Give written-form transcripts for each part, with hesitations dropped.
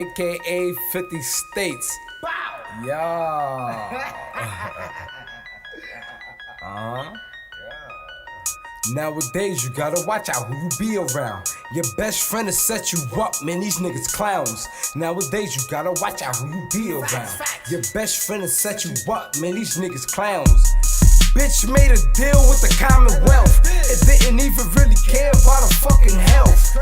AKA 50 States. Bow! Yeah. Nowadays, you gotta watch out who you be around. Your best friend will set you up, man, these niggas clowns. Nowadays, you gotta watch out who you be around. Your best friend will set you up, man, these niggas clowns. Bitch made a deal with the Commonwealth. It didn't even really care about her fucking health.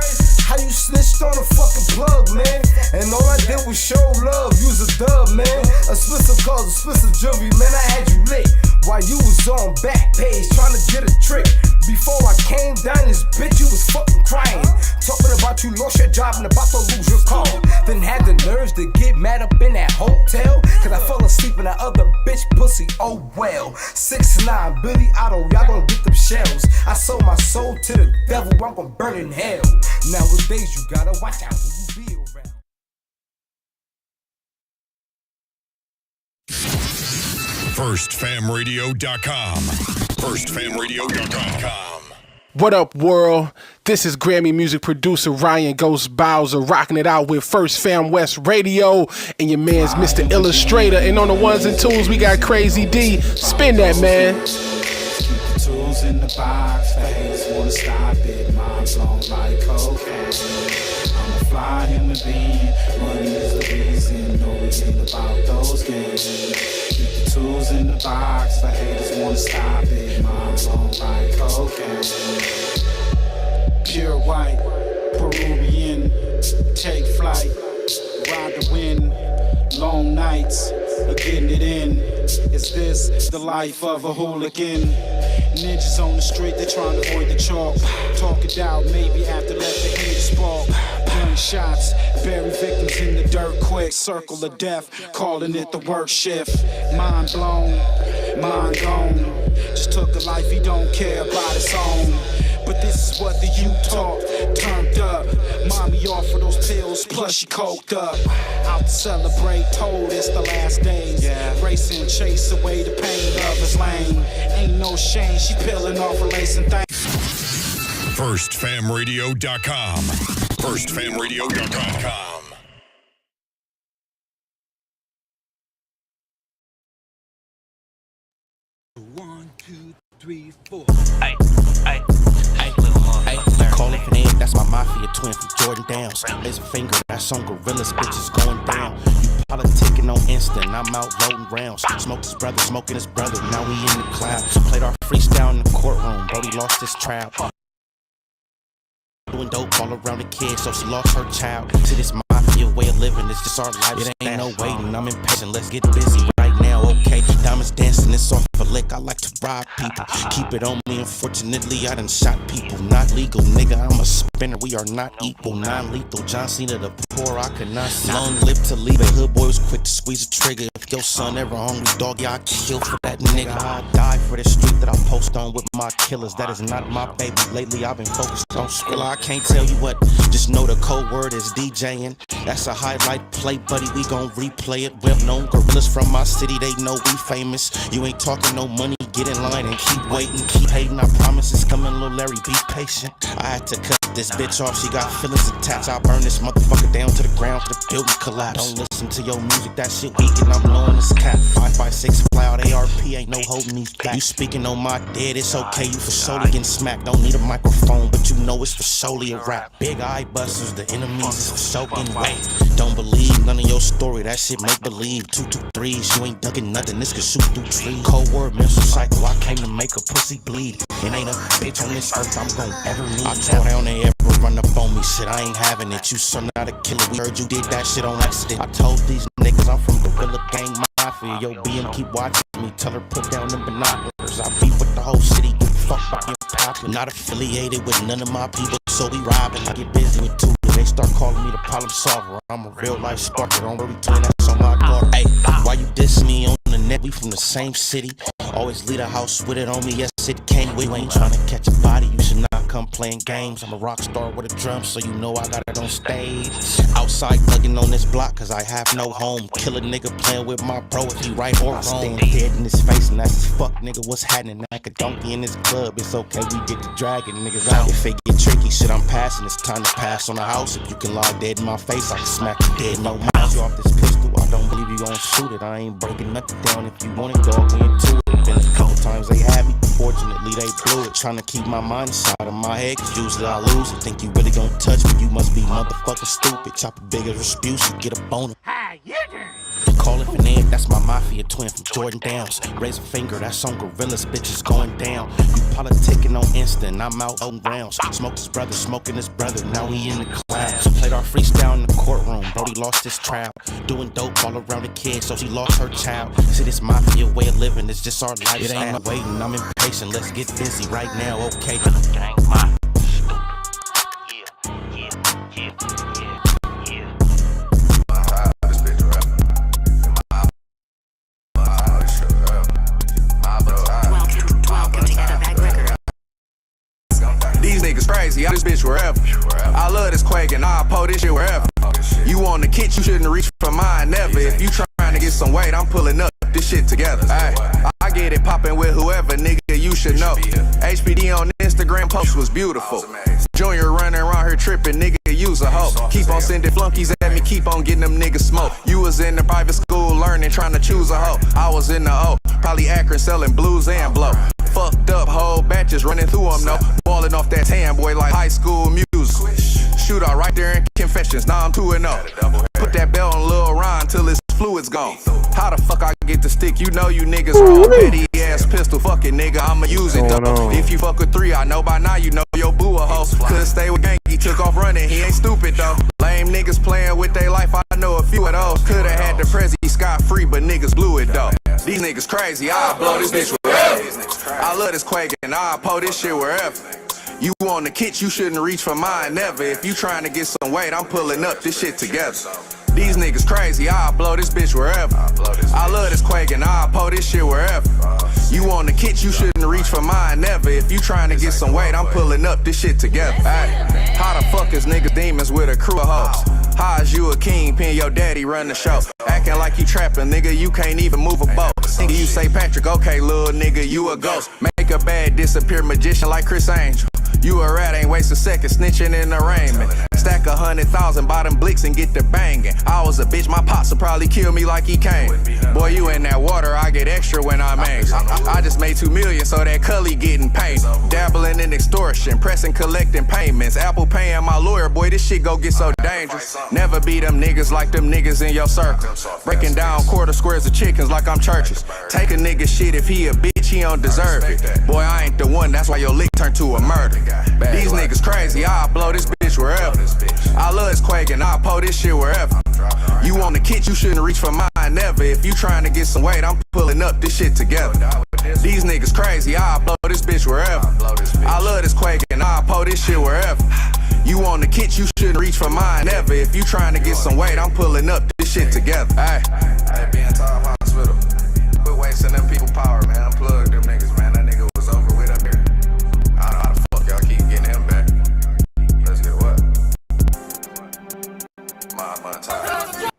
How you snitched on a fucking plug, man? And all I did was show love, use a dub, man. Expensive cars, expensive jewelry, man, I had you lit. While you was on back page trying to get a trick. Before I came down this bitch, you was fucking crying. Talking about you lost your job and about to lose your car. Then had the nerves to get mad up in that hotel. Cause I fell asleep in that other bitch pussy, oh well. 6'9", Billy Otto, y'all gon' get them shells. I sold my soul to the devil, I'm gon' burn in hell. Nowadays you gotta watch out who you be around. FirstFamRadio.com. FirstFamRadio.com. What up, world? This is Grammy music producer Ryan Ghost Bowser rocking it out with First Fam West Radio and your man's Mr. Illustrator. And on the ones and twos, we got Crazy D. Spin that, man. Keep the tools in the box. The haters wanna stop it. Mine's long like cocaine. I'm a fly human being. Money is the reason. No, it ain't about those games. Keep the tools in the box. The haters wanna stop it. Mine's long like cocaine. Pure white, Peruvian, take flight, ride the wind, long nights, getting it in. Is this the life of a hooligan? Ninjas on the street, they trying to avoid the chalk. Talk it out, maybe after let the haters spark. Gunshots, bury victims in the dirt quick. Circle of death, calling it the work shift. Mind blown, mind gone. Just took a life he don't care about his own. But this is what the youth taught, turned up. Mommy offered those pills, plus she coked up. Out to celebrate, told it's the last days. Racing, chase away the pain of his lane. Ain't no shame, she peeling off her lace and things. FirstFamRadio.com. FirstFamRadio.com. One, two, three, four. Ay, ay, ay, ay. Call it Fanatic, that's my mafia twin from Jordan Downs. There's a finger, that's on gorillas, bitches going down. You politicking on Insta, and I'm out loading rounds. Smoked his brother, smoking his brother, now we in the clouds. Played our freestyle in the courtroom, Brody lost his trial. Doing dope all around the kid, so she lost her child. See, this mafia way of living, it's just our life. It ain't no waiting, I'm impatient, let's get busy right now, okay? Diamonds dancing, it's off a lick, I like to rob people. Keep it on me, unfortunately, I done shot people. Not legal, nigga, I'm a spinner, we are not equal. Non-lethal, John Cena the poor, I could not see. Long lip to leave, a hood boy was quick to squeeze a trigger. If your son ever hungry, dog, yeah, I kill for that nigga. I die for the street that I post on with my killers. That is not my baby, lately I've been focused on Skrilla. I can't tell you what, just know the code word is DJing. That's a highlight play, buddy, we gon' replay it. Well-known gorillas from my city, they know we famous. You ain't talking no money, get in line and keep waiting. Keep hating, I promise it's coming, little Larry, be patient. I had to cut this bitch off, she got feelings attached. I burn this motherfucker down to the ground, to the building collapse. Don't listen to your music, that shit weak and I'm knowing it's cap. 556 cloud, ARP ain't no holding these back. You speaking on my dead, it's okay, you for surely getting smacked. Don't need a microphone, but you know it's for solely a rap. Big eye busters, the enemies is for soaking wet. Don't believe none of your story, that shit make believe. 223s, you ain't ducking nothing, this could shoot through trees. Cold word, mental cycle, I came to make a pussy bleed. It ain't a bitch on this earth I'm gon' ever need. I tore down they ever run up on me, shit, I ain't having it. You son not a killer, we heard you did that shit on accident. I told these niggas I'm from Gorilla Gang Mafia. Yo, BM keep watching me, tell her put down them binoculars. I beef with the whole city, give a fuck about your popular. Not affiliated with none of my people, so we robbing. I get busy with two, they start calling me the problem solver. I'm a real life sparker, don't worry, twin, that's on my daughter. Hey, why you diss me on the net? We from the same city. Always leave a house with it on me, yes it came with. You ain't trying to catch a body, you should not come come playing games. I'm a rock star with a drum, so you know I got it on stage. Outside thugging on this block, cause I have no home. Kill a nigga playing with my bro if he right or wrong. Stand dead in his face and that's fuck nigga, what's happening? Like a donkey in this club, it's okay, we get to dragging niggas out. If it get tricky, shit, I'm passing, it's time to pass on the house. If you can lie dead in my face, I can smack you dead, no mouth. You off this pistol, I don't believe you gon' shoot it. I ain't breaking nothing down, if you want it, dog, we into it. Been a couple times they had me, fortunately they blew it. Trying to keep my mind inside of my head, cause usually I lose it. Think you really gon' touch me, you must be motherfucking stupid. Chop a big as Rasputin, get a boner. Call it Fernand, that's my mafia twin from Jordan Downs. Raise a finger, that's on gorillas, bitches going down. You politicking on instant, I'm out on rounds. Smoke his brother, smoking his brother, now he in the clouds. Played our freestyle in the courtroom, Brody lost his trial. Doing dope all around the kid, so she lost her child. See, this mafia way of living, it's just our lifestyle. It ain't no waiting, I'm impatient, let's get busy right now, okay? Gang mafia. These niggas crazy, I this bitch wherever. I love this Quake and I'll pull this shit wherever. You on the kit, you shouldn't reach for mine, never. If you trying to get some weight, I'm pulling up this shit together. Ay, I get it poppin' with whoever, nigga, you should know. HPD on Instagram post was beautiful. Junior running around here tripping, nigga, use a hoe. Keep on sending flunkies at me, keep on getting them niggas smoke. You was in the private school learning, trying to choose a hoe. I was in the O, probably Akron selling blues and blow. Fucked up whole batches running through them, no. Balling off that tan boy like high school music. Shootout right there in Confessions, now I'm 2-0. Put that bell on Lil Ron till his fluid's gone. How the fuck I get the stick? You know you niggas wrong. Petty ass pistol, fuck it nigga, I'ma use it though. If you fuck with 3, I know by now you know your boo a hoe. Couldn't stay with gang, he took off running, he ain't stupid though. Lame niggas playing with their life, I know a few of those. Coulda had the Prezi scot free, but niggas blew it though. These niggas crazy, I'll blow this bitch wherever. I love this Quake and I'll pull this shit wherever. You on the kit, you shouldn't reach for mine, never. If you trying to get some weight, I'm pulling up this shit together. These niggas crazy, I'll blow this bitch wherever. I love this Quake and I'll pull this shit wherever. You on the kit, you shouldn't reach for mine, never. If you trying to get some weight, I'm pulling up this shit together. Ay, how the fuck is niggas demons with a crew of hoes? How is you a kingpin, your daddy run the show? Acting like you trapping, nigga, you can't even move a boat. Nigga, you say Patrick, okay, little nigga, you a ghost. Make a bad disappear magician like Chris Angel. You a rat, ain't waste a second, snitching in arraignment. Stack 100,000 bottom blicks and get the banging. I was a bitch, my pops would probably kill me like he came. Boy, you in that water, I get extra when I'm angry. I just made 2 million, so that Cully getting paid. Dabbling in extortion, pressing, collecting payments. Apple paying my lawyer, boy, this shit go get so dangerous. Never be them niggas like them niggas in your circle. Breaking down quarter squares of chickens like I'm churches. Take a nigga shit if he a bitch, he don't deserve it. Boy, I ain't the one, that's why your lick turned to a murder. These niggas crazy, I'll blow this bitch wherever. I love this Quake and I'll pull this shit wherever. You on the kit, you shouldn't reach for mine, never. If you trying to get some weight, I'm pulling up this shit together. These niggas crazy, I'll blow this bitch wherever. I love this Quake and I'll pull this shit wherever. You on the kit, you shouldn't reach for mine, never. If you trying to get some weight, I'm pulling up this shit together. Hey, being top hospital. Quit wasting them people power, man. Unplug them niggas, man. That nigga was over with up here. I don't know how the fuck y'all keep getting him back. Let's get what? My time.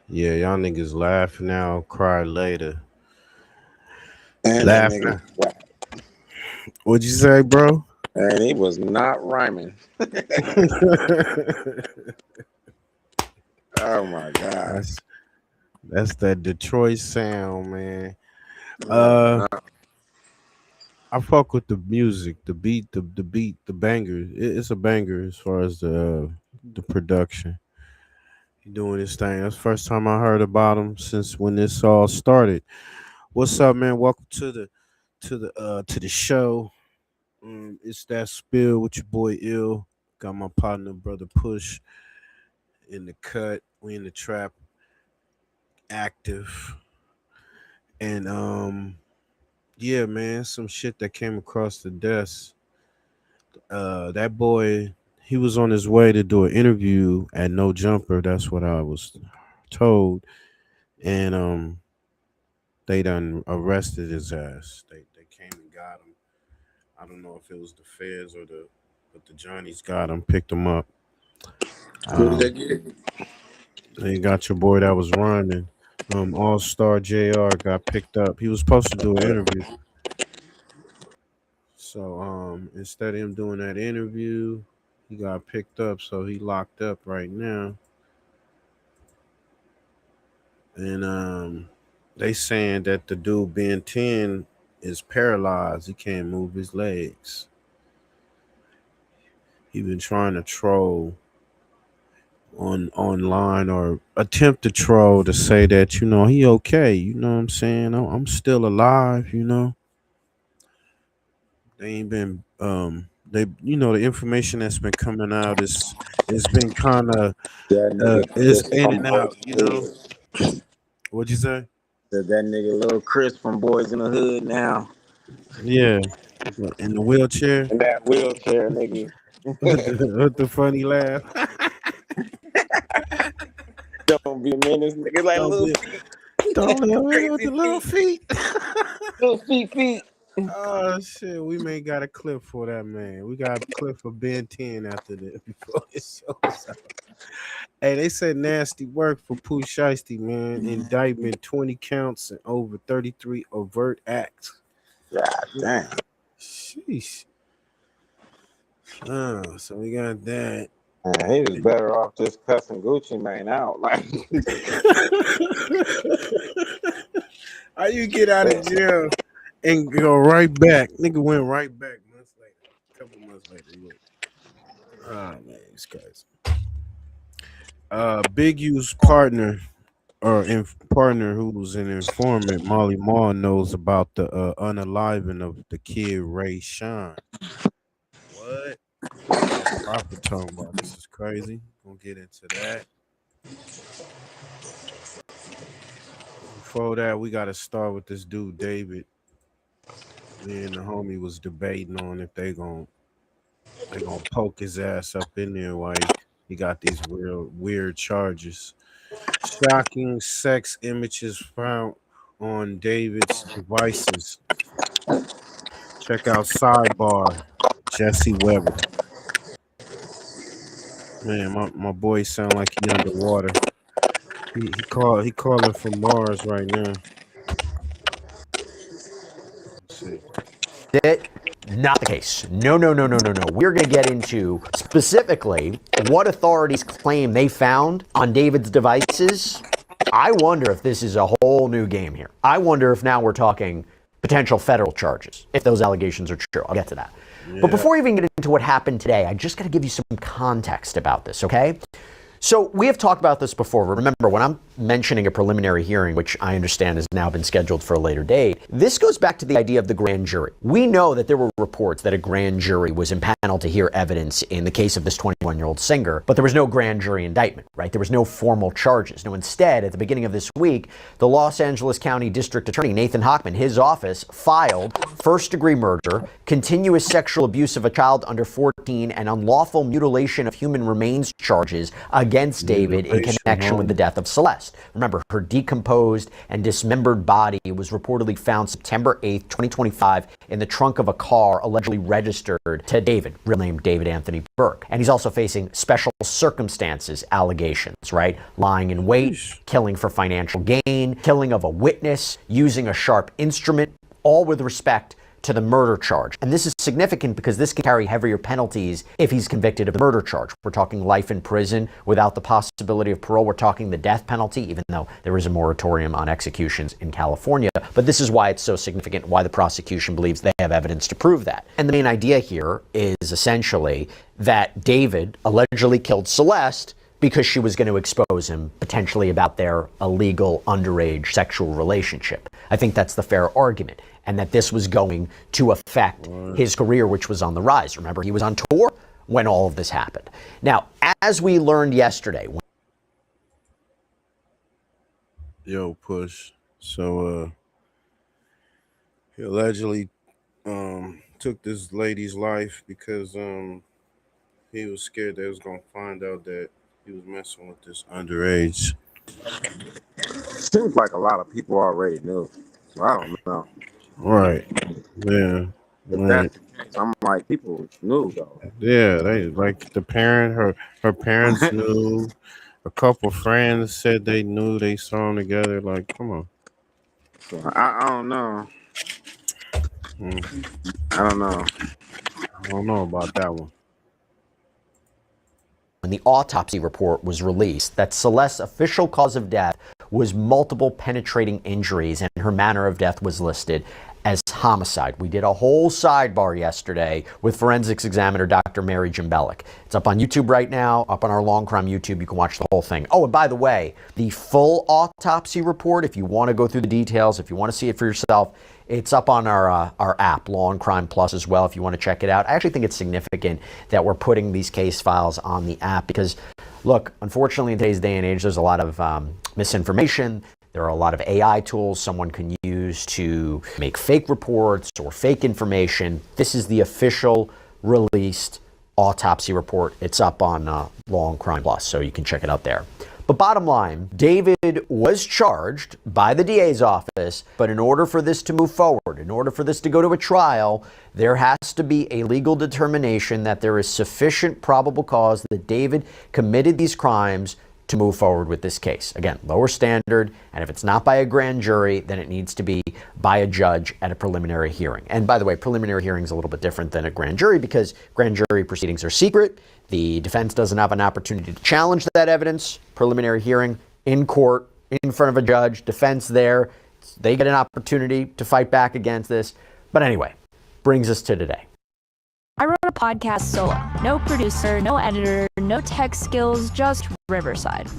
Yeah, y'all niggas laugh now, cry later. And Laugh now. What'd you say, bro? And he was not rhyming. Oh my god. That's that Detroit sound, man. I fuck with the music, the beat, the banger. It's a banger as far as the production. He doing his thing. That's the first time I heard about him since when this all started. What's up, man? Welcome to the show. It's that spill with your boy Ill. Got my partner, brother Push, in the cut. We in the trap, active, and yeah, man, some shit that came across the desk. That boy, he was on his way to do an interview at No Jumper. That's what I was told, and they done arrested his ass. They I don't know if it was the feds or but the Johnnies got him, picked him up. Who did they get? They got your boy that was running. All Star JR got picked up. He was supposed to do an interview. So instead of him doing that interview, he got picked up. So he locked up right now. And they saying that the dude Ben10 is paralyzed. He can't move his legs. He been trying to troll online or attempt to troll to say that, he okay. You know what I'm saying? I'm still alive, They ain't been the information that's been coming out it's been kind of it's in and out, What'd you say? That nigga Lil Chris from Boys in the Hood now. Yeah. In the wheelchair. In that wheelchair, nigga. with the funny laugh. Don't be a menace, nigga. Like Don't with the little feet. Little feet. Oh shit, we may got a clip for that, man. We got a clip for Ben10 after this before it shows up. Hey, they said nasty work for Pooh Shiesty, man. Indictment 20 counts and over 33 overt acts. God damn. Sheesh. So we got that. Man, he was better off just cussing Gucci Mane out. Like, how you get out of jail and go right back? Nigga went right back months later. A couple months later. Oh man, these guys. Big U's partner who was an informant, Molly Maul, knows about the unaliving of the kid Ray Sean. What? Proper talking about this is crazy. Gonna get into that. Before that, we gotta start with this dude David. Me and the homie was debating on if they gonna poke his ass up in there while he got these weird charges. Shocking sex images found on David's devices. Check out Sidebar. Jesse Weber. Man, my boy sound like he underwater. He calling from Mars right now. Let's see. That not the case. No. We're going to get into specifically what authorities claim they found on David's devices. I wonder if this is a whole new game here. I wonder if now we're talking potential federal charges, if those allegations are true. I'll get to that. Yeah. But before we even get into what happened today, I just got to give you some context about this, okay? So we have talked about this before. Remember, when I'm mentioning a preliminary hearing, which I understand has now been scheduled for a later date, this goes back to the idea of the grand jury. We know that there were reports that a grand jury was impaneled to hear evidence in the case of this 21-year-old singer, but there was no grand jury indictment, right? There was no formal charges. No, instead, at the beginning of this week, the Los Angeles County District Attorney, Nathan Hochman, his office filed first-degree murder, continuous sexual abuse of a child under 14, and unlawful mutilation of human remains charges against David in connection with the death of Celeste. Remember, her decomposed and dismembered body was reportedly found September 8th, 2025 in the trunk of a car allegedly registered to David, real name David Anthony Burke. And he's also facing special circumstances allegations, right? Lying in wait, killing for financial gain, killing of a witness, using a sharp instrument, all with respect to the murder charge. And this is significant because this can carry heavier penalties if he's convicted of the murder charge. We're talking life in prison without the possibility of parole. We're talking the death penalty, even though there is a moratorium on executions in California. But this is why it's so significant, why the prosecution believes they have evidence to prove that. And the main idea here is essentially that David allegedly killed Celeste because she was going to expose him potentially about their illegal underage sexual relationship. I think that's the fair argument. And that this was going to affect his career, which was on the rise. Remember, he was on tour when all of this happened. Now, as we learned yesterday. Yo, Push. So, he allegedly took this lady's life because he was scared they was going to find out that he was messing with this underage. Seems like a lot of people already knew. So I don't know. Right. Yeah. If right. that's the case, like people knew though. Yeah, they like the parent, her parents knew. A couple friends said they knew. They saw them together. Like, come on. So I don't know. I don't know. I don't know about that one. When the autopsy report was released, that Celeste's official cause of death was multiple penetrating injuries, and her manner of death was listed as homicide. We did a whole sidebar yesterday with forensics examiner Dr. Mary Jimbelik. It's up on YouTube right now, up on our Long Crime YouTube. You can watch the whole thing. Oh, and by the way, the full autopsy report, if you want to go through the details, if you want to see it for yourself, it's up on our app, Law and Crime Plus, as well, if you want to check it out. I actually think it's significant that we're putting these case files on the app because, look, unfortunately in today's day and age, there's a lot of misinformation. There are a lot of AI tools someone can use to make fake reports or fake information. This is the official released autopsy report. It's up on Law and Crime Plus, so you can check it out there. But bottom line, David was charged by the DA's office, but in order for this to move forward, in order for this to go to a trial, there has to be a legal determination that there is sufficient probable cause that David committed these crimes to move forward with this case. Again, lower standard, and if it's not by a grand jury, then it needs to be by a judge at a preliminary hearing. And by the way, preliminary hearing is a little bit different than a grand jury because grand jury proceedings are secret. The defense doesn't have an opportunity to challenge that evidence. Preliminary hearing in court, in front of a judge, defense there. They get an opportunity to fight back against this. But anyway, brings us to today. I wrote a podcast solo. No producer, no editor, no tech skills, just Riverside.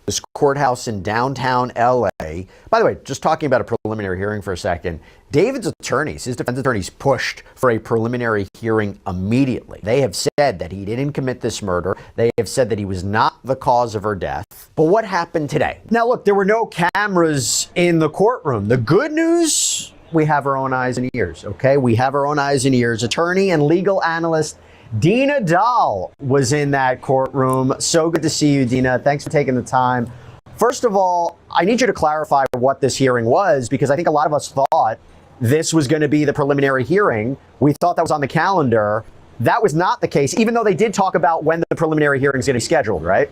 This courthouse in downtown LA. By the way, just talking about a preliminary hearing for a second, David's attorneys, his defense attorneys, pushed for a preliminary hearing immediately. They have said that he didn't commit this murder. They have said that he was not the cause of her death. But what happened today? Now, look, there were no cameras in the courtroom. The good news, we have our own eyes and ears, okay? We have our own eyes and ears. Attorney and legal analyst Dina Dahl was in that courtroom. So good to see you, Dina. Thanks for taking the time. First of all, I need you to clarify what this hearing was, because I think a lot of us thought this was going to be the preliminary hearing. We thought that was on the calendar. That was not the case, even though they did talk about when the preliminary hearing is going to be scheduled, right?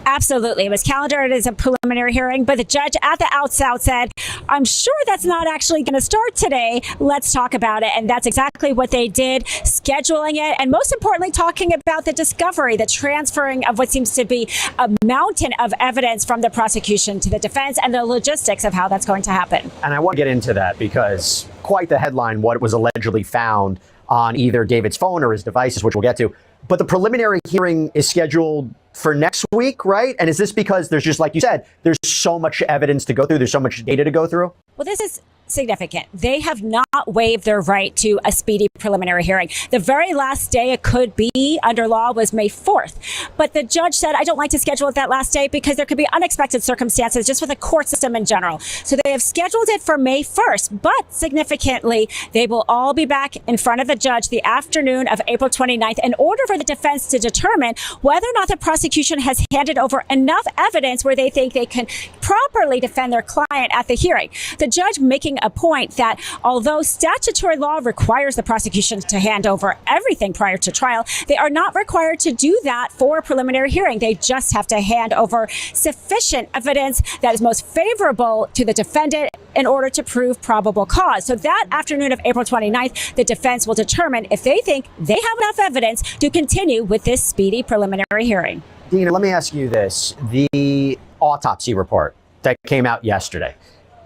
Absolutely. It was calendared as a preliminary hearing, but the judge at the outset said, I'm sure that's not actually going to start today. Let's talk about it. And that's exactly what they did, scheduling it. And most importantly, talking about the discovery, the transferring of what seems to be a mountain of evidence from the prosecution to the defense and the logistics of how that's going to happen. And I want to get into that because quite the headline, what was allegedly found on either David's phone or his devices, which we'll get to. But the preliminary hearing is scheduled for next week, right? And is this because there's just, like you said, there's so much evidence to go through, there's so much data to go through? Well, this is significant. They have not waived their right to a speedy preliminary hearing. The very last day it could be under law was May 4th. But the judge said, I don't like to schedule it that last day because there could be unexpected circumstances just with the court system in general. So they have scheduled it for May 1st. But significantly, they will all be back in front of the judge the afternoon of April 29th in order for the defense to determine whether or not the prosecution has handed over enough evidence where they think they can properly defend their client at the hearing. The judge making a point that although statutory law requires the prosecution to hand over everything prior to trial, they are not required to do that for a preliminary hearing. They just have to hand over sufficient evidence that is most favorable to the defendant in order to prove probable cause. So that afternoon of April 29th, the defense will determine if they think they have enough evidence to continue with this speedy preliminary hearing. Dina, let me ask you this. The autopsy report that came out yesterday,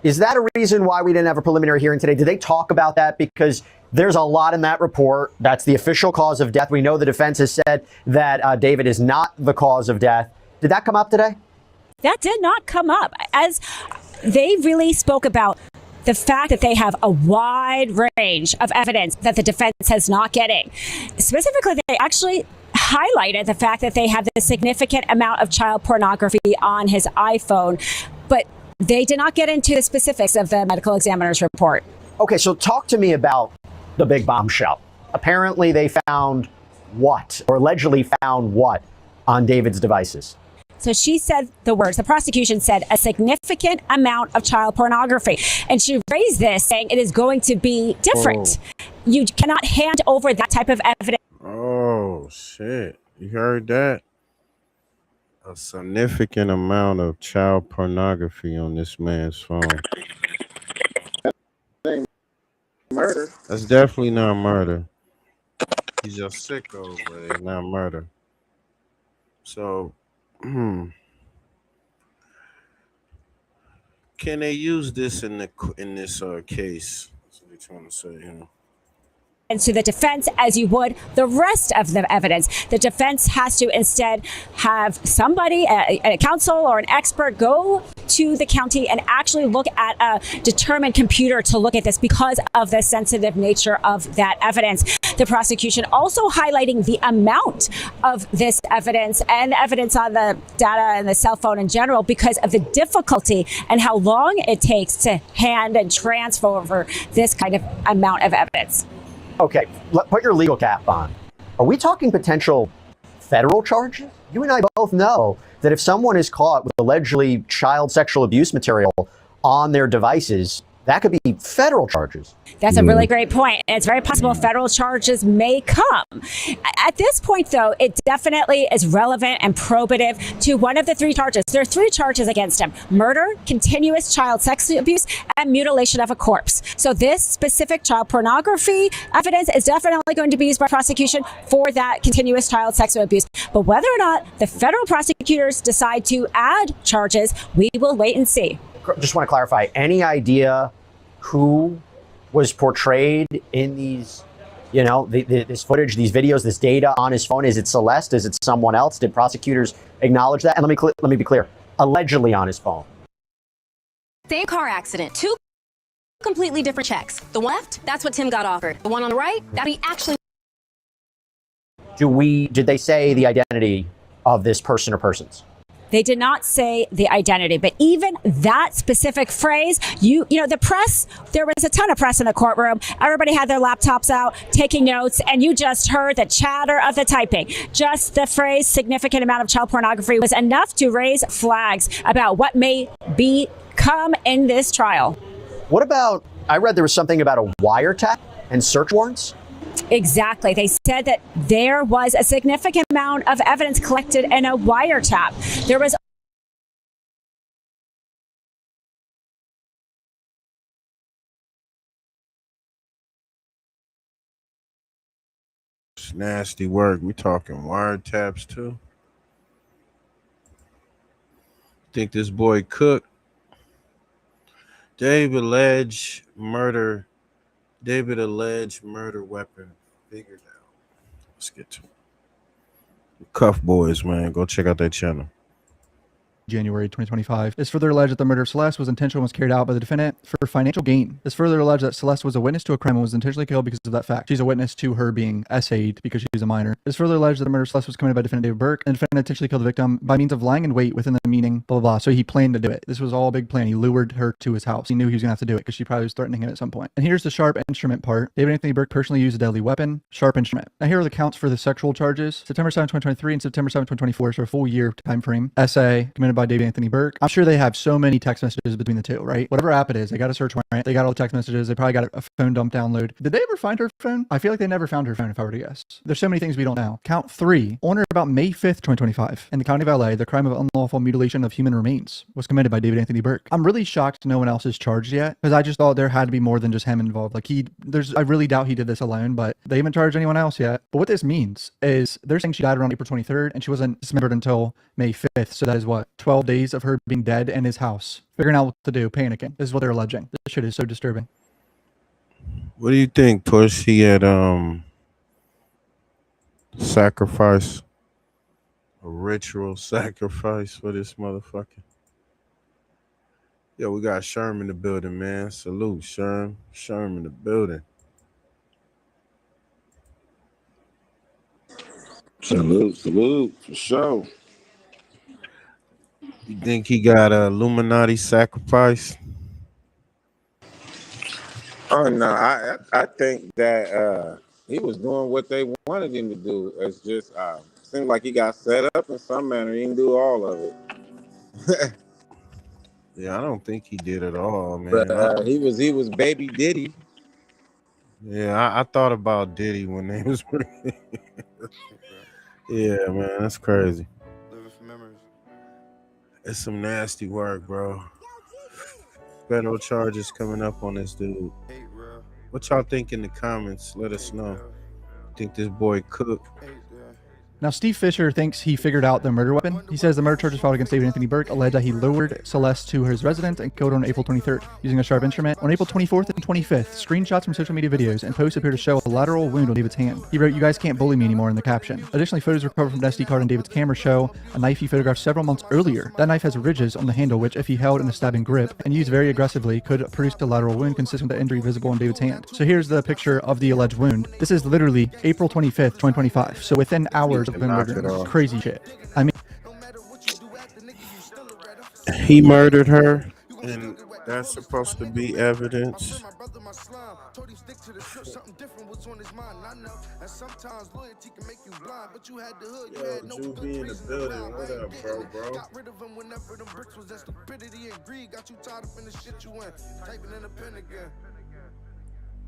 is that a reason why we didn't have a preliminary hearing today? Did they talk about that? Because there's a lot in that report. That's the official cause of death. We know the defense has said that David is not the cause of death. Did that come up today? That did not come up. As they really spoke about the fact that they have a wide range of evidence that the defense is not getting. Specifically, they actually highlighted the fact that they have this significant amount of child pornography on his iPhone, but they did not get into the specifics of the medical examiner's report. Okay, so talk to me about the big bombshell. Apparently they found what, or allegedly found what, on David's devices? So she said the words, the prosecution said, a significant amount of child pornography. And she raised this saying it is going to be different. You cannot hand over that type of evidence. Oh, shit. You heard that? A significant amount of child pornography on this man's phone. Murder. That's definitely not murder. He's a sicko, but it's not murder. So, can they use this in this case? That's what they're trying to say, you know. And to the defense as you would the rest of the evidence. The defense has to instead have somebody, a counsel or an expert, go to the county and actually look at a determined computer to look at this because of the sensitive nature of that evidence. The prosecution also highlighting the amount of this evidence and evidence on the data and the cell phone in general because of the difficulty and how long it takes to hand and transfer over this kind of amount of evidence. Okay, put your legal cap on. Are we talking potential federal charges? You and I both know that if someone is caught with allegedly child sexual abuse material on their devices, that could be federal charges. That's a really great point. And it's very possible federal charges may come. At this point, though, it definitely is relevant and probative to one of the three charges. There are three charges against him: murder, continuous child sex abuse, and mutilation of a corpse. So this specific child pornography evidence is definitely going to be used by prosecution for that continuous child sexual abuse. But whether or not the federal prosecutors decide to add charges, we will wait and see. Just want to clarify, any idea who was portrayed in these, this footage, these videos, this data on his phone? Is it Celeste? Is it someone else? Did prosecutors acknowledge that? And let me be clear, allegedly on his phone. Same car accident, two completely different checks. The one left, that's what Tim got offered. The one on the right, that he actually... Did they say the identity of this person or persons? They did not say the identity, but even that specific phrase, the press, there was a ton of press in the courtroom. Everybody had their laptops out, taking notes, and you just heard the chatter of the typing. Just the phrase significant amount of child pornography was enough to raise flags about what may become in this trial. What about, I read there was something about a wiretap and search warrants? Exactly. They said that there was a significant amount of evidence collected in a wiretap. There was It's nasty work. We talking wiretaps too. Think this boy Cook, David alleged murder weapon figured out. Let's get to it. Cuff Boys, man. Go check out that channel. January 2025. It's further alleged that the murder of Celeste was intentional and was carried out by the defendant for financial gain. It's further alleged that Celeste was a witness to a crime and was intentionally killed because of that fact. She's a witness to her being essayed because she's a minor. It's further alleged that the murder of Celeste was committed by defendant David Burke, and the defendant intentionally killed the victim by means of lying in wait within the meaning, blah, blah, blah. So he planned to do it. This was all a big plan. He lured her to his house. He knew he was going to have to do it because she probably was threatening him at some point. And here's the sharp instrument part. David Anthony Burke personally used a deadly weapon, sharp instrument. Now here are the counts for the sexual charges. September 7, 2023 and September 7, 2024, so a full year time frame. Essay committed by David Anthony Burke. I'm sure they have so many text messages between the two, right? Whatever app it is, they got a search warrant, they got all the text messages, they probably got a phone dump download. Did they ever find her phone? I feel like they never found her phone, if I were to guess. There's so many things we don't know. Count 3. On or about May 5th, 2025, in the county of LA, the crime of unlawful mutilation of human remains was committed by David Anthony Burke. I'm really shocked no one else is charged yet, because I just thought there had to be more than just him involved. I really doubt he did this alone, but they haven't charged anyone else yet. But what this means is they're saying she died around April 23rd, and she wasn't dismembered until May 5th. So that is what? 12 days of her being dead in his house. Figuring out what to do, panicking. This is what they're alleging. This shit is so disturbing. What do you think, Push? He had sacrifice, a ritual sacrifice for this motherfucker. Yo, we got Sherm in the building, man. Salute, Sherm. Sherm in the building. Salute, for sure. You think he got a Illuminati sacrifice? Oh no, I think that he was doing what they wanted him to do. It's just seems like he got set up in some manner. He didn't do all of it. Yeah, I don't think he did at all, man. But he was baby Diddy. Yeah, I thought about Diddy when they was. Yeah, man, that's crazy. It's some nasty work, bro. Federal charges coming up on this dude. What y'all think in the comments? Let us know. Think this boy cooked? Now, Steve Fisher thinks he figured out the murder weapon. He says the murder charges filed against David Anthony Burke allege that he lured Celeste to his residence and killed her on April 23rd using a sharp instrument. On April 24th and 25th, screenshots from social media videos and posts appear to show a lateral wound on David's hand. He wrote, "You guys can't bully me anymore" in the caption. Additionally, photos recovered from an SD card in David's camera show a knife he photographed several months earlier. That knife has ridges on the handle, which, if he held in a stabbing grip and used very aggressively, could produce a lateral wound consistent with the injury visible on David's hand. So here's the picture of the alleged wound. This is literally April 25th, 2025. So within hours of the murder. Crazy shit. I mean, he murdered her, and that's supposed to be evidence. Yo, Drew be in the building. What up, bro?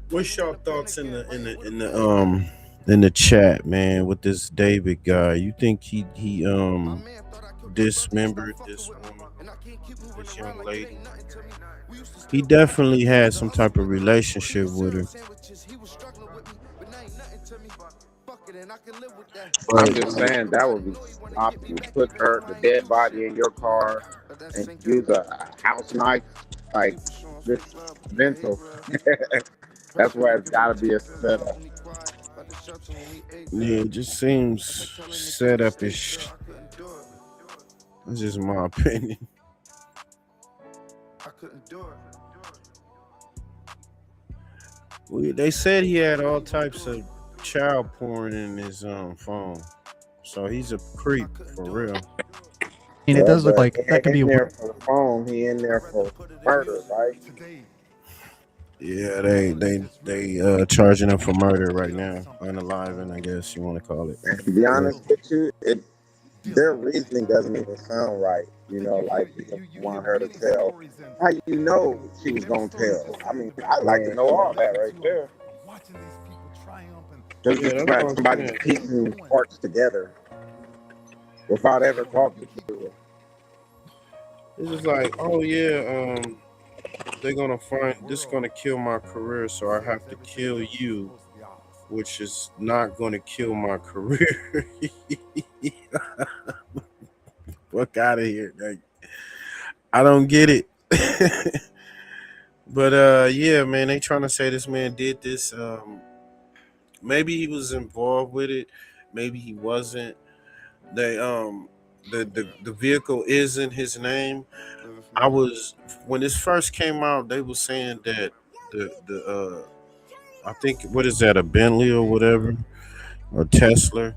What's your thoughts in the chat, man, with this David guy? You think he dismembered this woman, this young lady? He definitely had some type of relationship with her. I'm just saying that would be sloppy. Put the dead body in your car and use a house knife, like this mental. That's why it's gotta be a setup. Yeah, it just seems set up-ish. That's just my opinion. They said he had all types of child porn in his phone, so he's a creep for real. And it does look like that could be there for the phone. He in there for murder, right? Yeah, they charging him for murder right now, unaliving, I guess you want to call it. And to be honest with you, their reasoning doesn't even sound right. You know, like you want her to tell. How you know she was gonna tell? I mean, I'd like to know all that right there. Just like somebody piecing parts together without ever talking to her. It's just like, oh yeah, they're gonna find this is gonna kill my career, so I have to kill you, which is not gonna kill my career. Fuck out of here. Like, I don't get it. But yeah, man, they trying to say this man did this. Maybe he was involved with it, maybe he wasn't. They the vehicle is in his name. When this first came out, they were saying that the I think, what is that, a Bentley or whatever, or Tesla,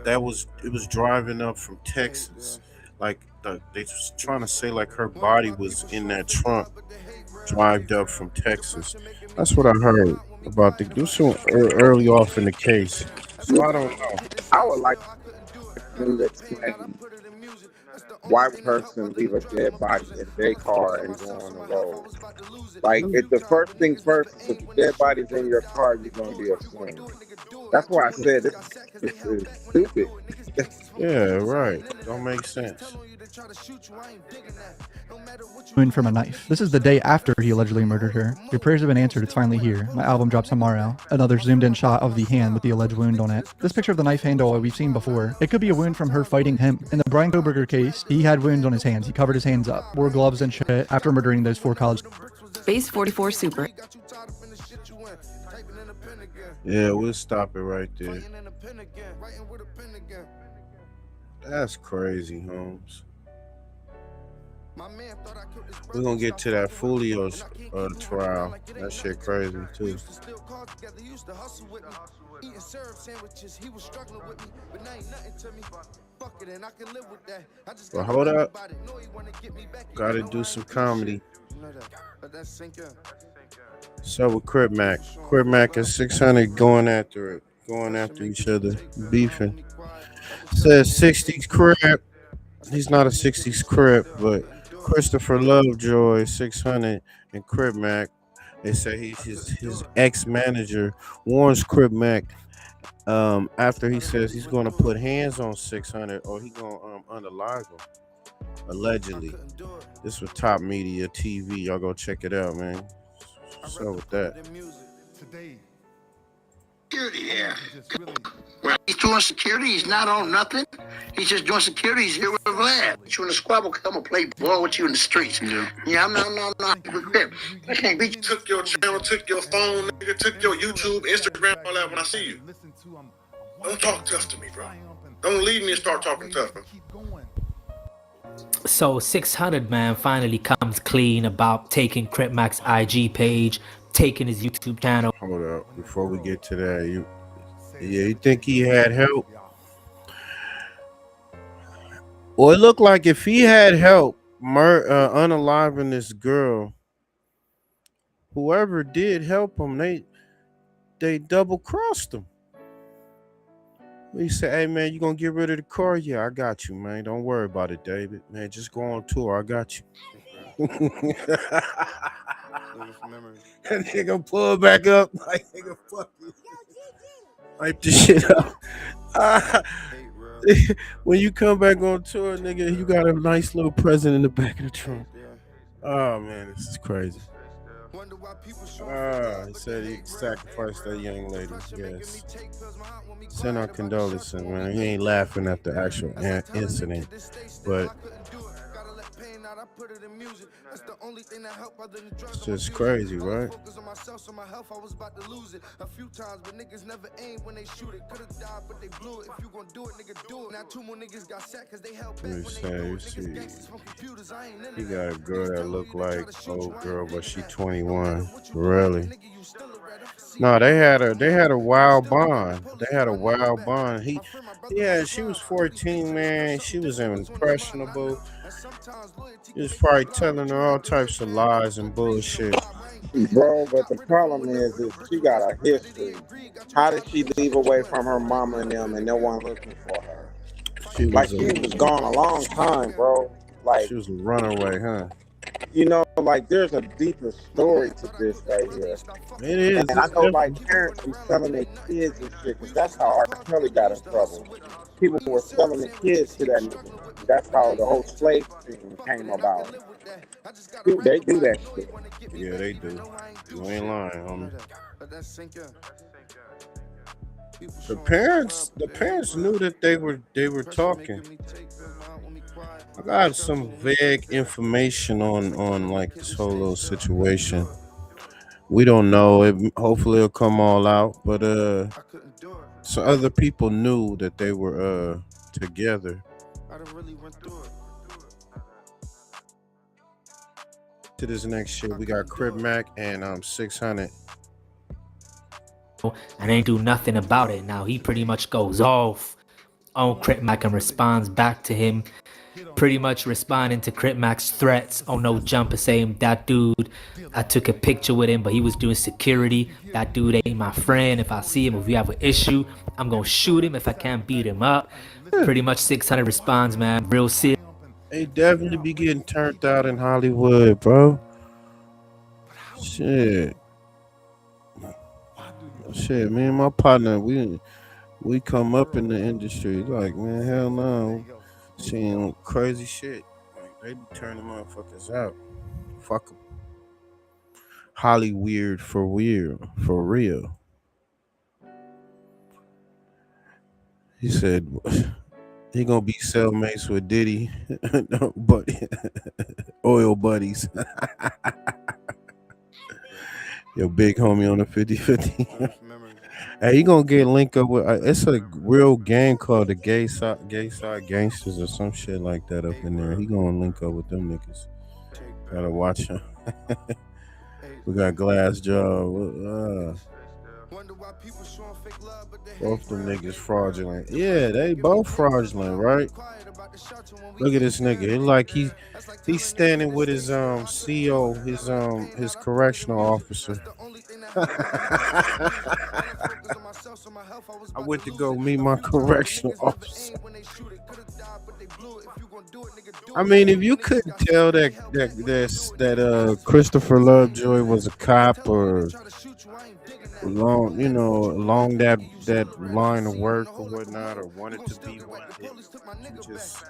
it was driving up from Texas. Like they was trying to say like her body was in that trunk, drived up from Texas. That's what I heard about this one early off in the case. So I don't know. I would like to explain why would a person leave a dead body in their car and go on the road? Like, if the first things first, if the dead body's in your car, you're going to be a swing. That's why I said this is stupid. Yeah, right. Don't make sense. Wound from a knife. This is the day after he allegedly murdered her. Your prayers have been answered. It's finally here. My album drops tomorrow. Another zoomed in shot of the hand with the alleged wound on it. This picture of the knife handle we've seen before. It could be a wound from her fighting him. In the Brian Koberger case, he had wounds on his hands. He covered his hands up, wore gloves and shit after murdering those 4 college. Base 44 Super. Yeah, we'll stop it right there. That's crazy, Holmes. We're gonna get to that Fulio trial. That shit crazy too. But hold up, gotta do some comedy. So with Crip Mac and 600 going after each other, beefing. Says 60s crib. He's not a 60s crib, but Christopher Lovejoy 600 and Crib Mac. They say his ex-manager warns Crib Mac after he says he's going to put hands on 600 or he going to unalive him. Allegedly. This was Top Media TV. Y'all go check it out, man. What's up with that? Security here. Well, he's doing security. He's not on nothing. He's just doing security. He's here with a lab. You in the squabble, come and play ball with you in the streets. Yeah, I'm not equipped. I can't beat you. Took your channel, took your phone, nigga, took your YouTube, Instagram, all that when I see you. Don't talk tough to me, bro. Don't leave me and start talking tough. So 600 man finally comes clean about taking Crip Mac's IG page, taking his YouTube channel. Hold up, before we get to that, you think he had help? Well, it looked like if he had help unaliving this girl, whoever did help him, they double crossed him. He said, "Hey man, you gonna get rid of the car? Yeah, I got you, man. Don't worry about it, David. Man, just go on tour. I got you." And nigga pull back up like, nigga, fuck you. Wipe the shit up. When you come back on tour, nigga, you got a nice little present in the back of the trunk. Oh man, this is crazy. He said he sacrificed that young lady. Yes. Send our condolences, man. He ain't laughing at the actual incident, but it's just crazy, right? Let me see. He got a girl that look like old girl, but she 21. Really? No, they had a wild bond. She was 14, man. She was impressionable. He was probably telling her all types of lies and bullshit. Bro, but the problem is she got a history. How did she leave away from her mama and them and no one looking for her? She was gone a long time, bro. Like she was a runaway, huh? You know, like there's a deeper story to this right here. It is. And I know like parents were selling their kids and shit, because that's how R. Kelly got in trouble. People were selling the kids to that nigga. That's how the whole slave thing came about. They do that shit. Yeah, they do. You ain't lying, homie. The parents knew that they were talking. I got some vague information on like this whole little situation. We don't know. Hopefully it'll come all out. But so other people knew that they were together. To this next shit, we got Crib Mac and 600. And ain't do nothing about it. Now he pretty much goes off on Crip Mac and responds back to him, pretty much responding to Crip Mac's threats on No Jumper, saying that dude, I took a picture with him, but he was doing security. That dude ain't my friend. If I see him, if we have an issue, I'm gonna shoot him if I can't beat him up. Pretty much 600 responds, man, real serious. They definitely be getting turned out in Hollywood, bro. Shit, me and my partner, we come up in the industry. Like, man, hell no. Seeing crazy shit. Like, they be turning motherfuckers out. Fuck them. Hollywood for real. He said he gonna be cellmates with Diddy, no, but oil buddies. Your big homie on the 50-50. Hey, he gonna get linked up with. It's a real gang called the Gay Side Gangsters or some shit like that up in there. He gonna link up with them niggas. Gotta watch him. We got Glass Jaw. Both them niggas fraudulent. Yeah, they both fraudulent, right? Look at this nigga. It's like he's standing with his CO, his correctional officer. I went to go meet my correctional officer. I mean, if you couldn't tell that Christopher Lovejoy was a cop or along that line of work or whatnot, or wanted to be one, you just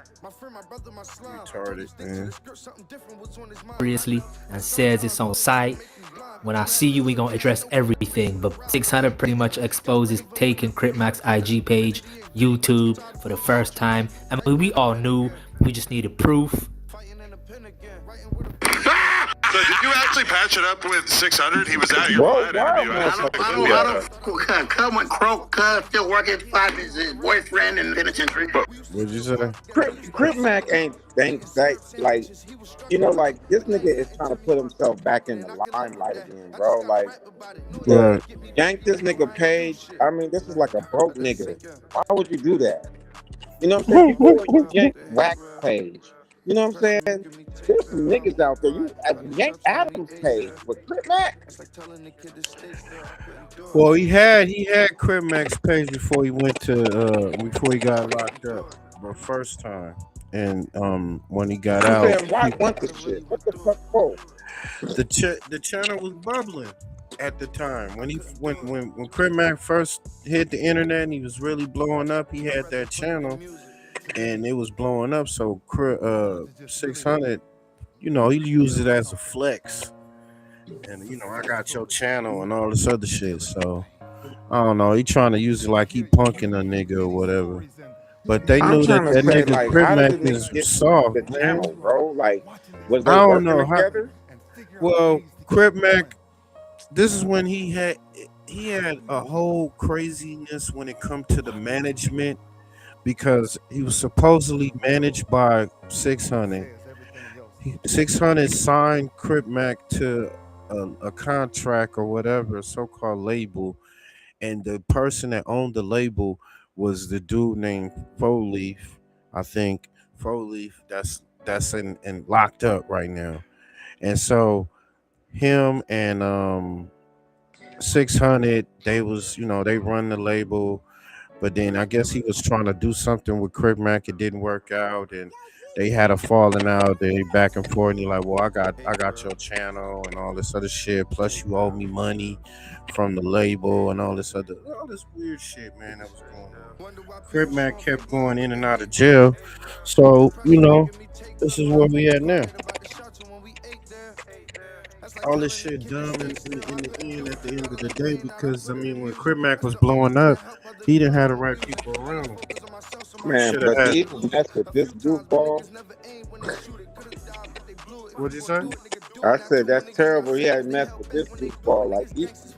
retarded, man. Seriously, and says it's on site. When I see you, we gonna address everything. But 600 pretty much exposes taking Crip Mac's IG page, YouTube for the first time. I mean, we all knew. We just needed proof. So did you actually patch it up with 600? He was at your interview. Come on, Croak, still working 5 is his boyfriend in the penitentiary. What'd you say? Crip Mac ain't like this nigga is trying to put himself back in the limelight again, bro. Like, Right. yank this nigga page. I mean, this is like a broke nigga. Why would you do that? You know what I'm saying? You yank Whack page. You know what I'm saying? There's some niggas out there. You yank Adam's page with Crip Mac. Well, he had Crip Mac's page before he got locked up the first time, and when he got out, Why want this shit? What the fuck for? the channel was bubbling at the time when Crip Mac first hit the internet and he was really blowing up. He had that channel and it was blowing up. So 600, he used it as a flex, and I got your channel and all this other shit. So I don't know. He trying to use it like he punking a nigga or whatever. But they knew that nigga Crip Mac is soft, man. Bro, like, was they I don't working know together? Well, Crip Mac, this is when he had a whole craziness when it come to the management, because he was supposedly managed by 600. 600 signed Crip Mac to a contract or whatever, a so-called label, and the person that owned the label was the dude named Foleaf, I think. Foleaf, that's in locked up right now. And so him and 600, they was, they run the label, but then I guess he was trying to do something with Crip Mac. It didn't work out, and they had a falling out. They back and forth, and he like, well, I got your channel and all this other shit. Plus, you owe me money from the label and all this weird shit, man, that was going on. Crip Mac kept going in and out of jail, so this is where we at now. All this shit dumb in the end at the end of the day, because when Crip Mac was blowing up, he didn't have the right people around him. Man, but he messed with this goofball. What'd you say? I said that's terrible. He had messed with this goofball. Like,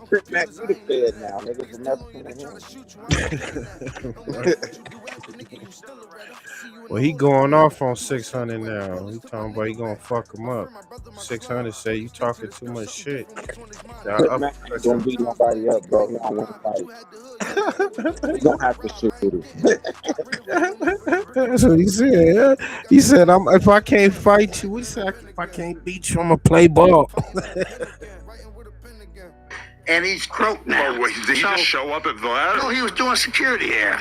Crip Mac to the fed now. Niggas are messing with him. Well, he going off on 600 now. He talking about he gonna fuck him up. 600 say you talking too much shit. Crip Mac ain't gonna beat nobody up, bro. He don't want to fight. You don't have to shoot him. That's what he said. Yeah? He said, if I can't fight you, he said, if I can't beat you, I'm gonna play ball. And he's croaked now. Did he just show up at Vlad? No, he was doing security here.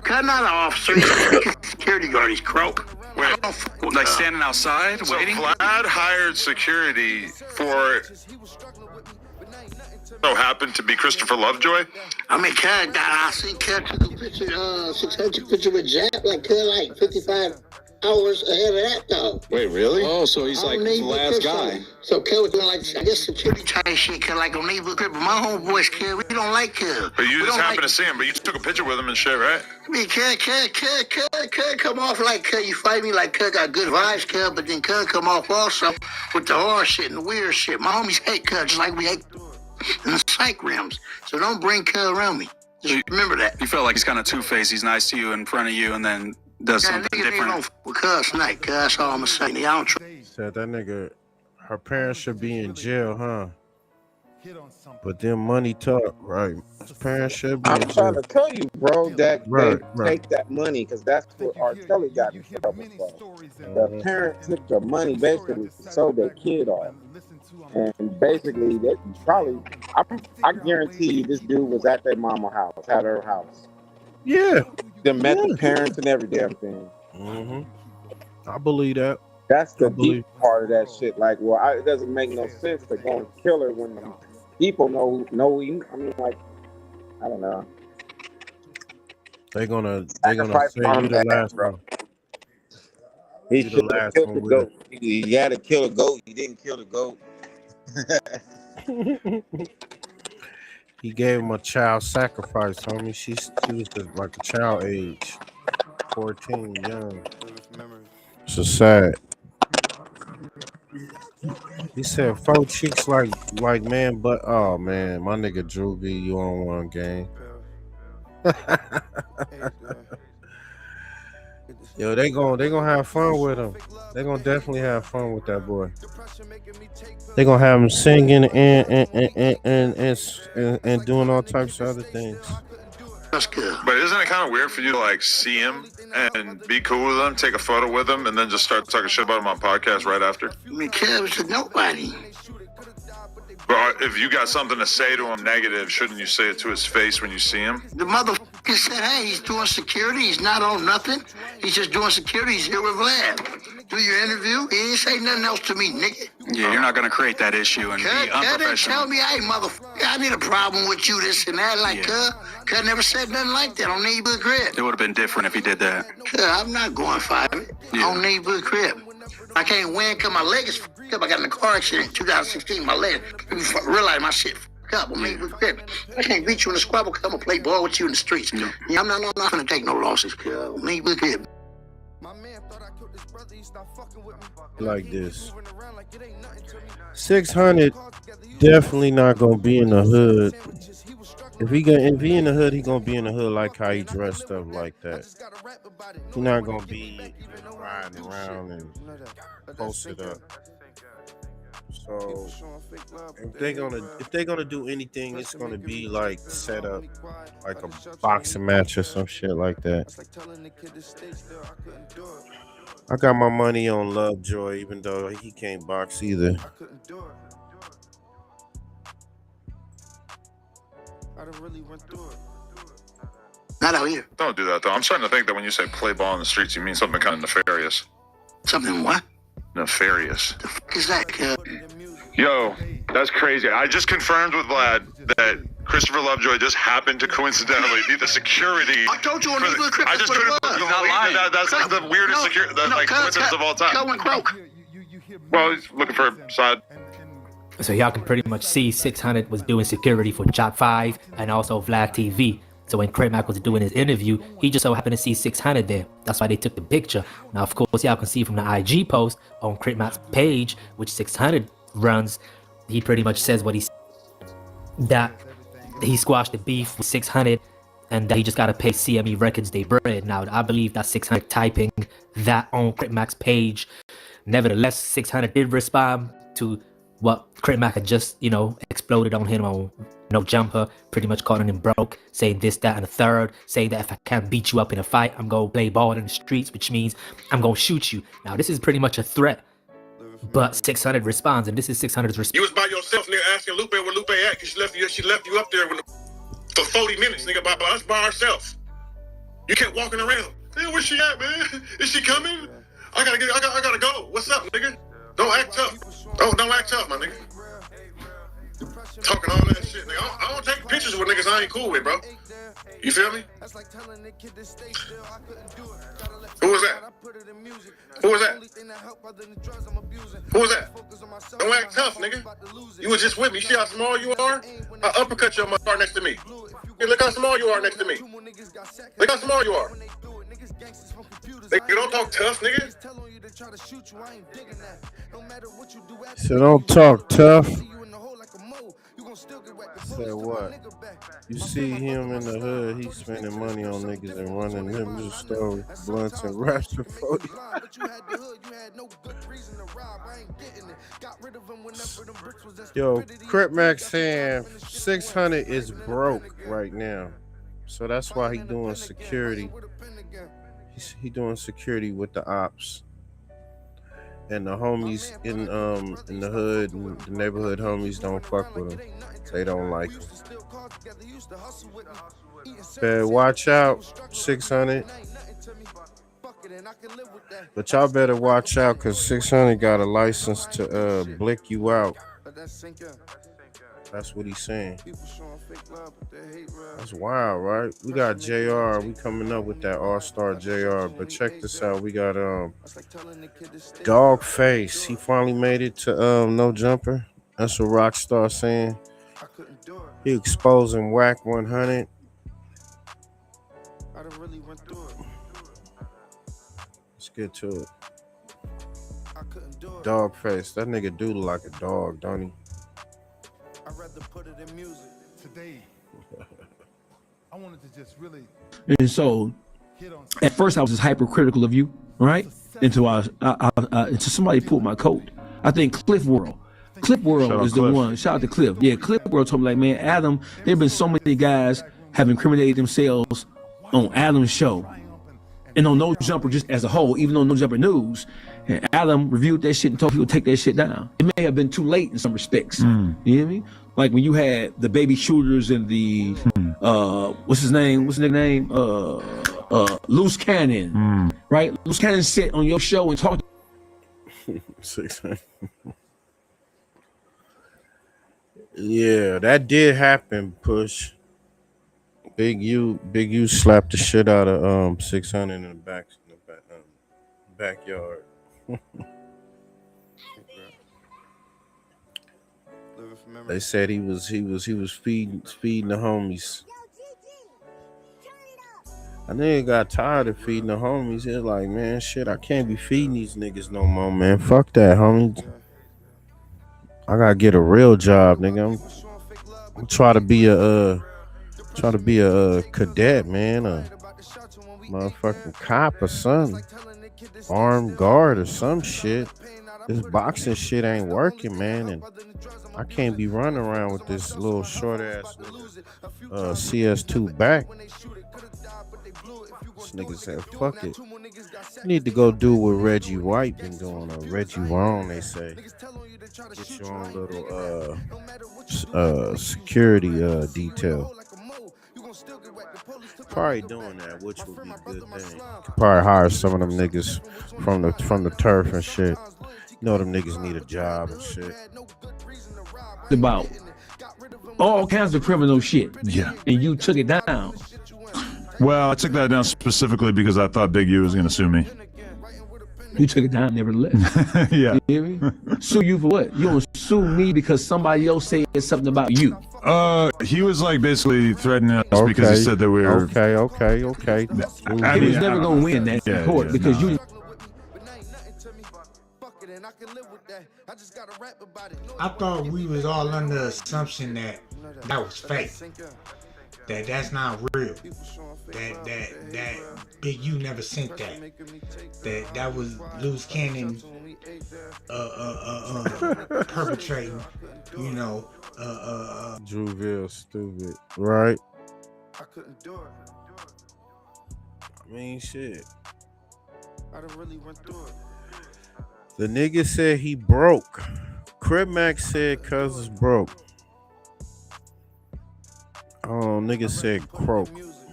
Not an officer, he's a security guard. He's croak. Wait, like standing outside waiting? Vlad hired security for happened to be Christopher Lovejoy? I seen Cat took a picture, 600 picture with Jack, like 55 hours ahead of that, though. Wait, really? Oh, so he's like the last guy. So Kel was doing, I guess, security type shit, Kel, like on neighborhood crib. But my homeboys, Kel, we don't like Kel. But you just happened to see him, but you took a picture with him and shit, right? Kel come off like Kel. You fight me like Kel got good vibes, Kel, but then Kel come off also with the horror shit and the weird shit. My homies hate Kel just like we hate in the psych rims. So don't bring Kel around me. Just remember that. You felt like he's kind of two-faced. He's nice to you in front of you, and then does something different. That's all I'm gonna say. Said that nigga, her parents should be in jail, huh? But them money talk, right? His parents should be in jail. I'm trying to tell you, bro, that they take that money, because that's what R. Kelly got in trouble for. The parents took the money basically to sell their kid off. And basically, they probably, I guarantee you, this dude was at their mama house, at her house. Yeah. They met the parents and every damn thing. I believe that. That's the deep part of that shit. Like, well, it doesn't make no sense to go and kill her when the people know. I mean, like, I don't know. They're gonna say you the last one. He should have killed the goat. He had to kill a goat. He didn't kill the goat. He gave him a child sacrifice, homie. She was like a child age, 14, young. So sad. He said 4 chicks like man, but oh man, my nigga Drew B, you on one game. Yo, they gonna have fun with him. They gonna definitely have fun with that boy. They gonna have him singing and doing all types of other things. That's good. But isn't it kind of weird for you to like see him and be cool with him, take a photo with him, and then just start talking shit about him on podcast right after? I mean, Kev's to nobody. But if you got something to say to him negative, shouldn't you say it to his face when you see him? The motherfucker said, hey, he's doing security. He's not on nothing. He's just doing security. He's here with Vlad. Do your interview. He didn't say nothing else to me, nigga. Yeah, you're not going to create that issue and be Cut didn't unprofessional. tell me, hey, motherfucker, I need a problem with you, this and that. Like, Cut never said nothing like that on Neighborhood Crib. It would have been different if he did that. I'm not going fighting on Neighborhood Crib. I can't win because my leg is fucked up. I got in a car accident in 2016. My leg, people realize my shit fucked up. I can't beat you in the squabble because I'm going to play ball with you in the streets. Yeah, I'm not going to take no losses. Neighborhood Crib. Like this. 600 definitely not gonna be in the hood. If he in the hood, he gonna be in the hood like how he dressed up like that. He not gonna be riding around and posted up. So if they're gonna do anything, it's gonna be like set up like a boxing match or some shit like that. I got my money on Lovejoy, even though he can't box either. Not out here. Don't do that, though. I'm starting to think that when you say play ball in the streets, you mean something kind of nefarious. Something what? Nefarious. The fuck is that, Cut? Yo, that's crazy. I just confirmed with Vlad that Christopher Lovejoy just happened to coincidentally be the security. I told you on Neighborhood Crib. I just couldn't believe that. That's like the weirdest coincidence of all time. Cut croak. Well, he's looking for a side. So y'all can pretty much see 600 was doing security for Job 5 and also Vlad TV. So when Craig Mack was doing his interview, he just so happened to see 600 there. That's why they took the picture. Now, of course, y'all can see from the IG post on Craig Mack's page, which 600 runs, he pretty much says what that he squashed the beef with 600 and that he just got to pay CME Records their bread. Now, I believe that 600 typing that on Craig Mack's page. Nevertheless, 600 did respond to what Craig Mack had just, exploded on him on No Jumper, pretty much calling him broke, saying this, that, and the third, saying that if I can't beat you up in a fight, I'm going to play ball in the streets, which means I'm going to shoot you. Now, this is pretty much a threat, but 600 responds, and this is 600's response. You was by yourself, nigga, asking Lupe where Lupe at, because she left you up there for 40 minutes, nigga, by us by ourselves. You kept walking around. Hey, where's she at, man? Is she coming? I gotta go. What's up, nigga? Don't act tough. Don't act tough, my nigga. Talking all that shit, nigga. I don't take pictures with niggas I ain't cool with, bro. You feel me? Who was that? Who was that? Who was that? Don't act tough, nigga. You was just with me. See how small you are? I uppercut your mother next to me. Hey, look how small you are next to me. Look how small you are. Nigga, don't talk tough, nigga. So don't talk tough. Say what? You see him in the hood, he's spending money on niggas and running them to the store, blunts and raps before you. Yo, Crip Max saying 600 is broke right now. So that's why he doing security. He doing security with the ops. and the homies in the hood and the neighborhood homies don't fuck with him. They don't like him. Better watch out, 600. But y'all better watch out, cause 600 got a license to blick you out. That's what he's saying. That's wild, right? We got JR. We coming up with that all-star JR. But check this out. We got DOWGFACE. He finally made it to No Jumper. That's what Rockstar saying. He exposing Whack 100. Let's get to it. DOWGFACE. That nigga do look like a dog, don't he? I'd rather put it in music. Today, I wanted to just really. And so, at first, I was just hypercritical of you, right? Until somebody pulled my coat. I think Cliff World is the one. Shout out to Cliff. Yeah, Cliff World told me, like, man, Adam, there have been so many guys have incriminated themselves on Adam's show and on No Jumper just as a whole, even on No Jumper News. And Adam reviewed that shit and told people to take that shit down. It may have been too late in some respects. You know what I mean? Like when you had the baby shooters and the what's his name? Loose Cannon. Right? Loose Cannon sit on your show and talk. 600. Yeah, that did happen, Push. Big U slapped the shit out of 600 in the backyard. They said he was feeding the homies. I think he got tired of feeding the homies. He was like, man, shit, I can't be feeding these niggas no more, man. Fuck that, homie. I gotta get a real job, nigga. I'm trying to be a cadet, man, a motherfucking cop or something, armed guard or some shit. This boxing shit ain't working, man, and I can't be running around with this little short ass CS2 back. This nigga said, fuck it. You need to go do what Reggie White been doing, or Reggie Wrong, they say. Get your own little security detail. Probably doing that, which would be a good thing. Could probably hire some of them niggas from the turf and shit. You know them niggas need a job and shit. About all kinds of criminal shit. Yeah. And you took it down. Well, I took that down specifically because I thought Big U was going to sue me. You took it down, nevertheless. Yeah. You hear me? Sue you for what? You don't sue me because somebody else said something about you. He was like basically threatening us because he said that we were. Okay. He was never going to win that court because you. I thought we was all under the assumption that was fake. That's not real. That Big U never sent that. That was Loose Cannon perpetrating, you know, Drewville stupid, right? I couldn't do it. I mean, shit. I done really went through it. The nigga said he broke. Crip Max said cuz is broke. Oh, nigga said croak.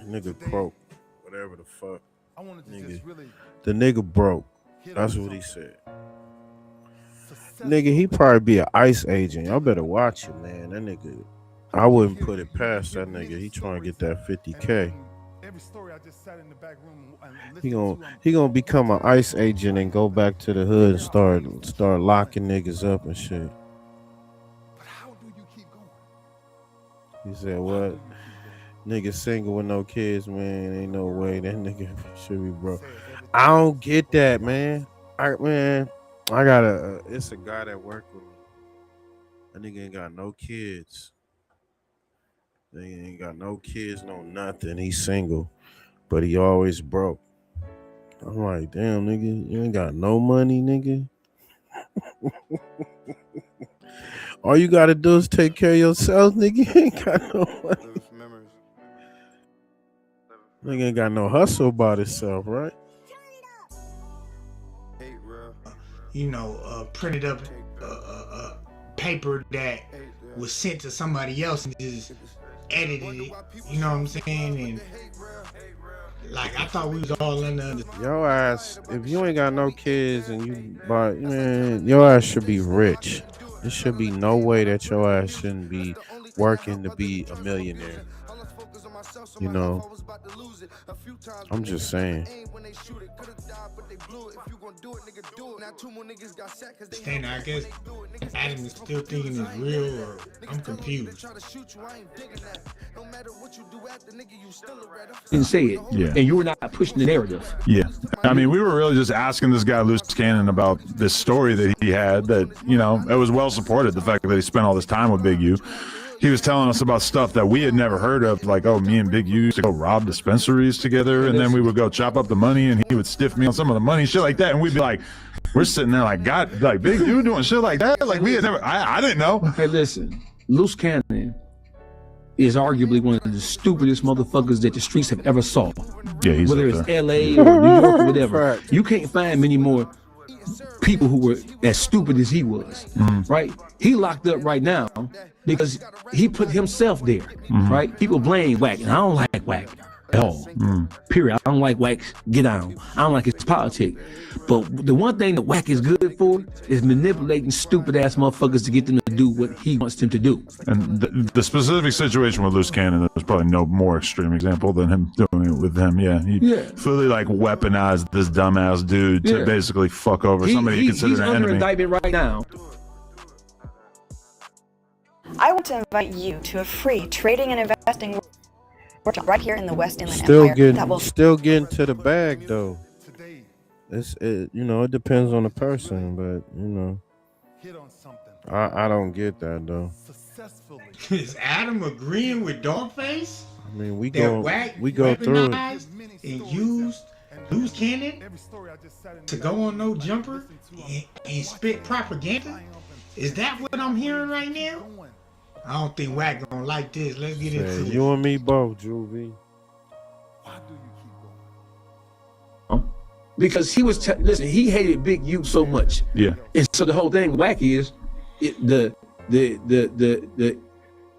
Nigga croak. Whatever the fuck. Nigga. The nigga broke. That's what he said. Nigga, he probably be an ICE agent. Y'all better watch it, man. That nigga, I wouldn't put it past that nigga. He trying to get that 50K. He gonna become an ICE agent and go back to the hood and start locking niggas up and shit. He said, what? Nigga single with no kids, man. Ain't no way that nigga should be broke. I don't get that, man. It's a guy that worked with me. That nigga ain't got no kids. Nigga ain't got no kids, no nothing. He's single, but he always broke. I'm like, damn, nigga, you ain't got no money, nigga. All you gotta do is take care of yourself, nigga. You ain't got no money. Nigga ain't got no hustle about himself, right? printed up paper that was sent to somebody else and just edited it. You know what I'm saying? And like I thought we was all under. Your ass, if you ain't got no kids and man, your ass should be rich. There should be no way that your ass shouldn't be working to be a millionaire. You know, I'm just saying. Stand, I guess Adam is still thinking it's real, or I'm confused. Didn't say it. Yeah. And you were not pushing the narrative. Yeah. I mean, we were really just asking this guy, Loose Cannon, about this story that he had that, you know, it was well supported, the fact that he spent all this time with Big U. He was telling us about stuff that we had never heard of, like, oh, me and Big U used to go rob dispensaries together, and then we would go chop up the money, and he would stiff me on some of the money, shit like that, and we'd be like, we're sitting there like, God, like, Big U doing shit like that? Like, we had never, I didn't know. Hey, listen, Loose Cannon is arguably one of the stupidest motherfuckers that the streets have ever saw. Yeah, he's whether up it's there. LA or New York or whatever. You can't find many more people who were as stupid as he was, right? He locked up right now because he put himself there, right? People blame Wack, and I don't like Wack at all. Period. I don't like Wack's get down. I don't like his politics. But the one thing that Wack is good for is manipulating stupid ass motherfuckers to get them to do what he wants them to do. And the specific situation with Loose Cannon, there's probably no more extreme example than him doing it with them. Yeah, he fully like weaponized this dumbass dude to basically fuck over somebody he considered an enemy. He's under indictment right now. I want to invite you to a free trading and investing workshop right here in the West Inland Still Empire. getting to the bag though. You know, it depends on the person, but you know, I don't get that though. Is Adam agreeing with DAWGFACE? I mean, we that go through it. And used Loose Cannon to go on No Jumper and spit propaganda? Is that what I'm hearing right now? I don't think Wack gonna like this. Let's get into this. You and me both, Juvie. Because he was listen, he hated Big U so much. Yeah. And so the whole thing with Wack is the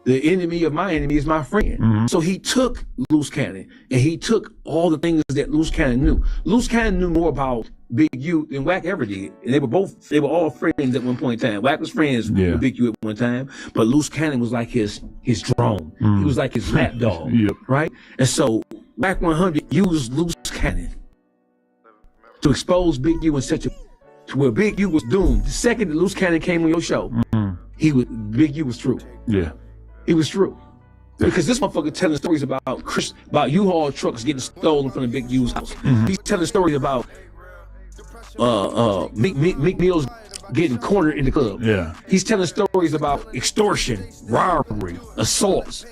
enemy of my enemy is my friend. So he took Loose Cannon and he took all the things that Loose Cannon knew. Loose Cannon knew more about Big U than Wack ever did. And they were all friends at one point in time. Wack was friends with Big U at one time, but Loose Cannon was like his drone. He was like his lapdog. Right? And so Wack 100 used Loose Cannon to expose Big U in such a to where Big U was doomed. The second that Loose Cannon came on your show, Big U was true. Yeah. He was true. Because this motherfucker telling stories about U-Haul trucks getting stolen from the Big U's house. He's telling stories about Meek Mill's getting cornered in the club. Yeah. He's telling stories about extortion, robbery, assaults,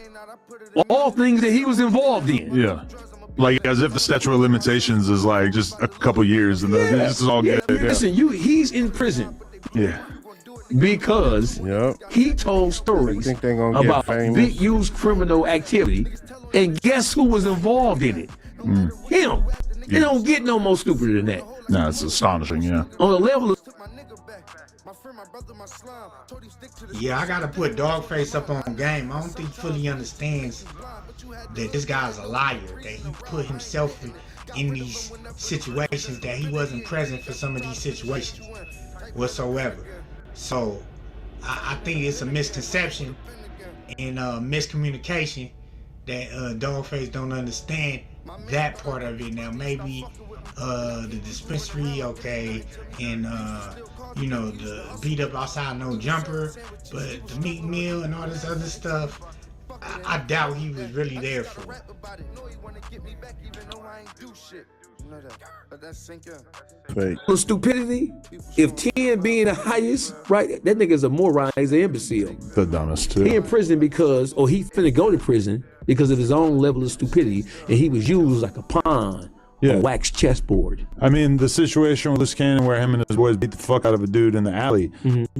all things that he was involved in. Yeah. Like as if the statute of limitations is like just a couple years and this is all good. Listen, he's in prison. Yeah. Because he told stories about Big U's criminal activity, and guess who was involved in it? Him. It don't get no more stupider than that. No, it's astonishing, yeah. On the level of I gotta put DAWGFACE up on game. I don't think he fully understands that this guy's a liar, that he put himself in these situations, that he wasn't present for some of these situations whatsoever. So I think it's a misconception and miscommunication that DAWGFACE don't understand that part of it. Now maybe the dispensary, okay, and you know, the beat up outside No Jumper, but the Meek Mill and all this other stuff, I doubt he was really there for it. Fake. Stupidity, if 10 being the highest, right, that nigga's a moron, he's an imbecile. The dumbest too. He in prison because, or he finna go to prison because of his own level of stupidity, and he was used like a pawn on Wack's chessboard. I mean, the situation with this Cannon where him and his boys beat the fuck out of a dude in the alley.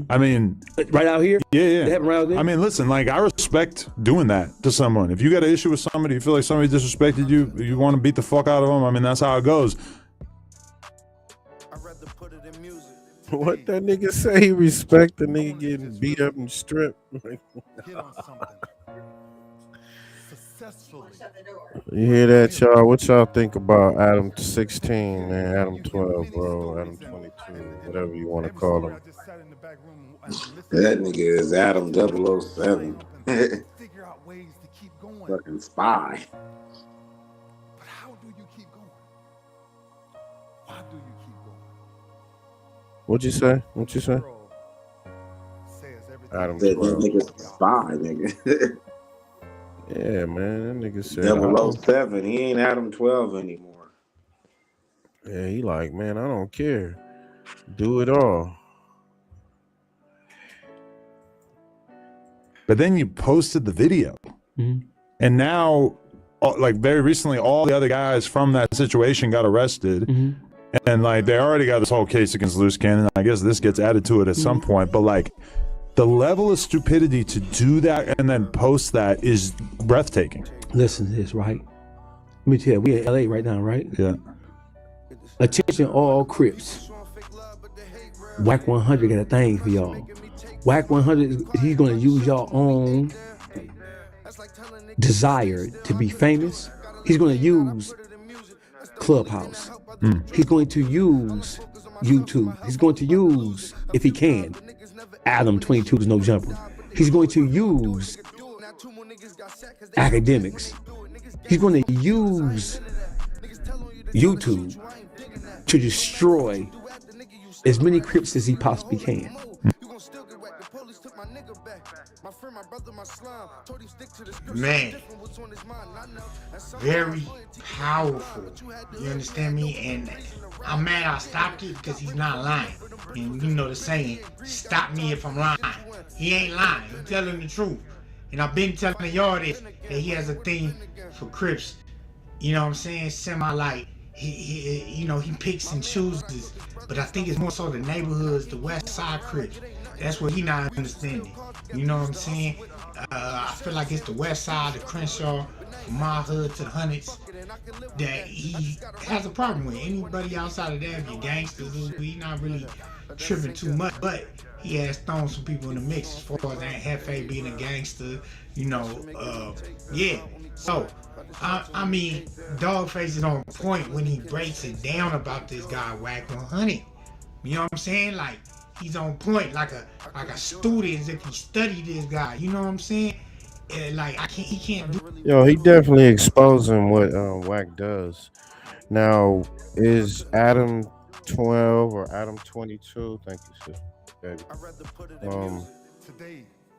I mean, right out here? Yeah. That happened right out there? I mean, listen, like, I respect doing that to someone. If you got an issue with somebody, you feel like somebody disrespected you, you want to beat the fuck out of them, I mean, that's how it goes. What that nigga say? He respect the nigga getting beat up and stripped. Hit on something. Successfully. You hear that, y'all? What y'all think about Adam 16, man? Adam 12, bro. Adam 22, whatever you want to call him. That nigga is Adam 007. Fucking spy. But how do you keep going? Why do you keep going? What'd you say? What'd you say? Adam 12. That nigga's spy, nigga. Yeah, man. That nigga said 007. He ain't Adam 12 anymore. Yeah, he like, man, I don't care. Do it all. But then you posted the video. And now, like very recently, all the other guys from that situation got arrested. And like they already got this whole case against Loose Cannon. I guess this gets added to it at some point. But like the level of stupidity to do that and then post that is breathtaking. Listen to this, right? Let me tell you, we in LA right now, right? Yeah. Attention all Crips. Whack 100 got a thing for y'all. Whack 100, he's gonna use y'all own desire to be famous. He's gonna use Clubhouse. He's going to use YouTube. He's going to use, if he can, Adam 22 is no jumper. He's going to use academics. He's going to use YouTube to destroy as many Crips as he possibly can. Man, very powerful. You understand me? And I'm mad I stopped it because he's not lying. And you know the saying, stop me if I'm lying. He ain't lying. He's telling the truth. And I've been telling y'all this, that he has a thing for Crips. You know what I'm saying? Semi like, he picks and chooses. But I think it's more so the neighborhoods, the West Side Crips. That's what he not understanding. You know what I'm saying? I feel like it's the West Side, the Crenshaw, from my hood to the Hundreds, that he has a problem with. Anybody outside of that, if you're gangsters, he not really tripping too much. But he has thrown some people in the mix as far as that Hefe being a gangster, yeah. So, I mean, DOEBOY is on point when he breaks it down about this guy, Whack 100. You know what I'm saying? Like, he's on point, like a student, as if he studied this guy. You know what I'm saying? Like he can't do. Yo, he definitely exposing what Whack does. Now, is Adam 12 or Adam 22? Thank you, sis, baby.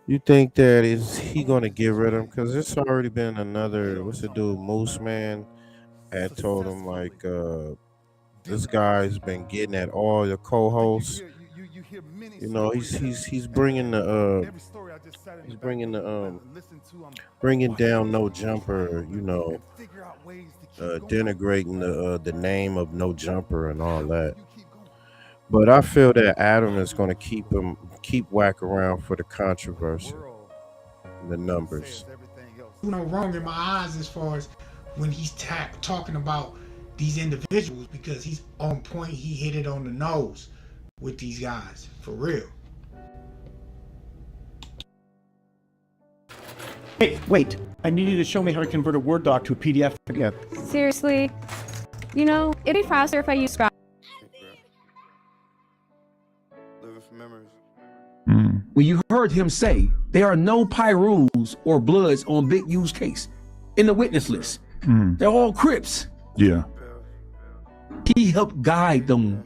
You think that is he gonna get rid of him? Because it's already been another. What's the dude, Moose Man, had told him like this guy's been getting at all your co-hosts. You know, he's bringing the bringing down No Jumper. You know, denigrating the name of No Jumper and all that. But I feel that Adam is going to keep Whack around for the controversy, the numbers. No wrong in my eyes as far as when he's talking about these individuals, because he's on point. He hit it on the nose with these guys, for real. Hey, wait. I need you to show me how to convert a Word doc to a PDF again. Seriously? You know, it'd be faster if I used Scrap. When you heard him say there are no Pyrus or Bloods on Big U's case in the witness list, they're all Crips. Yeah. He helped guide them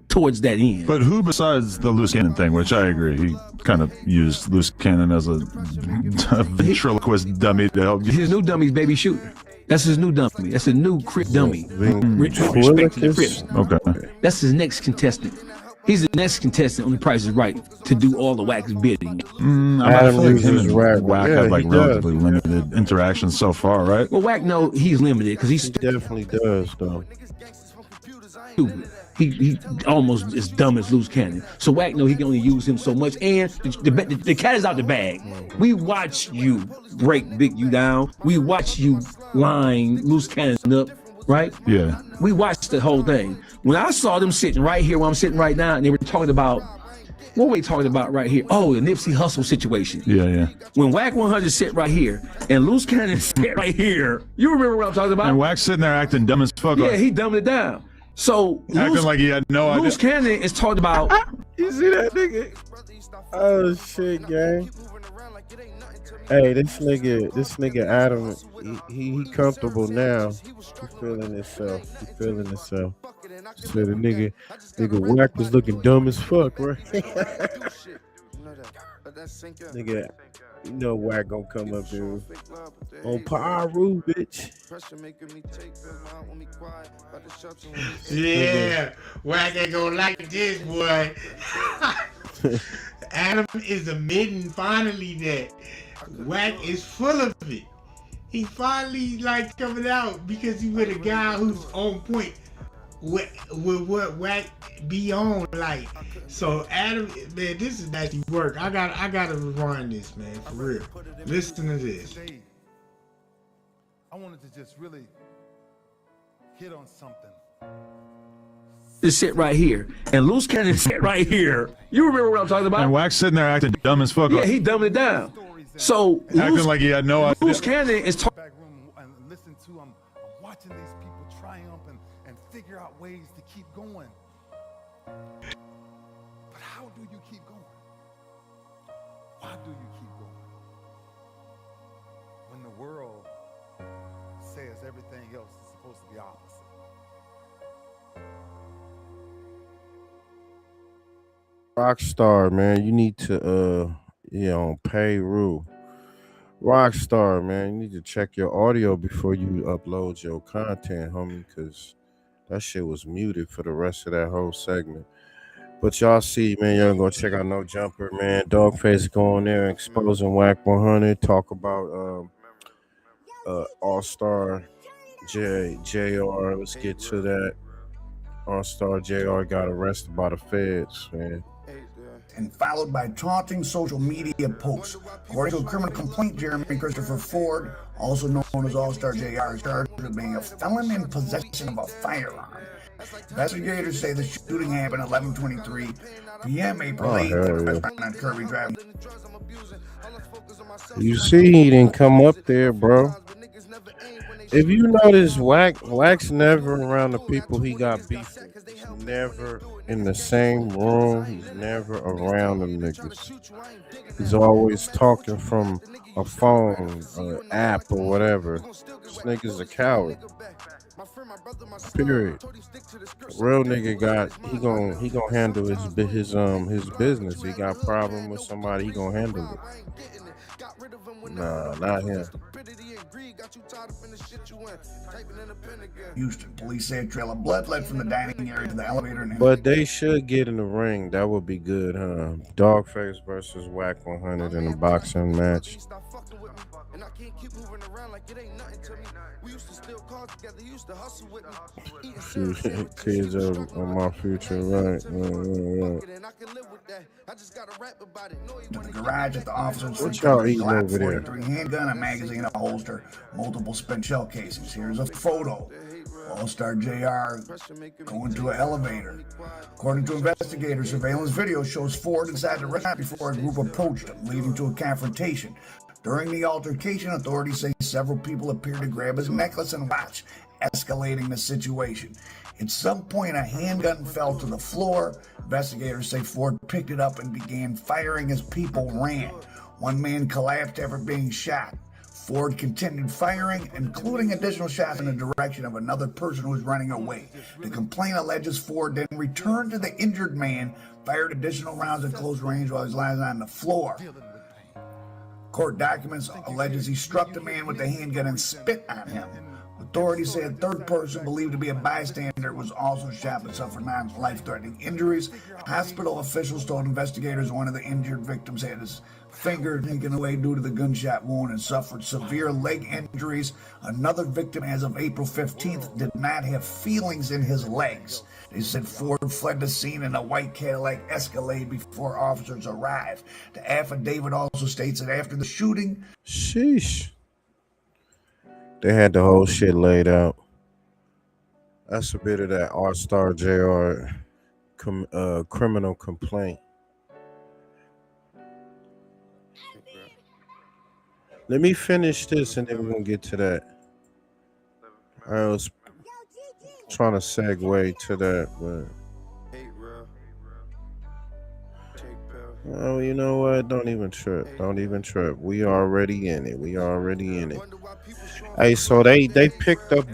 towards that end. But who besides the Loose Cannon thing, which I agree, he kind of used Loose Cannon as a ventriloquist dummy to help. His new dummy's Baby Shooter. That's his new dummy. That's a new Crip dummy. Respect to the Crips. Okay. That's his next contestant. He's the next contestant on The Price is Right to do all the Whack's bidding. I feel like him and Whack have like relatively limited interactions so far, right? Well, Whack know he's limited because he definitely does, though. Stupid. He almost as dumb as Loose Cannon. So Whack know he can only use him so much, and the cat is out the bag. We watch you break Big U down. We watch you line Loose Cannon up right? Yeah. We watched the whole thing. When I saw them sitting right here where I'm sitting right now, and they were talking about, what were we talking about right here? Oh, the Nipsey Hussle situation. Yeah. When Whack 100 sit right here and Loose Cannon sit right here, you remember what I'm talking about? And Whack's sitting there acting dumb as fuck. Yeah, he dumbed it down. So acting like he had no idea. Loose Cannon is talking about. You see that nigga? Oh shit, gang. Hey, this nigga Adam, he comfortable now. He feeling himself. So the nigga Whack was looking dumb as fuck, right? Nigga, you know Whack gonna come up here on Paru, bitch. Yeah, Whack ain't gonna like this, boy. Adam is admitting finally that Whack is full of it. He finally like coming out because he with a guy who's on point with what Whack be on, like. So Adam, man, this is nasty work. I gotta rewind this, man, for real. Listen to this. I wanted to just really hit on something. This shit right here, and Loose Cannon sit right here. You remember what I'm talking about? And Whack's sitting there acting dumb as fuck. Yeah, he dumbed it down. So acting like he had no idea. Loose Cannon is talking. And listen to, I'm watching these people triumph and figure out ways to keep going. But how do you keep going? Why do you keep going? When the world says everything else is supposed to be opposite. Rockstar, man, you need to pay Rue. Rockstar, man, you need to check your audio before you upload your content, homie, because that shit was muted for the rest of that whole segment. But y'all see, man, y'all gonna check out No Jumper, man. DAWGFACE going there, exposing Whack 100. Talk about All-Star JR. Let's get to that. All-Star JR got arrested by the feds, man. And followed by taunting social media posts. According to a criminal complaint, Jeremy Christopher Ford, also known as All-Star JR, is charged with being a felon in possession of a firearm. Investigators say the shooting happened at 11:23 p.m. April 8th on Kirby Drive. You see, he didn't come up there, bro. If you notice, Whack's never around the people he got beef with. He's never in the same room. He's never around them niggas. He's always talking from a phone, an app, or whatever. This nigga's a coward. Period. Real nigga he gonna handle his business. He got a problem with somebody, he gonna handle it. Nah, not him. Houston police say a trail of blood led from the dining area to the elevator. But they should get in the ring. That would be good, huh? DAWGFACE versus Whack 100 in a boxing match. Kids are my future, right? To the garage at the officer's what y'all eating over there? 43 handgun, a magazine, a holster, multiple spent shell casings. Here's a photo. All-Star JR going to an elevator. According to investigators, surveillance video shows Ford inside the restaurant before a group approached him, leading to a confrontation. During the altercation, authorities say several people appeared to grab his necklace and watch, escalating the situation. At some point, a handgun fell to the floor. Investigators say Ford picked it up and began firing as people ran. One man collapsed after being shot. Ford continued firing, including additional shots in the direction of another person who was running away. The complaint alleges Ford then returned to the injured man, fired additional rounds at close range while he was lying on the floor. Court documents alleges he struck the man with the handgun and spit on him. Authorities say a third person, believed to be a bystander, was also shot but suffered non-life-threatening injuries. Hospital officials told investigators one of the injured victims had his finger taken away due to the gunshot wound and suffered severe leg injuries. Another victim, as of April 15th, did not have feelings in his legs. They said Ford fled the scene in a white Cadillac Escalade before officers arrived. The affidavit also states that after the shooting... Sheesh. They had the whole shit laid out. That's a bit of that All-Star JR criminal complaint. Let me finish this and then we're gonna get to that. I was trying to segue to that, but oh, you know what? Don't even trip. Don't even trip. We already in it. We already in it. Hey, so they picked up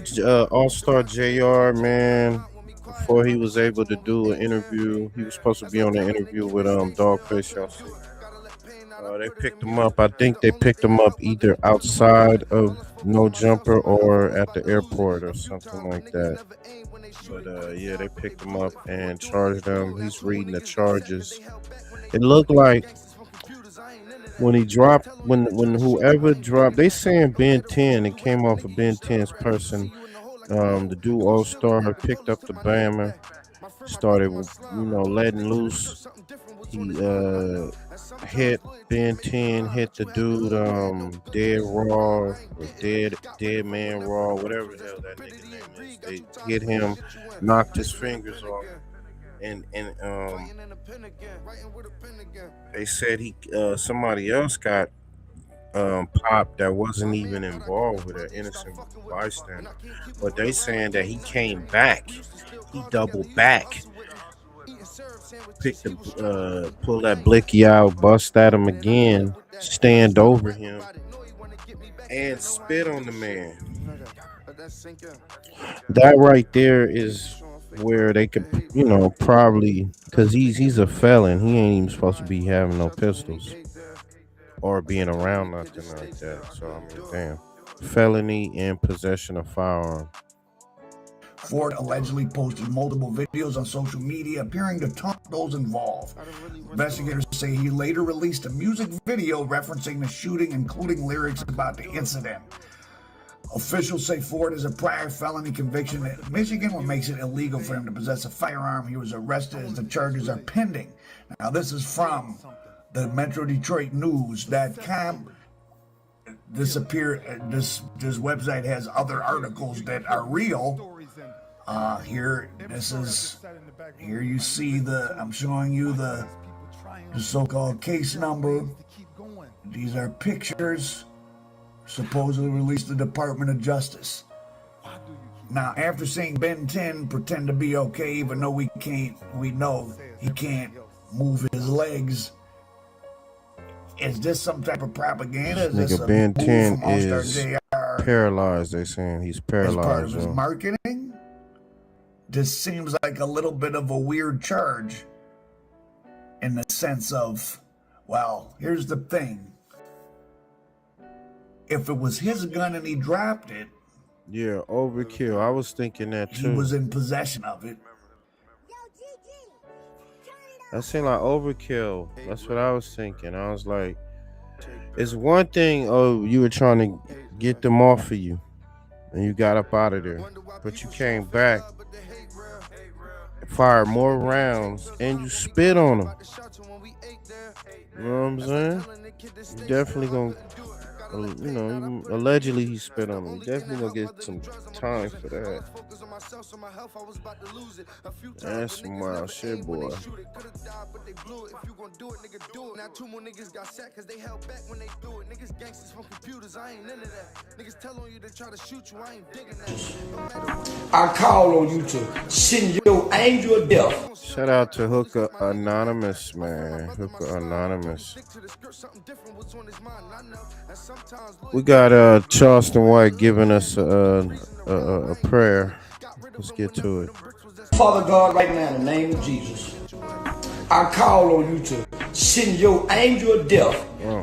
All-Star JR, man, before he was able to do an interview. He was supposed to be on an interview with DOWGFACE. Y'all see. They picked him up. I think they picked him up either outside of No Jumper or at the airport or something like that. But yeah, they picked him up and charged him. He's reading the charges. It looked like when he dropped, when whoever dropped, they saying Ben10. It came off of Ben10's person. The dude All-Star picked up the bammer, started, letting loose. He hit Ben10, hit the dude Dead Raw or Dead Man Raw, whatever the hell that nigga name is. They hit him, knocked his fingers off, and they said somebody else got popped that wasn't even involved with an innocent bystander, but they saying that he came back, he doubled back. Pull that blicky out, bust at him again, stand over him, and spit on the man. That right there is where they could, probably, because he's a felon. He ain't even supposed to be having no pistols or being around nothing like that. So I mean, damn, felony and possession of firearm. Ford allegedly posted multiple videos on social media appearing to taunt those involved. Investigators say he later released a music video referencing the shooting, including lyrics about the incident. Officials say Ford has a prior felony conviction in Michigan, what makes it illegal for him to possess a firearm. He was arrested as the charges are pending. Now, this is from the Metro Detroit News.com. This website has other articles that are real. Here you see I'm showing you the so-called case number. These are pictures supposedly released to the Department of Justice. Now, after seeing Ben10 pretend to be okay, even though we know he can't move his legs, is this some type of propaganda? Is this a Ben10 is JR? Paralyzed. They saying he's paralyzed. As part of his marketing? This seems like a little bit of a weird charge in the sense of, well, here's the thing. If it was his gun and he dropped it, yeah, overkill. I was thinking that too. He was in possession of it. That seemed like overkill. That's what I was thinking. I was like, it's one thing, you were trying to get them off of you and you got up out of there, but you came back, fired more rounds, and you spit on them. You know what I'm saying? You definitely gonna, allegedly he spit on him. You definitely gonna get some time for that. That's some wild shit, boy. I call on you to send your angel of death. Shout out to Hooker Anonymous, man. Hooker Anonymous. We got Charleston White giving us a prayer. Let's get to it. Father God, right now in the name of Jesus, I call on you to send your angel of death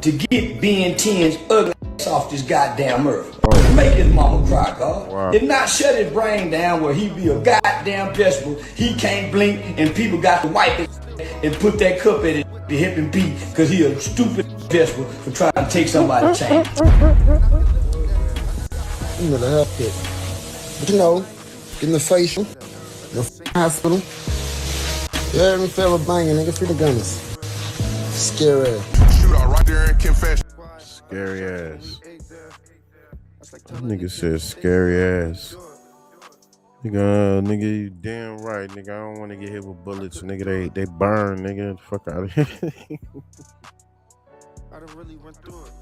to get Ben10's ugly ass off this goddamn earth. Make his mama cry, God. Wow. If not, shut his brain down where he be a goddamn vegetable. He can't blink and people got to wipe it and put that cup at the hip and beat because he a stupid vegetable for trying to take somebody's chain. You better help it. But in the facial, the hospital. You heard me, fella banging, nigga, free the gunners. Scary ass. Shoot out right there in confession. Scary ass. Nigga says scary ass. Nigga, you damn right, nigga. I don't want to get hit with bullets, nigga. They burn, nigga. The fuck out of here. I done really went through it.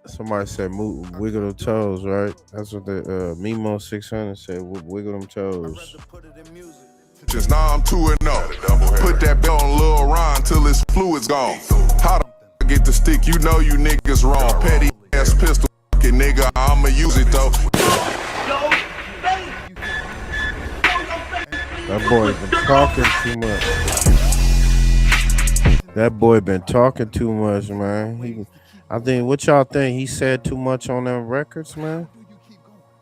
Somebody said wiggle them toes, right? That's what the Mimo 600 said. Wiggle them toes. Just now I'm 2-0. Put that belt on Lil Ron till his fluid's gone. How the I get the stick? You know you niggas wrong. Petty ass pistol, nigga. I'ma use it though. That boy been talking too much. That boy been talking too much, man. I think, what y'all think? He said too much on them records, man?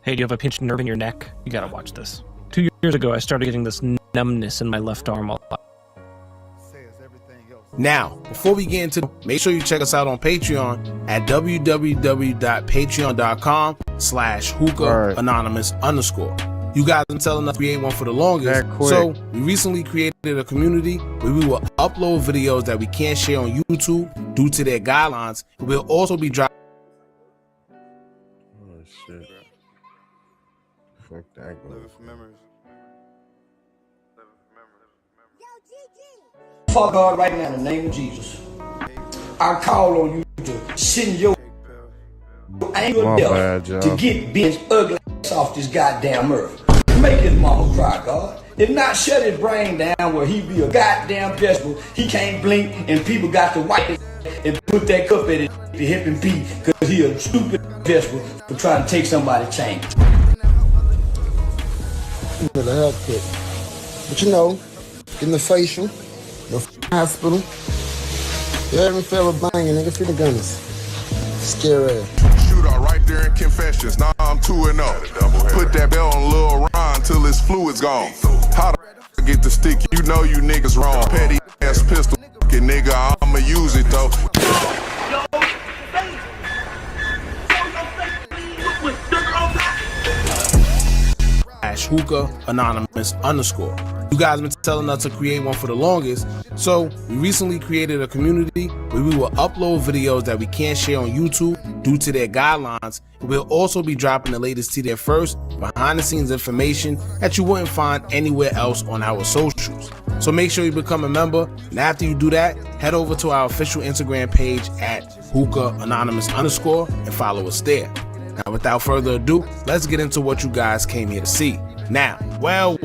Hey, do you have a pinched nerve in your neck? You gotta watch this. 2 years ago, I started getting this numbness in my left arm a lot. Now, before we get into, make sure you check us out on Patreon at www.patreon.com/hookah_anonymous. You guys have been telling us to create one for the longest, so we recently created a community where we will upload videos that we can't share on YouTube due to their guidelines. We'll also be dropping. Oh shit! Fuck that. Father God, right now in the name of Jesus, I call on you to send your anger death to get Ben's ugly ass off this goddamn earth. Make his mama cry, God. If not, shut his brain down where he be a goddamn vegetable. He can't blink and people got to wipe it and put that cup at it to hip and pee because he a stupid vegetable for trying to take somebody's chain. For the health kit. But you know, in the facial, the hospital, you heard me feel a banging, nigga, for the gunners. Scary ass. Shootout right there in confessions. Now I'm 2-0. Put that belt on Lil Ron till his fluid's gone. How the I get the stick? You know you niggas wrong. Petty ass pistol, nigga. I'ma use it though. #hookah_anonymous_. You guys have been telling us to create one for the longest, so we recently created a community where we will upload videos that we can't share on YouTube due to their guidelines. We'll also be dropping the latest to their first behind the scenes information that you wouldn't find anywhere else on our socials. So make sure you become a member, and after you do that, head over to our official Instagram page at @hookah_anonymous_ and follow us there. Now, without further ado, let's get into what you guys came here to see. Now, well.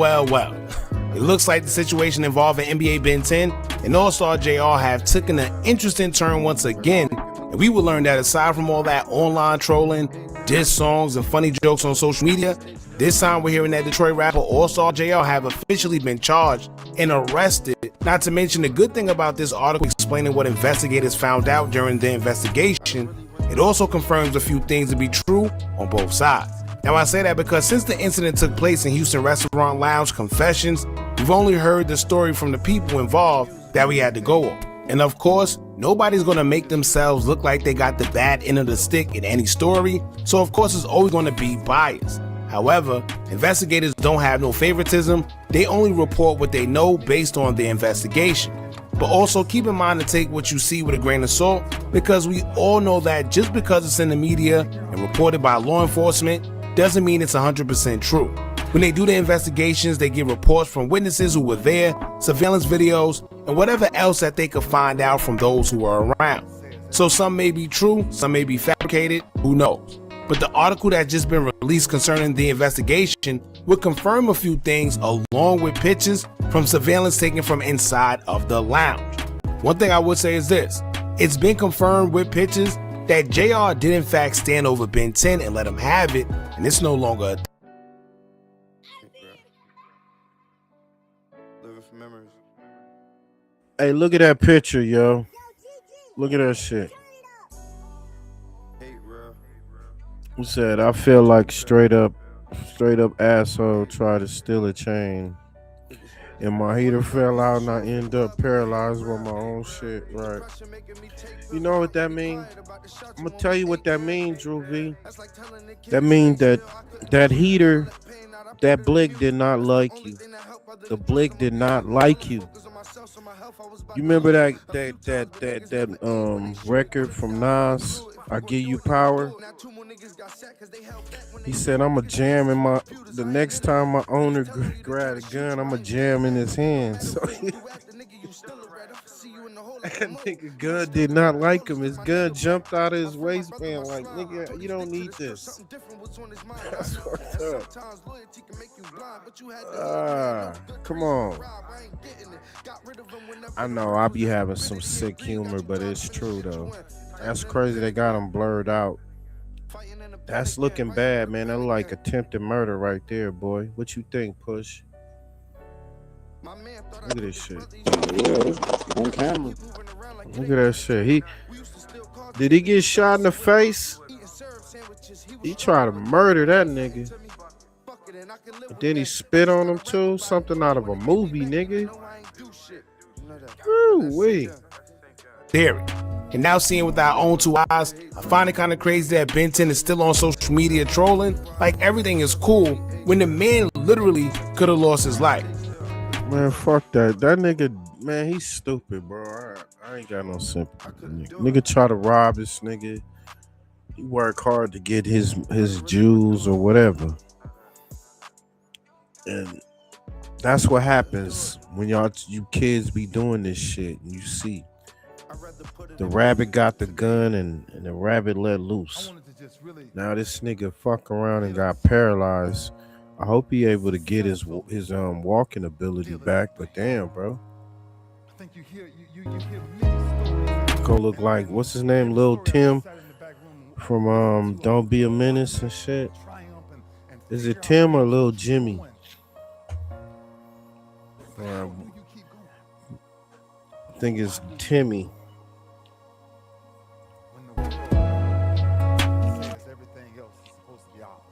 It looks like the situation involving NBA Ben 10 and All-Star JR have taken an interesting turn once again, and we will learn that aside from all that online trolling, diss songs, and funny jokes on social media, this time we're hearing that Detroit rapper All-Star JR have officially been charged and arrested. Not to mention the good thing about this article explaining what investigators found out during the investigation, it also confirms a few things to be true on both sides. Now I say that because since the incident took place in Houston Restaurant Lounge Confessions, we've only heard the story from the people involved that we had to go on. And of course, nobody's gonna make themselves look like they got the bad end of the stick in any story, so of course it's always gonna be biased. However, investigators don't have no favoritism, they only report what they know based on the investigation. But also keep in mind to take what you see with a grain of salt, because we all know that just because it's in the media and reported by law enforcement doesn't mean it's 100% true. When they do the investigations, they get reports from witnesses who were there, surveillance videos, and whatever else that they could find out from those who were around. So some may be true, some may be fabricated, who knows. But the article that's just been released concerning the investigation would confirm a few things along with pictures from surveillance taken from inside of the lounge. One thing I would say is this, it's been confirmed with pictures that JR did in fact stand over Ben 10 and let him have it, and it's no longer a Hey, look at that picture, yo. Look at that shit. He said, I feel like straight up asshole tried to steal a chain. And my heater fell out and I end up paralyzed with my own shit, right? You know what that means? I'm gonna tell you what that means, Drew V. That means that heater, that blick did not like you. The blick did not like you. You remember that record from Nas, I Give You Power? He said, "I'ma jam in my. The next time my owner grab a gun, I'ma jam in his hands." So that nigga gun did not like him. His gun jumped out of his waistband. Like, nigga, you don't need this. That's fucked up. Come on. I know I be having some sick humor, but it's true though. That's crazy. They got him blurred out. That's looking bad, man. That's like attempted murder right there, boy. What you think, Push? Look at this shit. Yeah, on camera. Look at that shit. Did he get shot in the face? He tried to murder that nigga. And then he spit on him too. Something out of a movie, nigga. Woo-wee. There. And now seeing with our own two eyes, I find it kind of crazy that Ben10 is still on social media trolling. Like everything is cool when the man literally could have lost his life. Man, fuck that. That nigga, man, he's stupid, bro. I ain't got no sympathy for nigga. Nigga try to rob this nigga. He work hard to get his jewels or whatever. And that's what happens when you kids be doing this shit. And you see the rabbit got the gun and the rabbit let loose. Now this nigga fuck around and got paralyzed. I hope he able to get his walking ability back, but damn, bro. Gonna look like, what's his name, Lil Tim from Don't Be a Menace and shit. Is it Tim or Lil Jimmy? I think it's Timmy.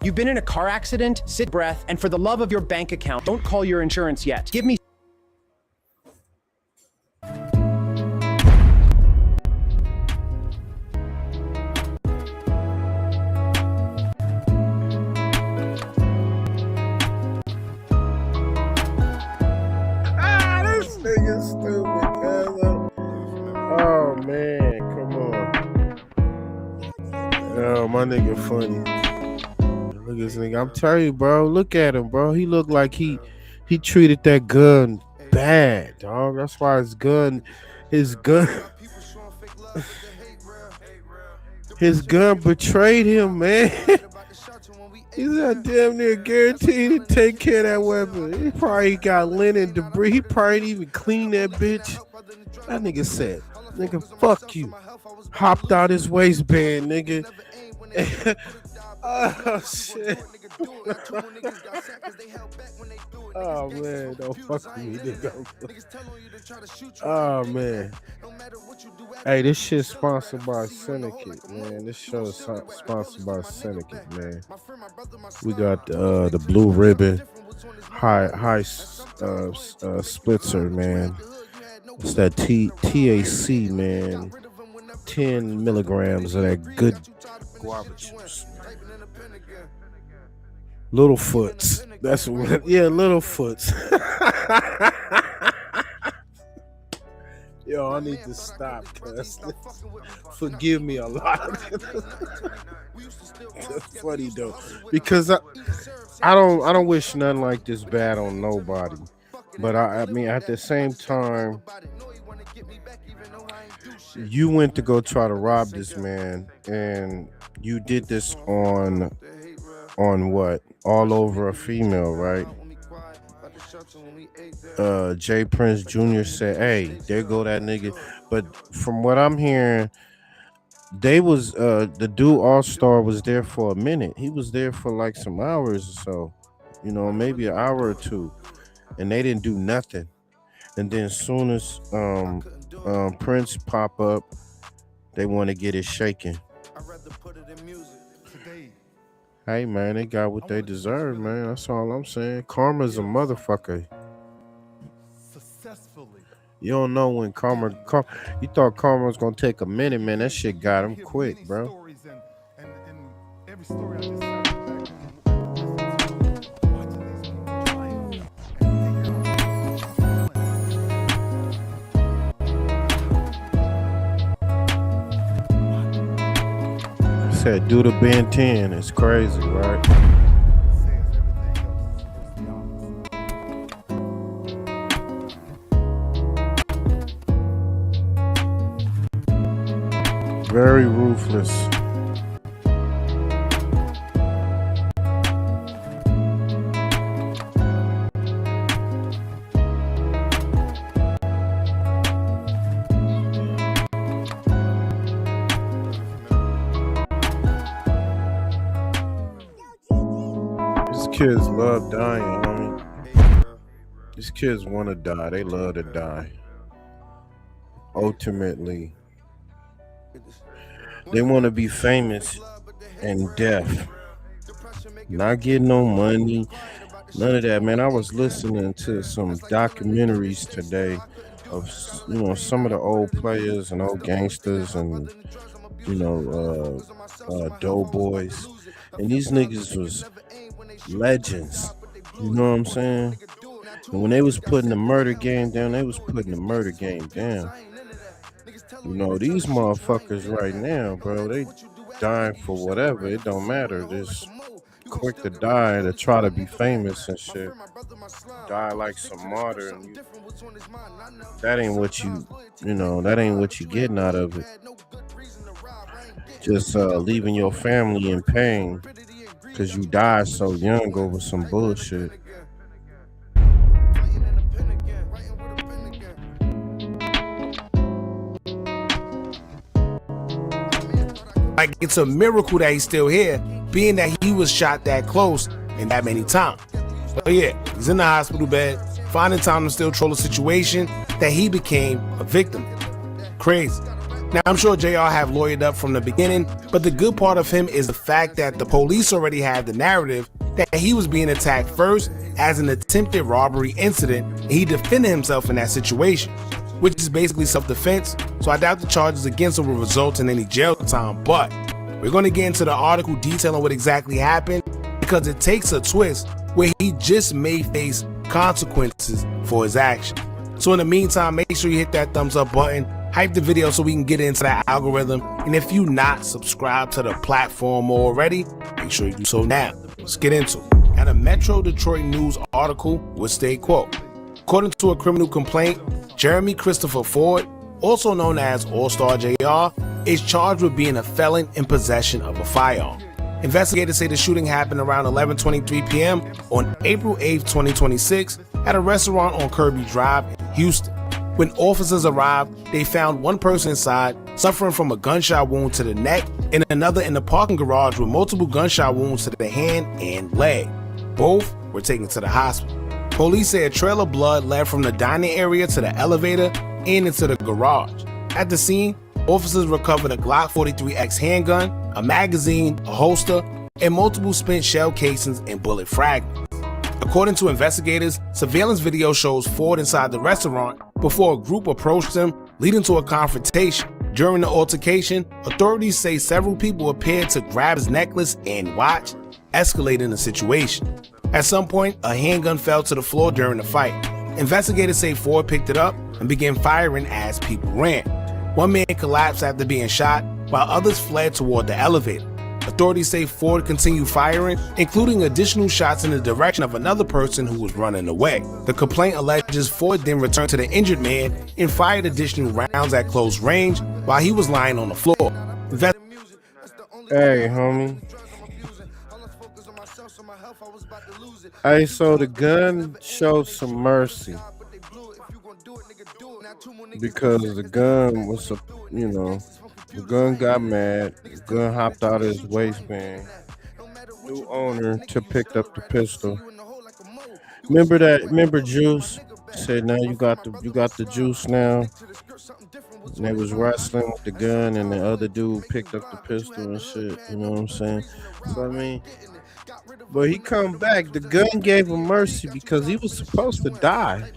You've been in a car accident? Sit breath, and for the love of your bank account, don't call your insurance yet. Give me this nigga's stupid, cuz. Oh man, come on. Oh, my nigga funny. Look at this nigga. I'm telling you, bro. Look at him, bro. He looked like he treated that gun bad, dog. That's why his gun betrayed him, man. He's not damn near guaranteed to take care of that weapon. He probably got linen debris. He probably didn't even clean that bitch. That nigga said, "Nigga, fuck you." Hopped out his waistband, nigga. Oh shit. Oh man, don't fuck with me, nigga. Oh man. Hey, this shit's sponsored by Syndicate, man. This show is sponsored by Syndicate, man. We got the Blue Ribbon high spritzer, man. It's that THC, man. 10 milligrams of that good guava juice. Littlefoots. That's what, yeah, Littlefoots. Yo, I need to stop, cuz. Forgive me a lot. That's funny though, because I don't wish nothing like this bad on nobody. But I mean, at the same time, you went to go try to rob this man, and you did this on what? All over a female, right? Jay Prince Jr. said, "Hey, there go that nigga." But from what I'm hearing, they was the dude All-Star was there for a minute. He was there for like some hours or so, you know, maybe an hour or two, and they didn't do nothing. And then as soon as Prince pop up, they want to get it shaking. Hey man, they got what they deserve, man. That's all I'm saying. Karma's a motherfucker. You don't know when karma. You thought karma was gonna take a minute, man. That shit got him quick, bro. said, do the Ben10. It's crazy, right? Very ruthless. These kids love dying. I mean, these kids want to die. They love to die. Ultimately, they want to be famous and deaf. Not getting no money. None of that, man. I was listening to some documentaries today of, you know, some of the old players and old gangsters and, you know, doughboys. And these niggas was legends. You know what I'm saying? And when they was putting the murder game down, they was putting the murder game down. You know, these motherfuckers right now, bro, they dying for whatever. It don't matter. They're just quick to die to try to be famous and shit. Die like some martyr. And that ain't what you know, that ain't what you getting out of it. Just leaving your family in pain because you died so young over some bullshit. Like, it's a miracle that he's still here, being that he was shot that close and that many times. But yeah, he's in the hospital bed, finding time to still troll a situation that he became a victim in. Crazy. Now, I'm sure JR have lawyered up from the beginning, but the good part of him is the fact that the police already had the narrative that he was being attacked first as an attempted robbery incident, and he defended himself in that situation, which is basically self-defense, so I doubt the charges against him will result in any jail time. But we're going to get into the article detailing what exactly happened, because it takes a twist where he just may face consequences for his action. So in the meantime, make sure you hit that thumbs up button, hype the video so we can get into that algorithm, and if you not subscribed to the platform already, make sure you do so now. Let's get into it. Now, the Metro Detroit News article would state, quote, according to a criminal complaint, Jeremy Christopher Ford, also known as All-Star JR, is charged with being a felon in possession of a firearm. Investigators say the shooting happened around 11:23 p.m. on April 8, 2026 at a restaurant on Kirby Drive in Houston. When officers arrived, they found one person inside suffering from a gunshot wound to the neck and another in the parking garage with multiple gunshot wounds to the hand and leg. Both were taken to the hospital. Police say a trail of blood led from the dining area to the elevator and into the garage. At the scene, officers recovered a Glock 43X handgun, a magazine, a holster, and multiple spent shell casings and bullet fragments. According to investigators, surveillance video shows Ford inside the restaurant before a group approached him, leading to a confrontation. During the altercation, authorities say several people appeared to grab his necklace and watch, escalating the situation. At some point, a handgun fell to the floor during the fight. Investigators say Ford picked it up and began firing as people ran. One man collapsed after being shot, while others fled toward the elevator. Authorities say Ford continued firing, including additional shots in the direction of another person who was running away. The complaint alleges Ford then returned to the injured man and fired additional rounds at close range while he was lying on the floor. Hey, homie. Hey, so the gun showed some mercy because the gun was, you know, the gun got mad. The gun hopped out of his waistband. New owner picked up the pistol. Remember that? Remember Juice said, "Now you got the juice now." And they was wrestling with the gun, and the other dude picked up the pistol and shit. You know what I'm saying? So I mean, but he come back. The gun gave him mercy because he was supposed to die.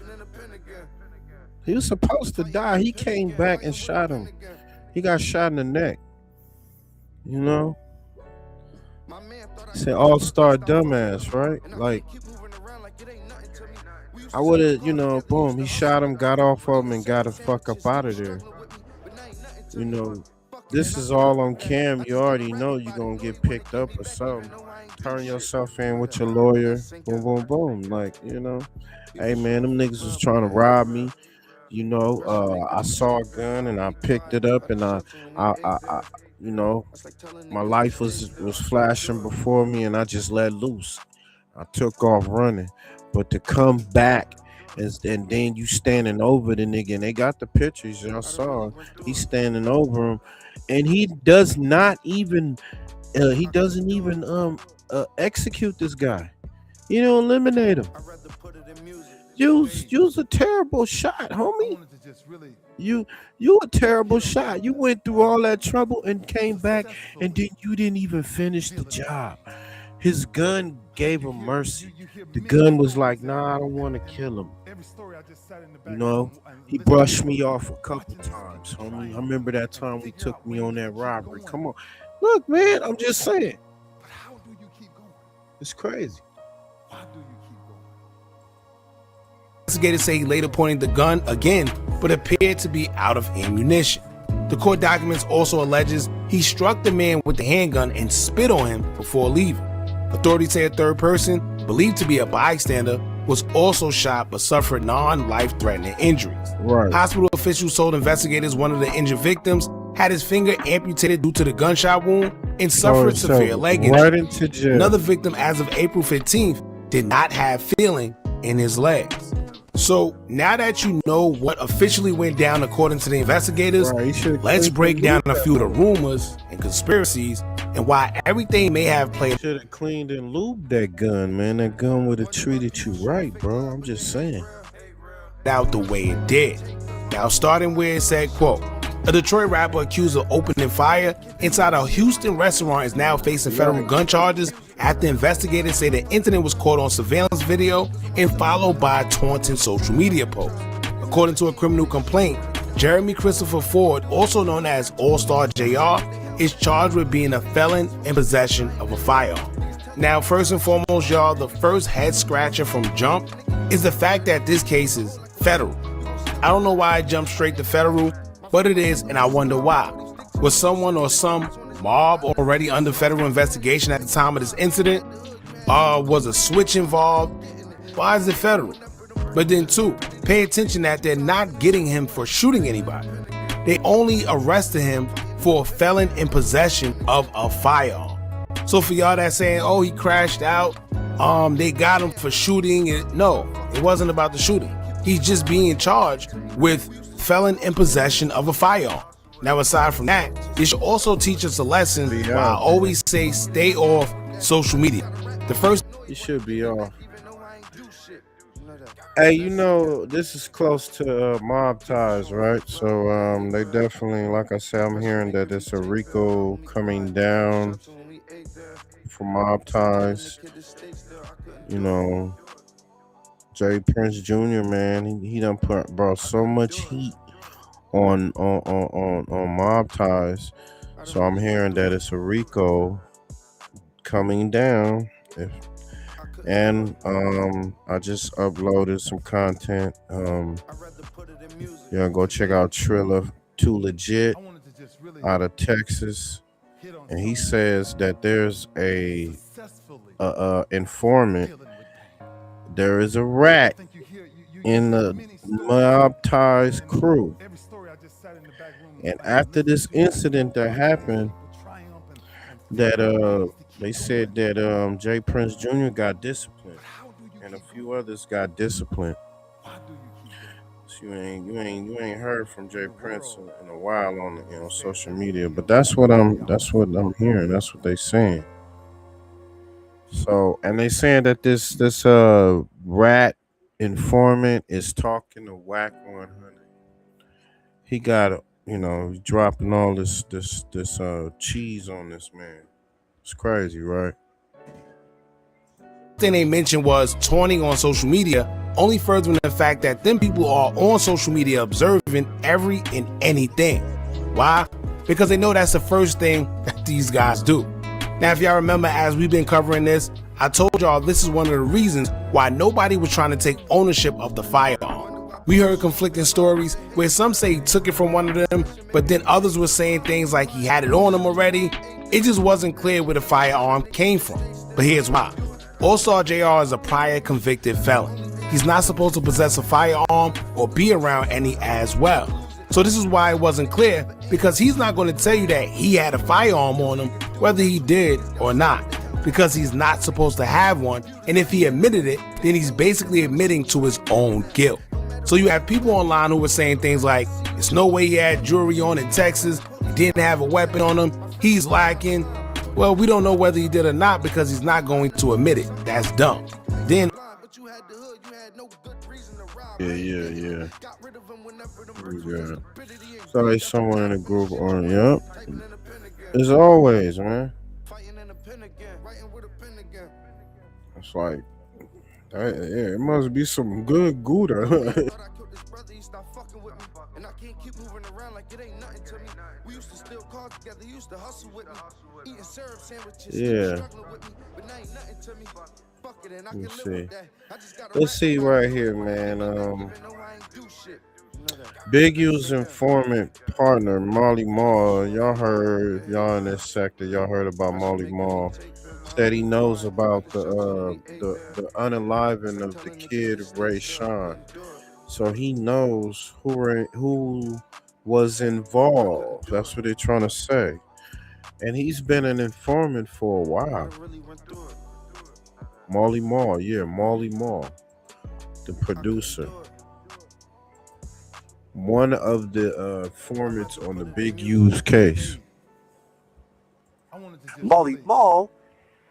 He was supposed to die. He came back and shot him. He got shot in the neck. You know? Say all-star dumbass, right? Like, I would have, you know, boom, he shot him, got off of him, and got the fuck up out of there. You know, this is all on cam. You already know you're gonna get picked up or something. Turn yourself in with your lawyer. Boom, boom, boom. Like, you know, hey man, them niggas was trying to rob me. You know, I saw a gun and I picked it up and I you know, my life was flashing before me and I just let loose. I took off running, but to come back and then you standing over the nigga, and they got the pictures y'all saw. He's standing over him, and he does not even he doesn't even execute this guy. You don't eliminate him. You's a terrible shot, homie. You a terrible shot. You went through all that trouble and came back, and then you didn't even finish the job. His gun gave him mercy. The gun was like, nah, I don't want to kill him. You know, he brushed me off a couple times, homie. I remember that time we took me on that robbery. Come on. Look, man, I'm just saying. But how do you keep going? It's crazy. Why do you keep going? Investigators say he later pointed the gun again, but appeared to be out of ammunition. The court documents also alleges he struck the man with the handgun and spit on him before leaving. Authorities say a third person, believed to be a bystander, was also shot but suffered non-life-threatening injuries. Right. Hospital officials told investigators one of the injured victims had his finger amputated due to the gunshot wound and suffered severe leg injury. Right into jail. Another victim, as of April 15th, did not have feeling in his legs. So now that you know what officially went down according to the investigators, let's break down a few of the rumors and conspiracies and why everything may have played. Should have cleaned and lubed that gun, man. That gun would have treated you right, bro. I'm just saying. Out the way it did. Now, starting where it said, quote, a Detroit rapper accused of opening fire inside a Houston restaurant is now facing federal gun charges after investigators say the incident was caught on surveillance video and followed by a taunting social media post. According to a criminal complaint, Jeremy Christopher Ford, also known as All-Star JR, is charged with being a felon in possession of a firearm. Now, first and foremost, y'all, the first head scratcher from jump is the fact that this case is federal. I don't know why I jumped straight to federal, but it is, and I wonder why. Was someone or some mob already under federal investigation at the time of this incident? Was a switch involved? Why is it federal? But then two, pay attention that they're not getting him for shooting anybody. They only arrested him for a felon in possession of a firearm. So for y'all that saying, oh, he crashed out, they got him for shooting it. No, it wasn't about the shooting. He's just being charged with felon in possession of a firearm. Now, aside from that, it should also teach us a lesson. Why I always say stay off social media. The first, you should be off. Hey, you know, this is close to mob ties, right? So they definitely, like I said, I'm hearing that it's a RICO coming down for mob ties. You know, Jay Prince Jr., man, he done brought so much heat on mob ties. So I'm hearing that it's a RICO coming down. And I just uploaded some content. Yeah, go check out Triller Too Legit out of Texas. And he says that there's a informant. There is a rat in the mob ties crew. And after this incident that happened, that they said that Jay Prince Jr. got disciplined, and a few others got disciplined. So you ain't heard from Jay Prince in a while on social media, but that's what I'm hearing. That's what they saying. So, and they saying that this rat informant is talking to Whack 100. He got he's dropping all this cheese on this man. It's crazy, right? thing they mentioned was taunting on social media, only furthering the fact that them people are on social media observing every and anything. Why? Because they know that's the first thing that these guys do. Now, if y'all remember, as we've been covering this, I told y'all this is one of the reasons why nobody was trying to take ownership of the firearm. We heard conflicting stories where some say he took it from one of them, but then others were saying things like he had it on him already. It just wasn't clear where the firearm came from. But here's why. All-Star JR is a prior convicted felon. He's not supposed to possess a firearm or be around any as well. So this is why it wasn't clear, because he's not going to tell you that he had a firearm on him, whether he did or not, because he's not supposed to have one. And if he admitted it, then he's basically admitting to his own guilt. So you have people online who were saying things like, there's no way he had jewelry on in Texas, he didn't have a weapon on him, he's lacking. Well, we don't know whether he did or not because he's not going to admit it. That's dumb. Then Yeah. So there's someone in the group on, yep. As always, man. It's like, yeah, it must be some good Gouda. Yeah. Let's see right here, man. Big U's informant partner, Molly Mall. Y'all in this sector, y'all heard about Molly Mall. Said he knows about the unaliving of the kid Ray Sean. So he knows who was involved. That's what they're trying to say. And he's been an informant for a while. Molly Mall, Molly Mall, the producer. One of the informants on the Big U's case. Molly Mall?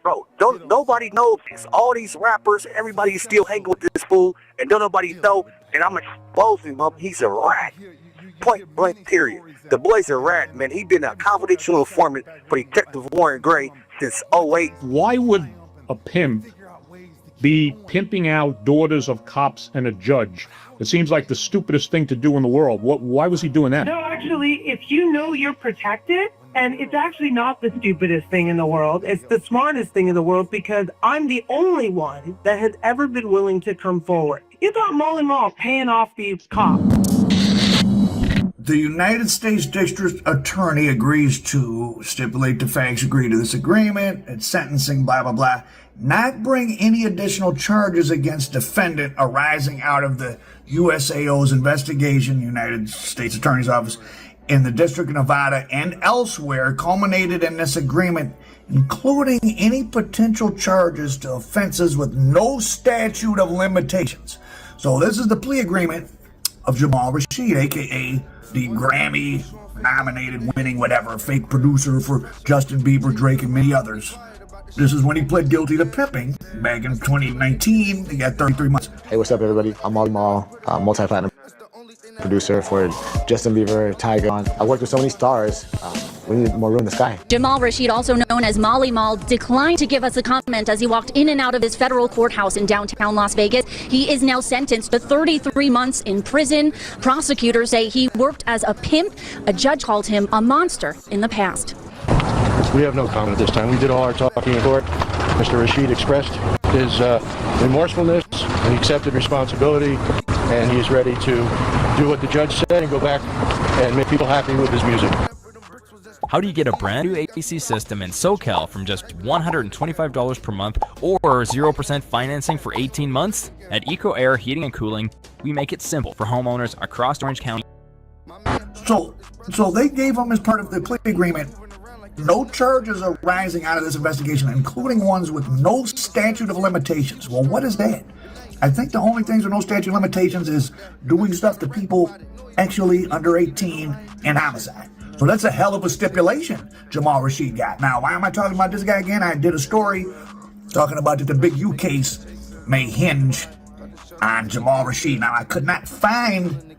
Bro, nobody knows. All these rappers, everybody's still hanging with this fool, and don't nobody know, and I'm exposing him up. He's a rat. Point blank, period. The boy's a rat, man. He been a confidential informant for Detective Warren Gray since 08. Why would a pimp be pimping out daughters of cops and a judge? It seems like the stupidest thing to do in the world. Why was he doing that? No, actually, if you know you're protected, and it's actually not the stupidest thing in the world, it's the smartest thing in the world, because I'm the only one that has ever been willing to come forward. You thought Molly Mall paying off these cops. The United States District Attorney agrees to stipulate the facts, agree to this agreement, it's sentencing, blah, blah, blah. Not bring any additional charges against defendant arising out of the USAO's investigation, United States Attorney's Office, in the District of Nevada and elsewhere, culminated in this agreement, including any potential charges to offenses with no statute of limitations. So this is the plea agreement of Jamal Rashid, aka the Grammy-nominated, winning, whatever, fake producer for Justin Bieber, Drake, and many others. This is when he pled guilty to pimping back in 2019. He got 33 months. Hey, what's up, everybody? I'm Molly Mall, multi-platinum producer for Justin Bieber, Tyga. I worked with so many stars. We need more room in the sky. Jamal Rashid, also known as Molly Mall, declined to give us a comment as he walked in and out of his federal courthouse in downtown Las Vegas. He is now sentenced to 33 months in prison. Prosecutors say he worked as a pimp. A judge called him a monster in the past. We have no comment at this time. We did all our talking in court. Mr. Rashid expressed his remorsefulness and he accepted responsibility, and he is ready to do what the judge said and go back and make people happy with his music. How do you get a brand new AC system in SoCal from just $125 per month or 0% financing for 18 months? At Eco Air Heating and Cooling, we make it simple for homeowners across Orange County. So they gave him, as part of the plea agreement, no charges arising out of this investigation, including ones with no statute of limitations. Well, what is that? I think the only things with no statute of limitations is doing stuff to people actually under 18 and homicide. So that's a hell of a stipulation Jamal Rashid got. Now, why am I talking about this guy again? I did a story talking about that the Big U case may hinge on Jamal Rashid. Now, I could not find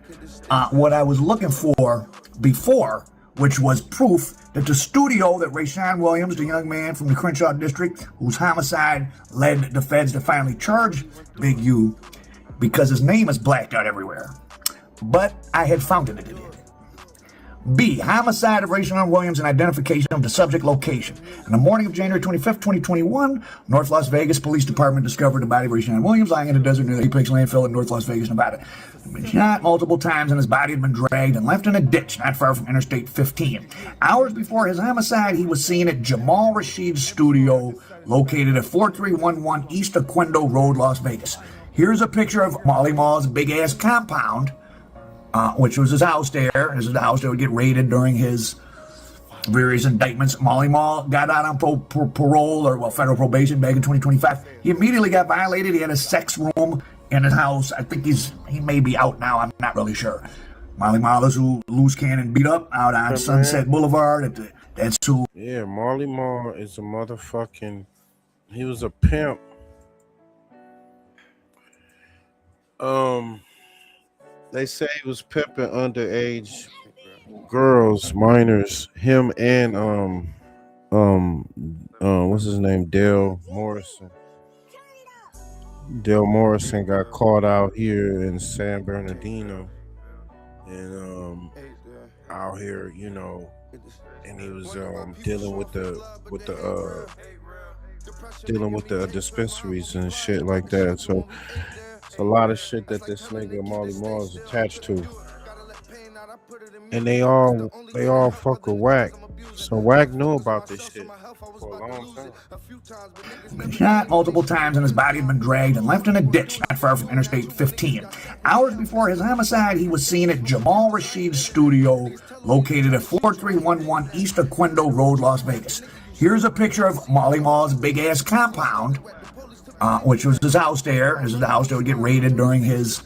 what I was looking for before, which was proof that the studio that Rayshawn Williams, the young man from the Crenshaw district, whose homicide led the feds to finally charge Big U, because his name is blacked out everywhere. But I had found it. B, homicide of Rayshon Williams and identification of the subject location. On the morning of January 25th, 2021, North Las Vegas Police Department discovered the body of Rayshon Williams lying in the desert near the Apex landfill in North Las Vegas, Nevada. He'd been shot multiple times and his body had been dragged and left in a ditch not far from Interstate 15. Hours before his homicide, he was seen at Jamal Rashid's studio located at 4311 East Aquendo Road, Las Vegas. Here's a picture of Molly Mall's big-ass compound, which was his house there. This is the house that would get raided during his various indictments. Molly Mall got out on parole, or federal probation back in 2025. He immediately got violated. He had a sex room in his house. I think he may be out now. I'm not really sure. Molly Mall is who loose cannon beat up out on Sunset Boulevard. That's who. Yeah, Molly Mall is a motherfucking. He was a pimp. They say he was pimping underage girls, minors. Him and what's his name? Dale Morrison. Dale Morrison got caught out here in San Bernardino, and out here, you know, and he was dealing with the dispensaries and shit like that. So it's a lot of shit that this nigga Molly Mall is attached to, and they all fuck with Wack. So Wack knew about this shit for a long time. He'd been shot multiple times and his body had been dragged and left in a ditch not far from Interstate 15. Hours before his homicide, he was seen at Jamal Rashid's studio located at 4311 East Aquendo Road, Las Vegas. Here's a picture of Molly Mall's big-ass compound, which was his house there. This is the house that would get raided during his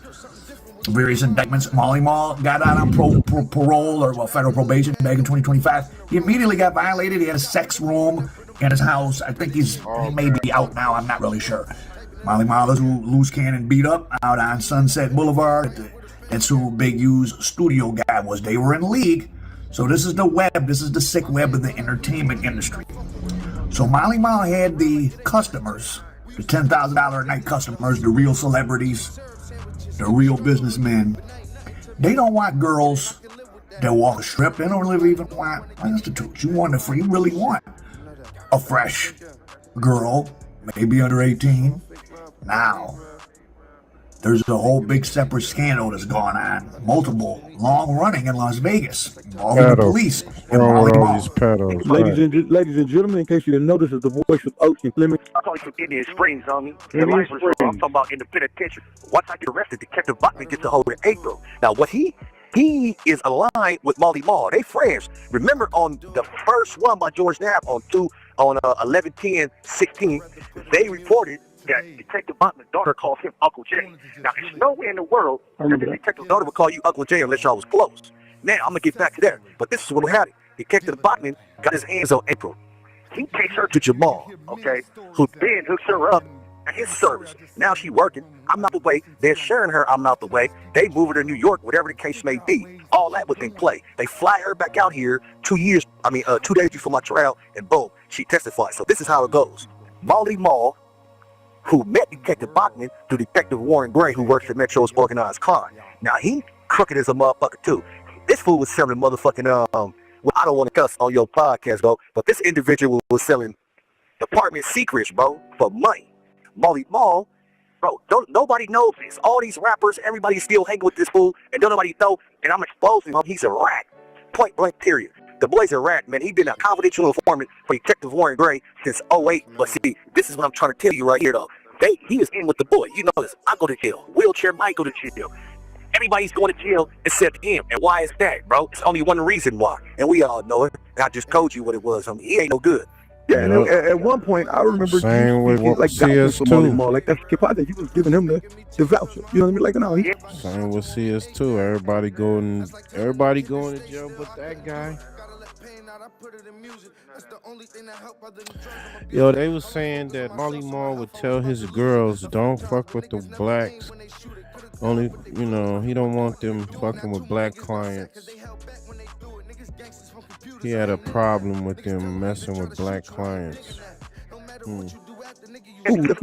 various indictments. Molly Mall got out on parole, or federal probation back in 2025. He immediately got violated. He had a sex room in his house. I think he may be out now. I'm not really sure. Molly Mall is who loose cannon beat up out on Sunset Boulevard. That's who Big U's studio guy was. They were in league. So this is the web. This is the sick web of the entertainment industry. So Molly Mall had the customers, the $10,000 a night customers, the real celebrities, the real businessmen. They don't want girls that walk a strip. They don't really even want prostitutes. You really want a fresh girl, maybe under 18. Now, there's a whole big separate scandal that's gone on, multiple, long running in Las Vegas, involving the police and Molly Mall. Ladies and gentlemen, in case you didn't notice, it's the voice of Ocean Limit. I'm calling from Indian Springs, homie. I'm talking about in the penitentiary. Once I get arrested, Detective Bachman gets a hold of April. Now, what he is aligned with Molly Mall. They friends. Remember on the first one by George Knapp on 11/10/16, they reported that Detective Bachman's daughter calls him Uncle Jay. Now, there's nowhere in the world that the detective's daughter would call you Uncle Jay unless y'all was close. Now, I'm going to get back to that. But this is what we had it. Detective Bachman got his hands on April. He takes her to Jamal, okay, who then hooks her up at his service. Now she's working. I'm out the way. They're sharing her. I'm out the way. They move her to New York, whatever the case may be. All that was in play. They fly her back out here 2 days before my trial, and boom, she testified. So this is how it goes. Molly Mall, who met Detective Bachman, to Detective Warren Gray, who works at Metro's organized crime. Now, he crooked as a motherfucker, too. This fool was selling motherfucking, well, I don't want to cuss on your podcast, bro, but this individual was selling department secrets, bro, for money. Molly Mall, bro, nobody knows this. All these rappers, everybody's still hanging with this fool, and don't nobody know, and I'm exposing him. He's a rat. Point blank, period. The boy's a rat, man. He's been a confidential informant for Detective Warren Gray since 08. But see, this is what I'm trying to tell you right here, though. He was in with the boy. You know this. I go to jail. Wheelchair might go to jail. Everybody's going to jail except him. And why is that, bro? It's only one reason why. And we all know it. And I just told you what it was. I mean, he ain't no good. Yeah, and at one point, I remember same with CS2. Like that's I think he was giving him the voucher. You know what I mean? Like, no, same with CS2. Everybody going to jail but that guy. Yo, they was saying that Molly Mall would tell his girls, don't fuck with the blacks. Only, you know, he don't want them fucking with black clients. He had a problem with them messing with black clients. Ooh, that's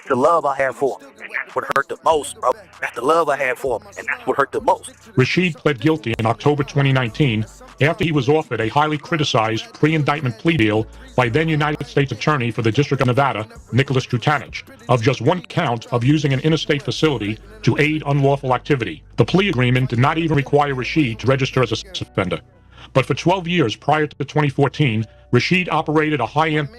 the love I have for him. what hurt the most, bro. That's the love I had for him, and that's what hurt the most. Rashid pled guilty in October 2019 after he was offered a highly criticized pre-indictment plea deal by then United States Attorney for the District of Nevada, Nicholas Trutanich, of just one count of using an interstate facility to aid unlawful activity. The plea agreement did not even require Rashid to register as a sex offender. But for 12 years prior to 2014, Rashid operated a high-end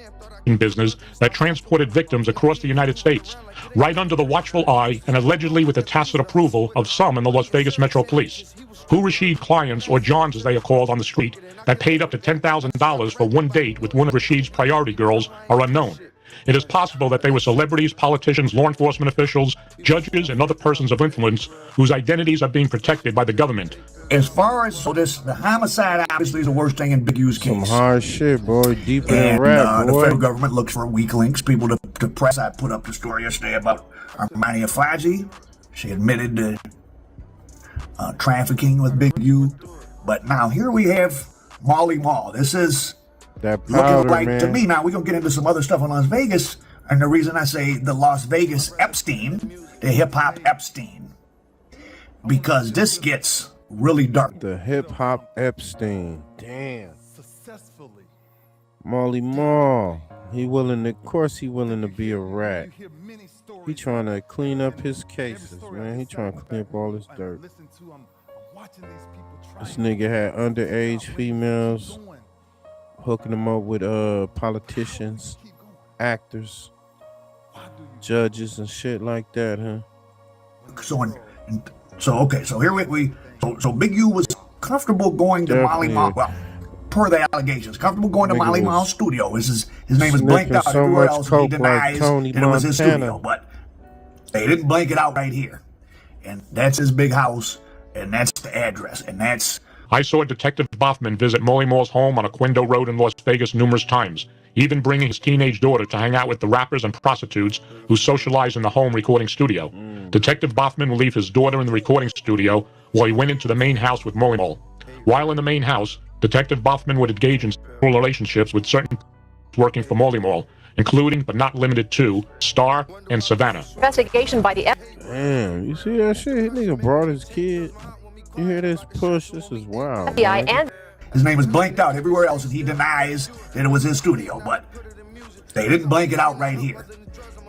business that transported victims across the United States, right under the watchful eye and allegedly with the tacit approval of some in the Las Vegas Metro Police. Who Rashid clients, or Johns as they are called on the street, that paid up to $10,000 for one date with one of Rashid's priority girls are unknown. It is possible that they were celebrities, politicians, law enforcement officials, judges, and other persons of influence whose identities are being protected by the government. As far as the homicide obviously is the worst thing in Big U's case. Some hard shit, boy. Deeper than rap, the boy. federal government looks for weak links, people to press. I put up the story yesterday about Armani Afaji. She admitted to trafficking with Big U. But now here we have Molly Mall. This is that powder, looking like, man. to me, now we're going to get into some other stuff in Las Vegas. And the reason I say the Las Vegas Epstein, the hip-hop Epstein, because this gets really dark. The hip-hop Epstein. Damn. Molly Mall. He willing to, of course he willing to be a rat. He trying to clean up his cases, man. He trying to clean up all this dirt. This nigga had underage females hooking them up with politicians, actors, judges, and shit like that, huh? So here so Big U was comfortable going to Molly Mall. Well, per the allegations, comfortable going to Molly Mall's studio. His name is blanked out everywhere else. He denies that it was his studio, but they didn't blank it out right here. And that's his big house, and that's the address, and that's... I saw Detective Boffman visit Molly Mall's home on Aquindo Road in Las Vegas numerous times, even bringing his teenage daughter to hang out with the rappers and prostitutes who socialize in the home recording studio. Detective Boffman will leave his daughter in the recording studio while he went into the main house with Molly Mall. While in the main house, Detective Boffman would engage in sexual relationships with certain working for Molly Mall, including but not limited to Star and Savannah. Investigation by the Damn, you see that shit? His nigga brought his kid. You hear this push? This is wild. FBI and his name is blanked out everywhere else, and he denies that it was his studio, but they didn't blank it out right here.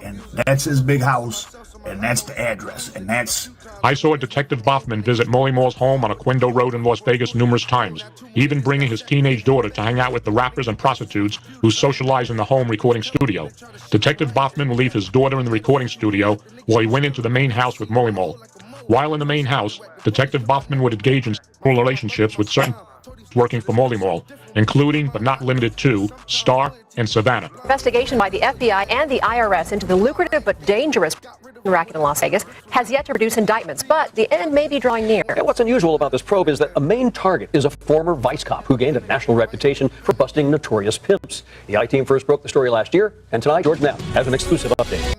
And that's his big house, and that's the address, and that's... I saw Detective Boffman visit Molly Mall's home on Aquindo Road in Las Vegas numerous times, even bringing his teenage daughter to hang out with the rappers and prostitutes who socialize in the home recording studio. Detective Boffman will leave his daughter in the recording studio while he went into the main house with Molly Mall. While in the main house, Detective Boffman would engage in sexual relationships with certain working for Molly Mall, including but not limited to Star and Savannah. Investigation by the FBI and the IRS into the lucrative but dangerous racket in Las Vegas has yet to produce indictments, but the end may be drawing near. And what's unusual about this probe is that a main target is a former vice cop who gained a national reputation for busting notorious pimps. The I-Team first broke the story last year, and tonight George Knapp has an exclusive update.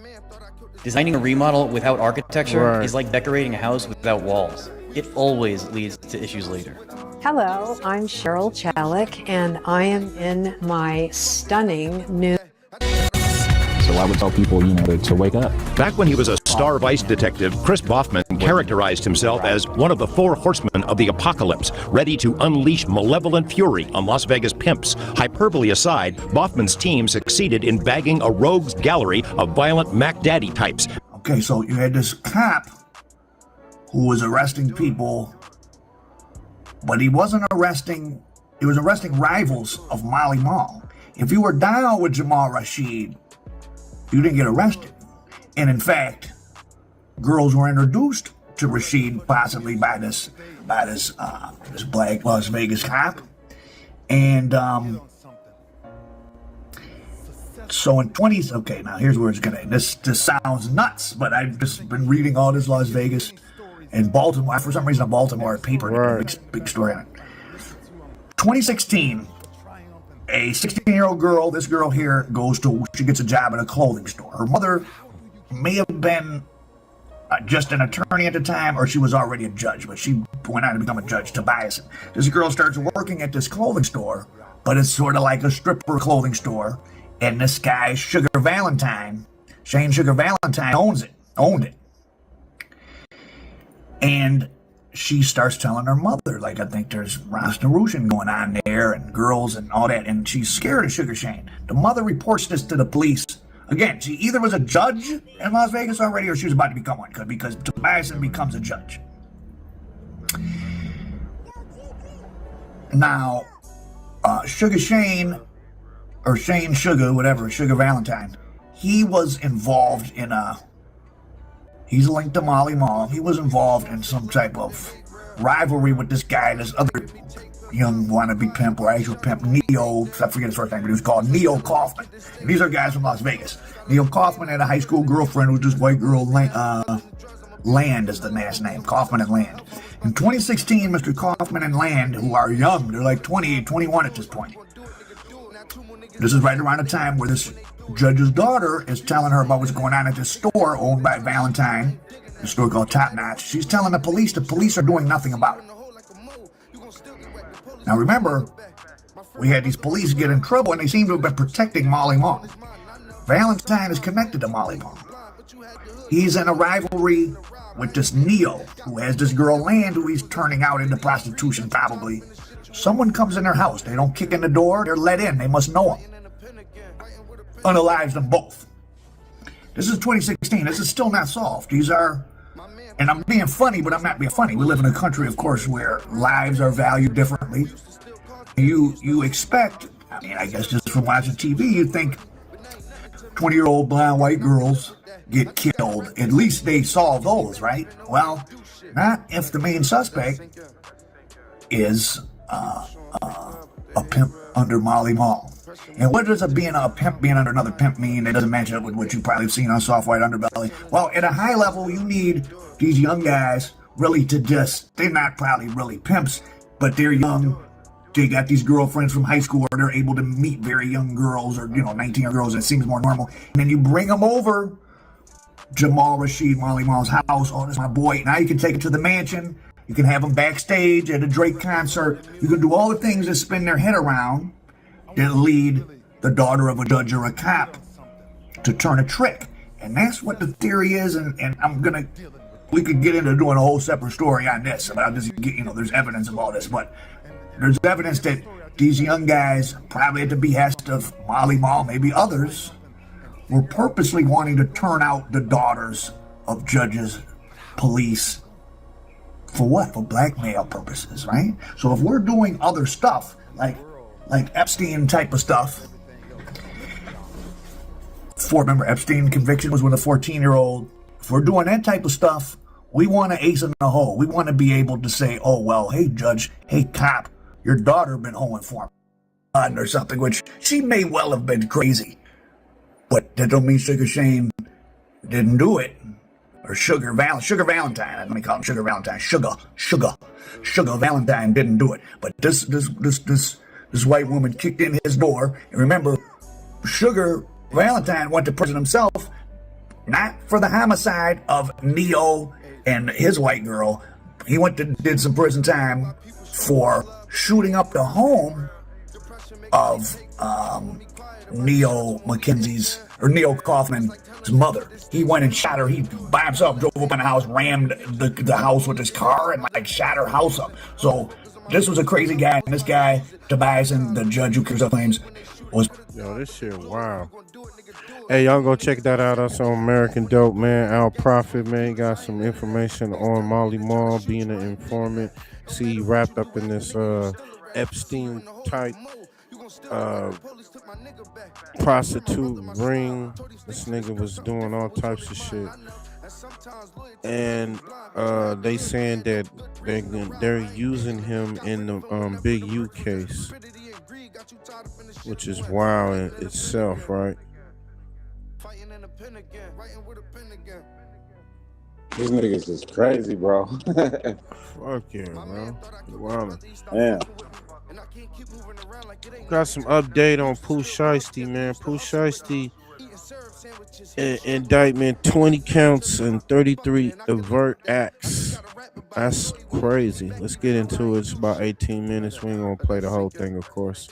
Designing a remodel without architecture is like decorating a house without walls. It always leads to issues later. Hello, I'm Cheryl Chalik, and I am in my stunning new... So I would tell people, to wake up. Back when he was a star vice detective, Chris Boffman characterized himself as one of the four horsemen of the apocalypse, ready to unleash malevolent fury on Las Vegas pimps. Hyperbole aside, Boffman's team succeeded in bagging a rogues gallery of violent Mac Daddy types. Okay, so you had this cop who was arresting people, but he wasn't arresting, he was arresting rivals of Molly Mall. If you were down with Jamal Rashid, you didn't get arrested. And in fact, girls were introduced to Rashid possibly by this black Las Vegas cop. And so in 20s, okay, now here's where it's gonna end. This sounds nuts, but I've just been reading all this Las Vegas and Baltimore. For some reason, a Baltimore paper, big story on it. 2016, a 16-year-old girl, this girl here, she gets a job at a clothing store. Her mother may have been just an attorney at the time, or she was already a judge, but she went on to become a judge, Tobias. This girl starts working at this clothing store, but it's sort of like a stripper clothing store, and this guy, Shane Sugar Valentine, owned it. And she starts telling her mother, like, I think there's prostitution going on there and girls and all that. And she's scared of Sugar Shane. The mother reports this to the police. Again, she either was a judge in Las Vegas already or she was about to become one because Tobias becomes a judge. Now, Sugar Shane, or Shane Sugar, whatever, Sugar Valentine, he was involved in he's linked to Molly Mall. He was involved in some type of rivalry with this guy, this other young wannabe pimp or actual pimp, Neo, I forget his first name, but he was called Neo Kaufman. And these are guys from Las Vegas. Neo Kaufman had a high school girlfriend with this white girl, Land is the last name, Kaufman and Land. In 2016, Mr. Kaufman and Land, who are young, they're like 28, 21 at this point. This is right around the time where this judge's daughter is telling her about what's going on at this store owned by Valentine, a store called Top Notch. She's telling the police are doing nothing about it. Now remember, we had these police get in trouble and they seem to have been protecting Molly Mall. Valentine is connected to Molly Mall. He's in a rivalry with this Neo, who has this girl Land, who he's turning out into prostitution probably. Someone comes in their house. They don't kick in the door. They're let in. They must know him. Unalives them both. This is 2016. This is still not solved. These are, and I'm being funny, but I'm not being funny. We live in a country, of course, where lives are valued differently. You expect, I mean, I guess just from watching TV, you think 20-year-old blonde white girls get killed. At least they solve those, right? Well, not if the main suspect is a pimp under Molly Mall. And what does a pimp being under another pimp mean? It doesn't match up with what you probably have seen on Soft White Underbelly. Well, at a high level, you need these young guys really to just, they're not probably really pimps, but they're young. They got these girlfriends from high school where they're able to meet very young girls or, 19-year girls. It seems more normal. And then you bring them over Jamal Rashid, Molly Mall's house. Oh, this is my boy. Now you can take it to the mansion. You can have them backstage at a Drake concert. You can do all the things that spin their head around that lead the daughter of a judge or a cop to turn a trick. And that's what the theory is. And we could get into doing a whole separate story on this. About this, there's evidence of all this, but there's evidence that these young guys, probably at the behest of Molly Mall, maybe others, were purposely wanting to turn out the daughters of judges, police. For what? For blackmail purposes, right? So if we're doing other stuff, like Epstein type of stuff, remember Epstein conviction was with a 14-year-old. If we're doing that type of stuff, we want to ace in the hole. We want to be able to say, oh, well, hey, judge, hey, cop, your daughter been hoeing for me or something, which she may well have been crazy. But that don't mean Sugar Shane didn't do it. Or Sugar Valentine. Let me call him Sugar Valentine. Sugar Valentine didn't do it. But this white woman kicked in his door. And remember, Sugar Valentine went to prison himself, not for the homicide of Neo and his white girl. He did some prison time for shooting up the home of Neo Kaufman's mother. He went and shot her. He by himself drove up in the house, rammed the house with his car, and shot her house up. So this was a crazy guy. And this guy, Tobias, and the judge who carries up claims, was. Yo, this shit, wow. Hey, y'all go check that out. That's on American Dope, man. Al Prophet, man, he got some information on Molly Mall being an informant. See, he wrapped up in this Epstein type prostitute ring. This nigga was doing all types of shit, and they saying that they're using him in the Big U case, which is wild in itself, right? These niggas is crazy, bro. Fuck yeah, bro. Wow. Yeah. Got some update on Pooh Shiesty, man. Pooh Shiesty indictment, 20 counts and 33 overt acts. That's crazy. Let's get into it. It's about 18 minutes. We ain't gonna play the whole thing, of course.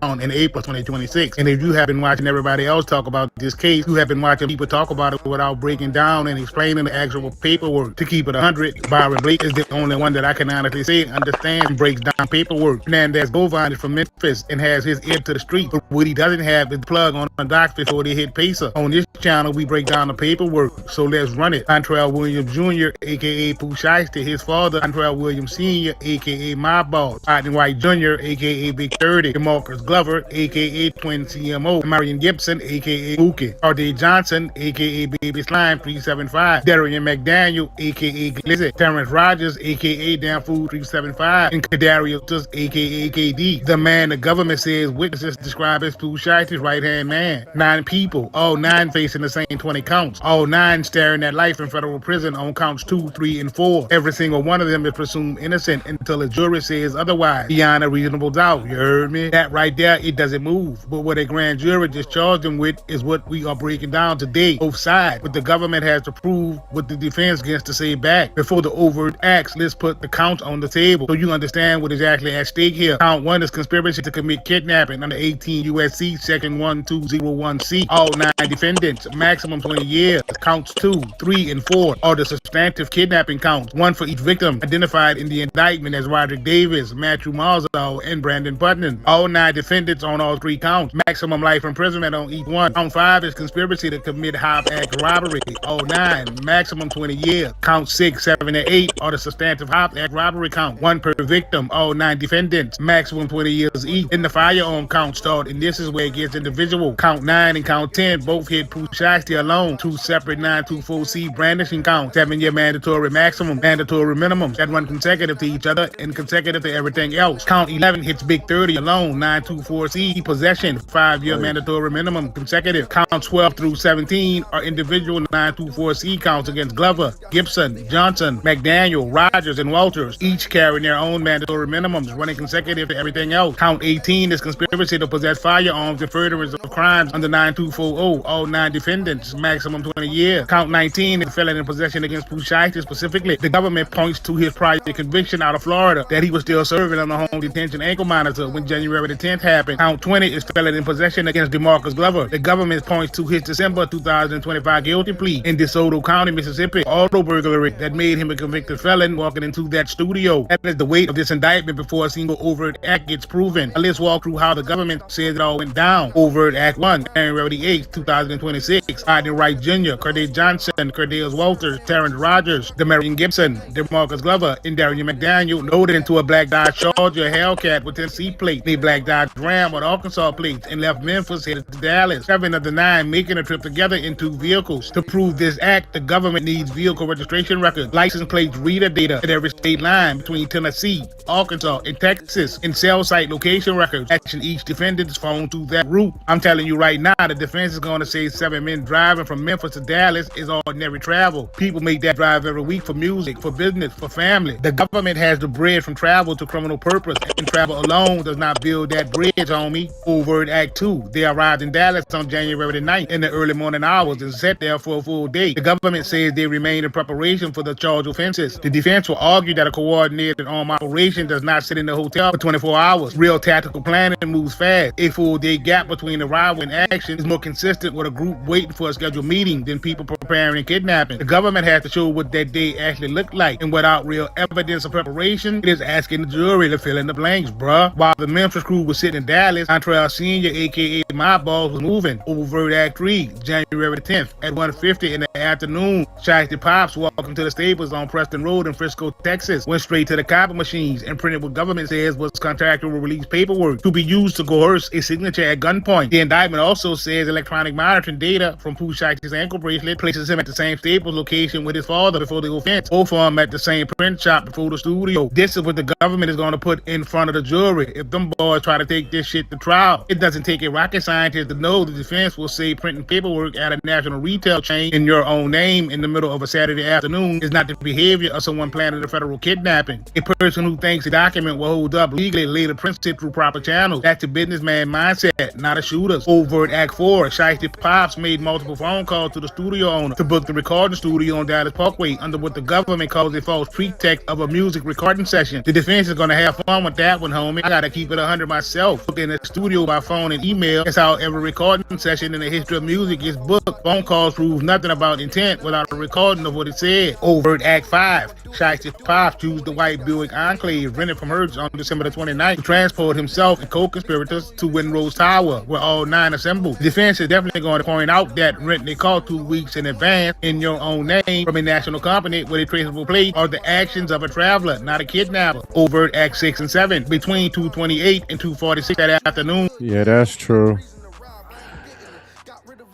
in April 2026. And if you have been watching everybody else talk about this case, you have been watching people talk about it without breaking down and explaining the actual paperwork. To keep it 100, Byron Blake is the only one that I can honestly say understands and breaks down paperwork. Hernandez Govine is from Memphis and has his ear to the street, but what he doesn't have is the plug on the docs before they hit Pacer. On this channel, we break down the paperwork, so let's run it. Dontrell Williams Jr., aka Pooh Shiesty, his father, Dontrell Williams Sr., aka My Boss, Rodney White Jr., aka Big 30, DeMarcus Glover, aka Twin CMO, Marion Gibson, aka Mookie, R.D. Johnson, aka Baby Slime 375, Darian McDaniel, aka Glizzy, Terrence Rogers, aka Damn Food 375, and Kadarius, aka KD. The man the government says witnesses describe as Pooh Shiesty's right-hand man. 9 people, all 9 facing the same 20 counts, all 9 staring at life in federal prison on counts 2, 3, and 4. Every single one of them is presumed innocent until a jury says otherwise, beyond a reasonable doubt. You heard me? That right there, it doesn't move. But what a grand jury just charged them with is what we are breaking down today. Both sides, but the government has to prove what the defense gets to say back. Before the overt acts, let's put the counts on the table so you understand what is actually at stake here. Count 1 is conspiracy to commit kidnapping under 18 U.S.C. Section 1201C. All 9 defendants, maximum 20 years. Counts 2, 3, and 4 are the substantive kidnapping counts, 1 for each victim, identified in the indictment as Roderick Davis, Matthew Marzal, and Brandon Putnam. All 9 defendants on all 3 counts, maximum life imprisonment on each one. Count 5 is conspiracy to commit Hobbs Act robbery. All 9, maximum 20 years. Count 6, 7, and 8 are the substantive Hobbs Act robbery count, 1 per victim. All 9 defendants, maximum 20 years each. Then the firearm count start, and this is where it gets individual. Count 9 and count 10 both hit Pooh Shiesty alone. 2 separate 924C brandishing counts, 7-year mandatory maximum, mandatory minimums that run consecutive to each other and consecutive to everything else. Count 11 hits Big 30 alone, 924C possession, 5-year mandatory minimum consecutive. Counts 12 through 17 are individual 924C counts against Glover, Gibson, Johnson, McDaniel, Rogers, and Walters, each carrying their own mandatory minimums running consecutive to everything else. Count 18 is conspiracy to possess firearms and furtherance of crimes under 9240, all 9 defendants, maximum 20 years. Count 19 is felon in possession against Pooh Shiesty specifically. The government points to his prior conviction out of Florida that he was still serving on the home detention ankle monitor when January the 10th happened. Count 20 is felon in possession against DeMarcus Glover. The government points to his December 2025 guilty plea in DeSoto County, Mississippi, auto burglary that made him a convicted felon walking into that studio. That is the weight of this indictment before a single overt act gets proven. Now let's walk through how the government says it all went down. Overt Act 1, January 8th, 2026. Rodney Wright Jr., Cordell Johnson, Cordell Walters, Terrence Rogers, Demarion Gibson, DeMarcus Glover, and Darian McDaniel loaded into a black Dodge Charger Hellcat with Tennessee plate, a black Dodge Ram with Arkansas plates, and left Memphis headed to Dallas. 7 of the 9 making a trip together in 2 vehicles. To prove this act, the government needs vehicle registration records, license plates, reader data at every state line between Tennessee, Arkansas, and Texas, and cell site location records matching each defendant's phone to that route. I'm telling you right now, the defense is going to say 7 men driving from Memphis to Dallas is ordinary travel. People make that drive every week for music, for business, for family. The government has the bread from travel to criminal purpose, and travel alone does not build that bridge, homie. Overt Act 2. They arrived in Dallas on January the 9th in the early morning hours and sat there for a full day. The government says they remain in preparation for the charged offenses. The defense will argue that a coordinated armed operation does not sit in the hotel for 24 hours. Real tactical planning moves fast. A full day gap between arrival and action is more consistent with a group waiting for a scheduled meeting than people preparing kidnapping. The government has to show what that day actually looked like, and without real evidence of preparation, it is asking the jury to fill in the blanks, bruh. While the Memphis crew was sitting in Dallas, Dontrell Sr., aka My Boss, was moving. Overt Act 3, January 10th at 1:50 in the afternoon. Shiesty Pops walked into the Staples on Preston Road in Frisco, Texas, went straight to the copy machines and printed what government says was contractual release paperwork to be used to coerce a signature at gunpoint. The indictment also says electronic monitoring data from Pooh Shiesty's ankle bracelet places him at the same Staples location with his father before the offense. Both of them at the same print shop before the studio. This is what the government is going to put in front of the jury if them boys try to take this shit to trial. It doesn't take a rocket scientist to know the defense will say printing paperwork at a national retail chain in your own name in the middle of a Saturday afternoon is not the behavior of someone planning a federal kidnapping. A person who thinks a document will hold up legally later prints it through proper channels. That's a businessman mindset, not a shooter's. Overt Act 4, Shiesty Pops made multiple phone calls to the studio owner to book the recording studio on Dallas Parkway under what the government calls a false pretext of a music recording session. The defense is going to have fun with that one, homie. I gotta keep it 100 myself. himself. Booked in a studio by phone and email. That's how every recording session in the history of music is booked. Phone calls prove nothing about intent without a recording of what it said. Overt Act 5. Shiesty Pops used the white Buick Enclave rented from Hertz on December the 29th to transport himself and co-conspirators to Windrose Tower, where all 9 assembled. The defense is definitely going to point out that rent they called 2 weeks in advance in your own name from a national company with a traceable plate are the actions of a traveler, not a kidnapper. Overt Act 6 and 7. Between 2:28 and 2:46 that afternoon. Yeah, that's true.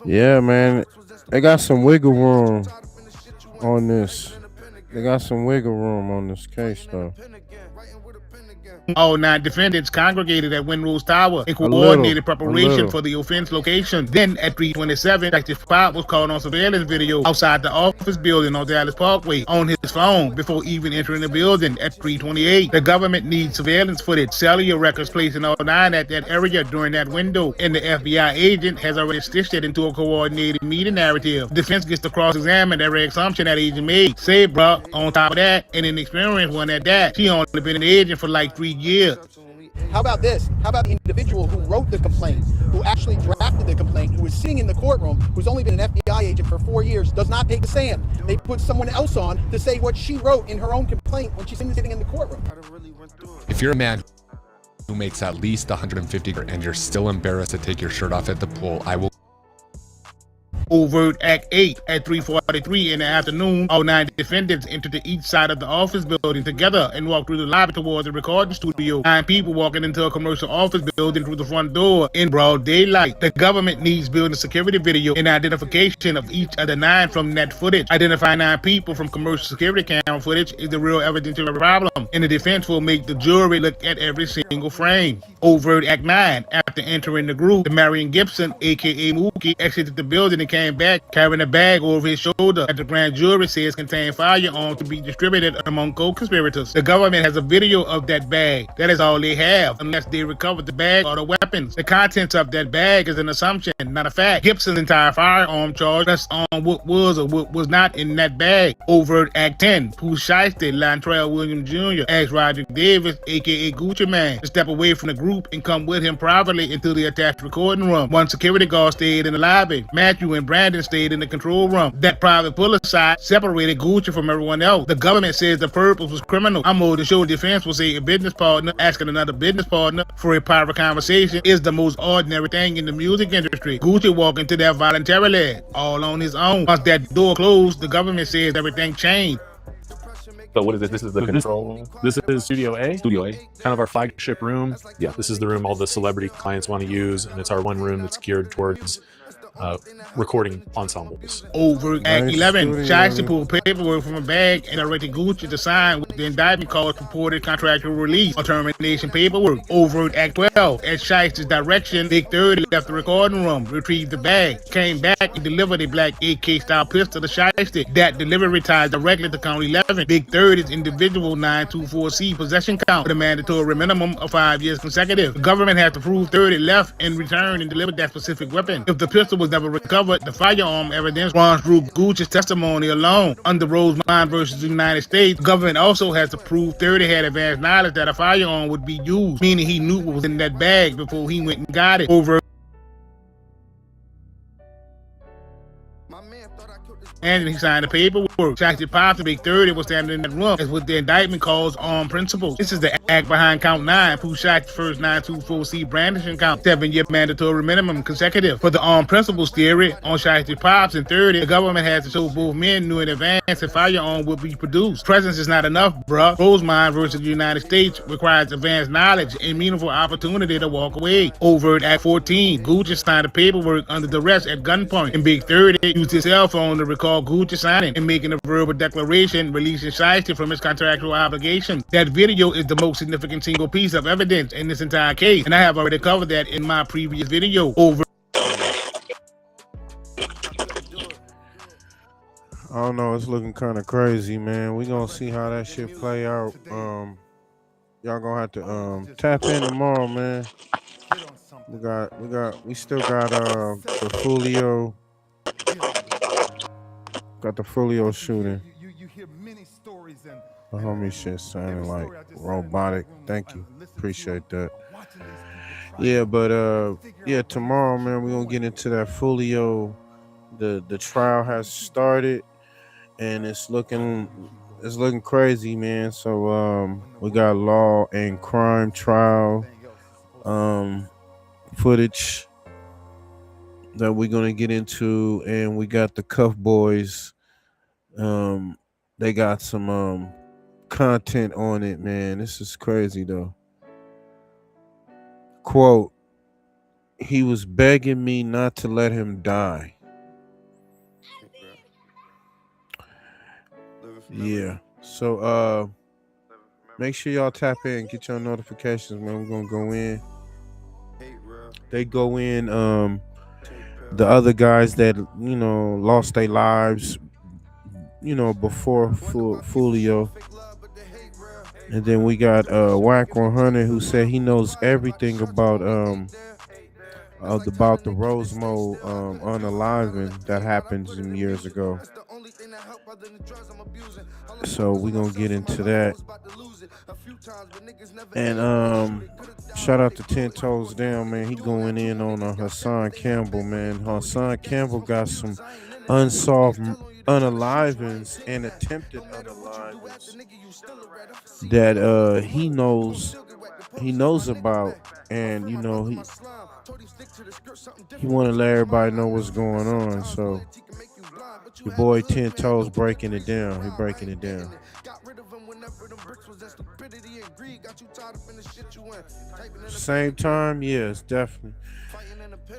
Yeah, man. They got some wiggle room on this. They got some wiggle room on this case, though. All 9 defendants congregated at Windrose Tower in coordinated preparation for the offense location. Then at 3:27, Detective Pop was caught on surveillance video outside the office building on Dallas Parkway on his phone before even entering the building at 3:28. The government needs surveillance footage, cellular records placed in all 9 at that area during that window, and the FBI agent has already stitched it into a coordinated media narrative. Defense gets to cross-examine every assumption that agent made. Say, bruh, on top of that, and an experienced one at that, she only been an agent for like 3 years. How about this? How about the individual who wrote the complaint, who actually drafted the complaint, who was sitting in the courtroom, who's only been an FBI agent for 4 years, does not take the stand. They put someone else on to say what she wrote in her own complaint when she's sitting in the courtroom. If you're a man who makes at least 150 and you're still embarrassed to take your shirt off at the pool, I will. Overt Act 8 at 3:43 in the afternoon. All 9 defendants entered to each side of the office building together and walked through the lobby towards the recording studio. 9 people walking into a commercial office building through the front door in broad daylight. The government needs building security video and identification of each of the 9 from that footage. Identifying 9 people from commercial security camera footage is the real evidentiary problem, and the defense will make the jury look at every single frame. Overt Act 9. After entering the group, the Marion Gibson, aka Mookie, exited the building and came back carrying a bag over his shoulder that the grand jury says contained firearms to be distributed among co-conspirators. The government has a video of that bag. That is all they have, unless they recovered the bag or the weapons. The contents of that bag is an assumption, not a fact. Gibson's entire firearm charge rests on what was or what was not in that bag. Overt Act 10. Pooh Shiesty, Lantrell Williams Jr. asked Roger Davis, aka Gucci Man, to step away from the group and come with him privately into the attached recording room. One security guard stayed in the lobby. Matthew and Brandon stayed in the control room. That private puller side separated Gucci from everyone else. The government says the purpose was criminal. I'm more than sure defense will say a business partner asking another business partner for a private conversation is the most ordinary thing in the music industry. Gucci walked into that voluntarily, all on his own. Once that door closed, the government says everything changed. So what is this? This is the control room? This is Studio A. Studio A. Kind of our flagship room. Yeah. This is the room all the celebrity clients want to use, and it's our one room that's geared towards recording ensembles. Overt Act 11. Shiesty pulled paperwork from a bag and directed Gucci to sign with the indictment called purported contractual release or termination paperwork. Overt Act 12. At Shiesty's direction, Big 30 left the recording room, retrieved the bag, came back and delivered a black AK-style pistol to Shiesty. That delivery ties directly to count 11. Big 30's individual 924C possession count with a mandatory minimum of 5 years consecutive. The government has to prove 30 left and returned and delivered that specific weapon. If the pistol was never recovered, the firearm evidence runs through Gucci's testimony alone. Under Rosemont versus the United States, the government also has to prove 30 had advanced knowledge that a firearm would be used, meaning he knew what was in that bag before he went and got it. Over and he signed the paperwork. Shiesty Pops and Big 30 was standing in that room as what the indictment calls armed principles. This is the act behind count 9, Pooh Shiesty's first 924C brandishing count, 7-year mandatory minimum consecutive. For the armed principles theory on Shiesty Pops and 30, the government has to show both men knew in advance a firearm would be produced. Presence is not enough, bruh. Rosemont versus the United States requires advanced knowledge and meaningful opportunity to walk away. Overt Act 14. Gucci signed the paperwork under duress at gunpoint, and Big 30 used his cell phone to record Gucci signing and making a verbal declaration releasing Shiesty from his contractual obligation. That video is the most significant single piece of evidence in this entire case, and I have already covered that in my previous video. I don't know, it's looking kind of crazy, man. We gonna see how that shit play out. Y'all gonna have to tap in tomorrow, man. We still got the Fulio. Got the Fulio shooting. The homie shit sounding like robotic. Thank you. Appreciate that. Yeah, but yeah, tomorrow, man, we're gonna get into that Fulio. The trial has started and it's looking crazy, man. So we got law and crime trial footage that we're gonna get into, and we got the Cuff Boys. They got some content on it, man. This is crazy though. Quote, he was begging me not to let him die. Yeah. So make sure y'all tap in, get your notifications, man. We're gonna go in. They go in, the other guys that, you know, lost their lives, you know, before Fulio. And then we got Whack 100, who said he knows everything about the Rosemo unaliving that happened some years ago. So we're gonna get into that. And shout out to 10 Toes Down, man. He going in on Hassan Campbell, man. Hassan Campbell got some unsolved unalivings and attempted unalivings that he knows about, and you know he want to let everybody know what's going on. So your boy 10 Toes breaking it down. He breaking it down. Same time, yes, definitely.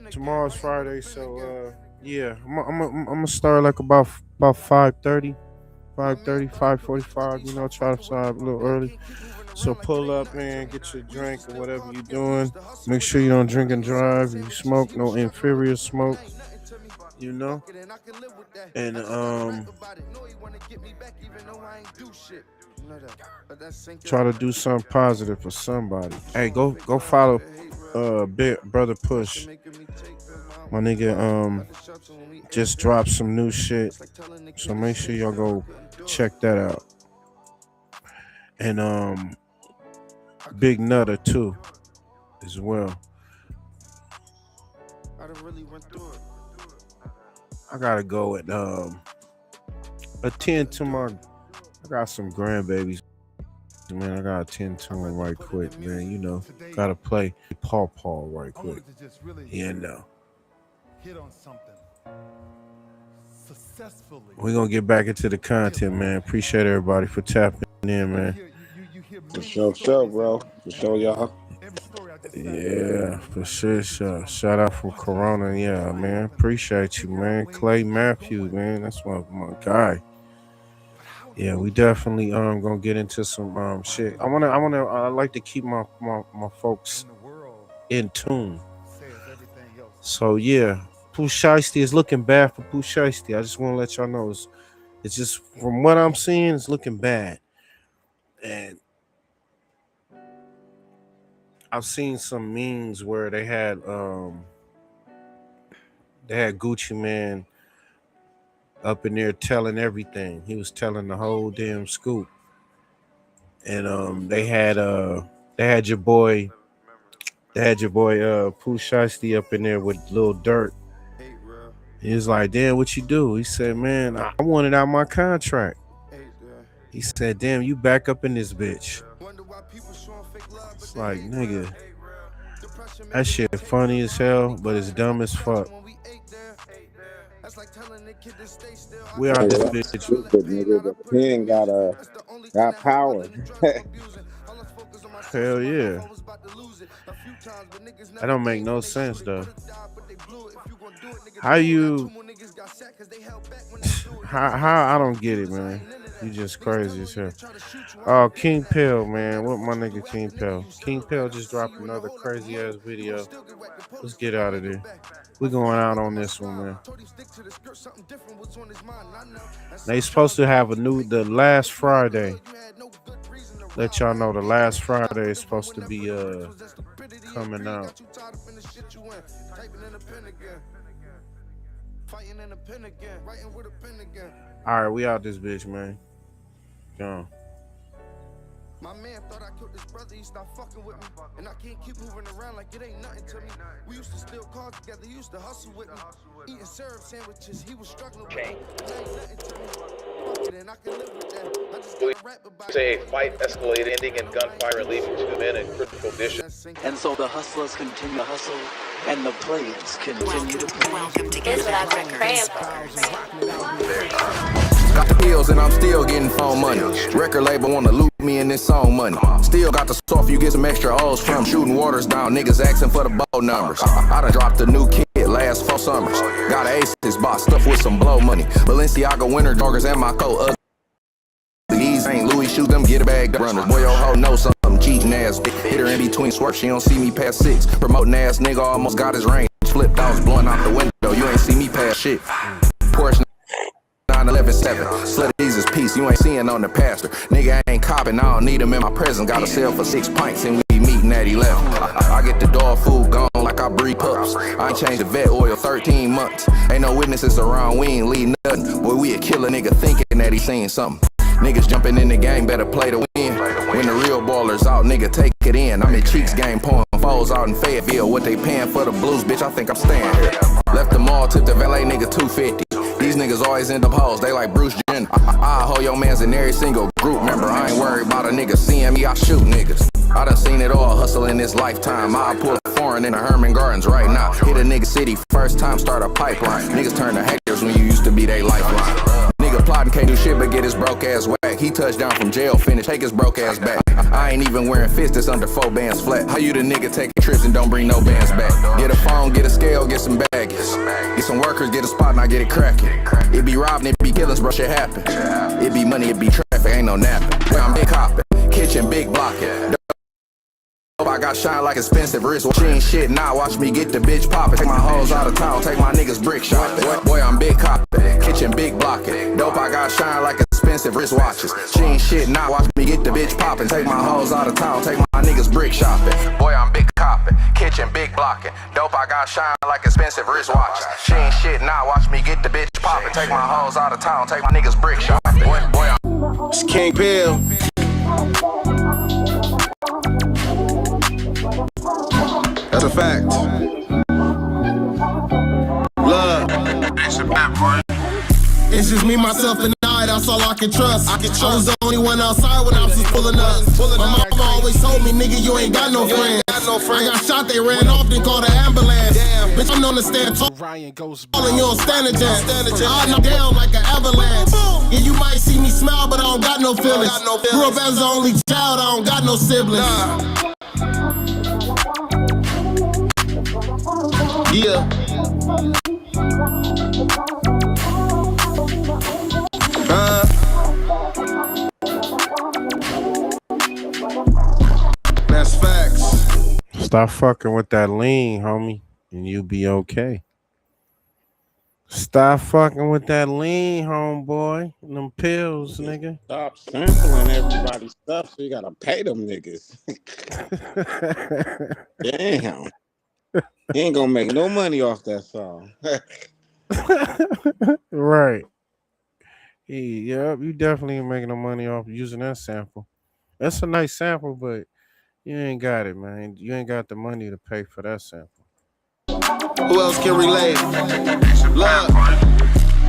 Tomorrow's Friday, so yeah, I'm gonna start like about 5:30, 5:45. You know, try to start a little early. So pull up, man, get your drink or whatever you're doing. Make sure you don't drink and drive. If you smoke, no inferior smoke. You know, and try to do something positive for somebody. Hey, go follow Big Brother Push. My nigga just dropped some new shit, so make sure y'all go check that out. And Big Nutter too, as well. I gotta go and attend to my. I got some grandbabies, man. I gotta attend to them right quick, man. You know, gotta play Paw right quick. Yeah, no. We're gonna get back into the content, man. Appreciate everybody for tapping in, man. For sure, bro. For sure, y'all. Yeah, for sure. Shout out from Corona, yeah, man. Appreciate you, man. Clay Matthews, man. That's my guy. Yeah, we definitely gonna get into some shit. I like to keep my folks in tune. So yeah, Pooh Shiesty is looking bad for Pooh Shiesty. I just want to let y'all know it's just from what I'm seeing, it's looking bad. And I've seen some memes where they had Gucci Man up in there telling everything. He was telling the whole damn scoop. And they had your boy Pooh Shiesty up in there with Lil Durk. He was like, damn, what you do? He said, man, I wanted out my contract. He said, damn, you back up in this bitch. It's like, nigga, that shit funny as hell, but it's dumb as fuck. We out this bitch. Nigga, the pen got power. Hell yeah. That don't make no sense though. How I don't get it, man. You just crazy as hell. Oh, King Pell, man. What my nigga King Pell? King Pell just dropped another crazy ass video. Let's get out of there. We're going out on this one, man. They supposed to have the last Friday. Let y'all know the last Friday is supposed to be coming out. All right, we out this bitch, man. Go. My man thought I killed his brother, he stopped fucking with me. And I can't keep moving around like it ain't nothing to me. We used to steal cars together, he used to hustle with me. Eating syrup sandwiches, he was struggling with me. It ain't nothing to me. Fuck it, and I can live with that. I just gotta rap about it. Say a fight escalated, ending in gunfire, leaving 2 men in critical condition. And so the hustlers continue to hustle, and the players continue to play. Welcome to Get That Records. Got the pills and I'm still getting phone money. Record label wanna loot me in this song money. Still got the soft, you get some extra O's from. Shooting waters down, niggas asking for the bow numbers. I done dropped a new kid last 4 summers. Got an aces box stuffed with some blow money. Balenciaga winter joggers and my coat ugly. These ain't Louis, shoot them, get a bag runners. Boy, your hoe know something, cheating ass. Hit her in between swerve, she don't see me past 6. Promoting ass nigga almost got his range. Flipped, I was blowing out the window, you ain't see me past shit. Porsche 911-7, slut Jesus peace, you ain't seeing on the pastor. Nigga ain't copping, I don't need him in my presence. Got a sale for 6 pints and we meeting at 11. I get the dog food gone like I breed pups. I ain't changed the vet oil 13 months. Ain't no witnesses around, we ain't lead nothing. Boy, we a killer nigga thinking that he seen something. Niggas jumping in the game, better play to win. When the real ballers out, nigga, take it in. I'm in Cheeks game, pouring foes out in Fayetteville. What they paying for the blues, bitch, I think I'm staying here. Left the mall, took the valet nigga 250. These niggas always end up hoes, they like Bruce Jenner. I hold your mans in every single group member. I ain't worried about a nigga seeing me, I shoot niggas. I done seen it all, hustle in this lifetime. I pull a foreign in the Herman Gardens right now. Hit a nigga city, first time start a pipeline. Niggas turn to haters when you used to be they lifeline. Nigga plotting can't do shit but get his broke ass whack. He touched down from jail, finish, take his broke ass back. I ain't even wearing fists that's under 4 bands flat. How you the nigga taking trips and don't bring no bands back? Get a phone, get a scale, get some baggage. Get some workers, get a spot and I get it cracking. It be robbing, it be killings, bro, shit happen. It be money, it be traffic, ain't no napping. I'm big hopping, kitchen big blocking. I got shine like expensive wrist. She ain't shit, now watch me get the bitch poppin'. Take my hoes out of town, take my niggas brick shopping. Boy, I'm big coppin', kitchen big blocking. Dope, I got shine like expensive wrist watches. She ain't shit, now watch me get the bitch poppin'. Take my hoes out of town, take my niggas brick shopping. Boy, I'm big coppin', kitchen big blocking. Dope, I got shine like expensive wrist watches. She ain't shit, now watch me get the bitch poppin'. Take my hoes out of town, take my niggas brick shopping. Boy, it's King Pill. That's a fact. Love. It's just me, myself, and I. That's all I can trust. I was the only one outside when I was just pulling up. My mama always told me, nigga, you ain't got no friends. I got shot, they ran off, then called an ambulance. Bitch, I'm known to stand tall. All and you don't stand a chance. I knock down like an avalanche. Yeah, you might see me smile, but I don't got no feelings. Grew up as the only child, I don't got no siblings. Yeah. That's facts. Stop fucking with that lean, homie, and you be okay. Stop fucking with that lean, homeboy. Them pills, nigga. Stop sampling everybody's stuff, so you gotta pay them niggas. Damn. He ain't gonna make no money off that song. Right. Yep, you definitely ain't making no money off using that sample. That's a nice sample, but you ain't got it, man. You ain't got the money to pay for that sample. Who else can relate? Love.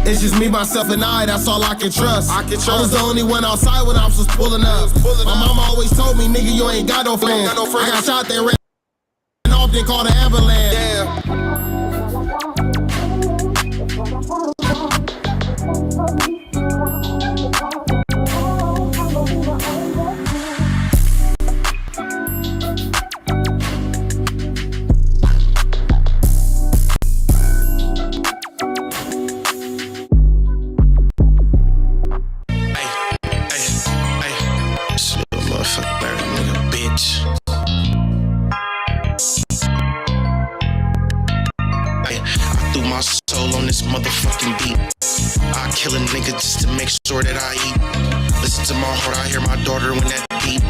It's just me, myself, and I. That's all I can trust. I was the only one outside when I was just pulling up. My mama always told me, nigga, you ain't got no friends. I got shot, they ran off, then called an ambulance. Motherfucking beat. I kill a nigga just to make sure that I eat. Listen to my heart, I hear my daughter when that beat.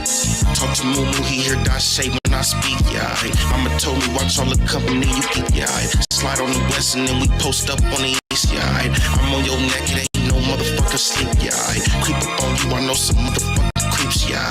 Talk to Moo, he hear that shade when I speak, yeah. Mama told me watch all the company you keep, yeah. Slide on the west and then we post up on the east, yeah. I'm on your neck, it ain't no motherfucking sleep, yeah. Creep up on you, I know some motherfucking creeps, yeah.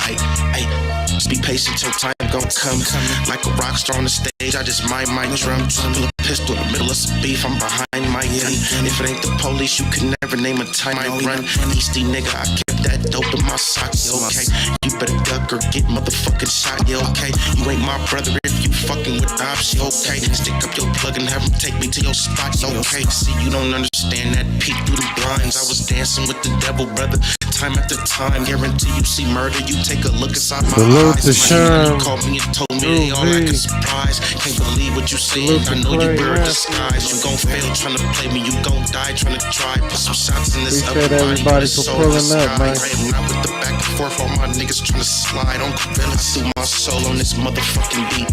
Just be patient till time gon' come. Like a rock star on the stage, I just mind my drum. Pull a pistol in the middle of some beef, I'm behind my gun. If it ain't the police, you can never name a time I run. Easty nigga, I kept that dope in my socks, okay. You better duck or get motherfucking shot, yeah, okay. You ain't my brother if you fucking with ops, yeah, okay. Stick up your plug and have him take me to your spot, okay. See, you don't understand that peek through the blinds. I was dancing with the devil, brother, time after time. Guarantee you see murder, you take a look inside my eyes. You called me and told me they all like a surprise. Can't believe what you said, I know you wear a disguise. You gon' fail trying to play me, you gon' die trying to try. Put some shots in this upper body, but it's so the sky. I am not with the back and forth, all my niggas trying to slide on gorillas through my soul on this motherfucking beat.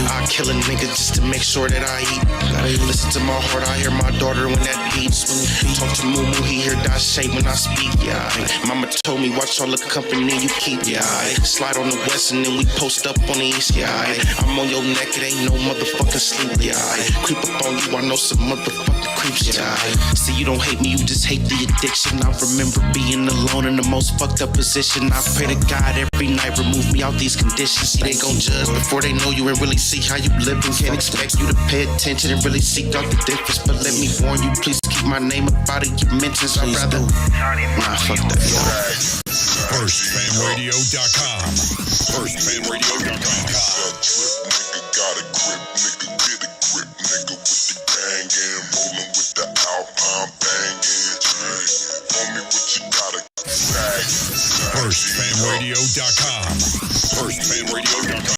I kill a nigga just to make sure that I eat. Listen to my heart, I hear my daughter when that beats. Talk to Moo, he hear that shade when I speak, yeah. Mama told me watch all the company you keep, yeah. Slide on the west and then we post up on the east, yeah. I'm on your neck, it ain't no motherfucking sleep, yeah. Creep up on you, I know some motherfucking creeps, yeah. See, you don't hate me, you just hate the addiction. I remember being alone in the most fucked up position. I pray to God every night, remove me out these conditions. See, they gon' judge before they know you and really see how you living. Can't expect you to pay attention and really seek out the difference. But let me warn you, please keep my name up out of your mentions. I'd rather, nah, fuck that, yo. FirstFamRadio.com. FirstFamRadio.com. Nigga got a grip, nigga get a grip, nigga with the gang and rolling with the Alpine banging. Tell me what you gotta say. FirstFamRadio.com. FirstFamRadio.com.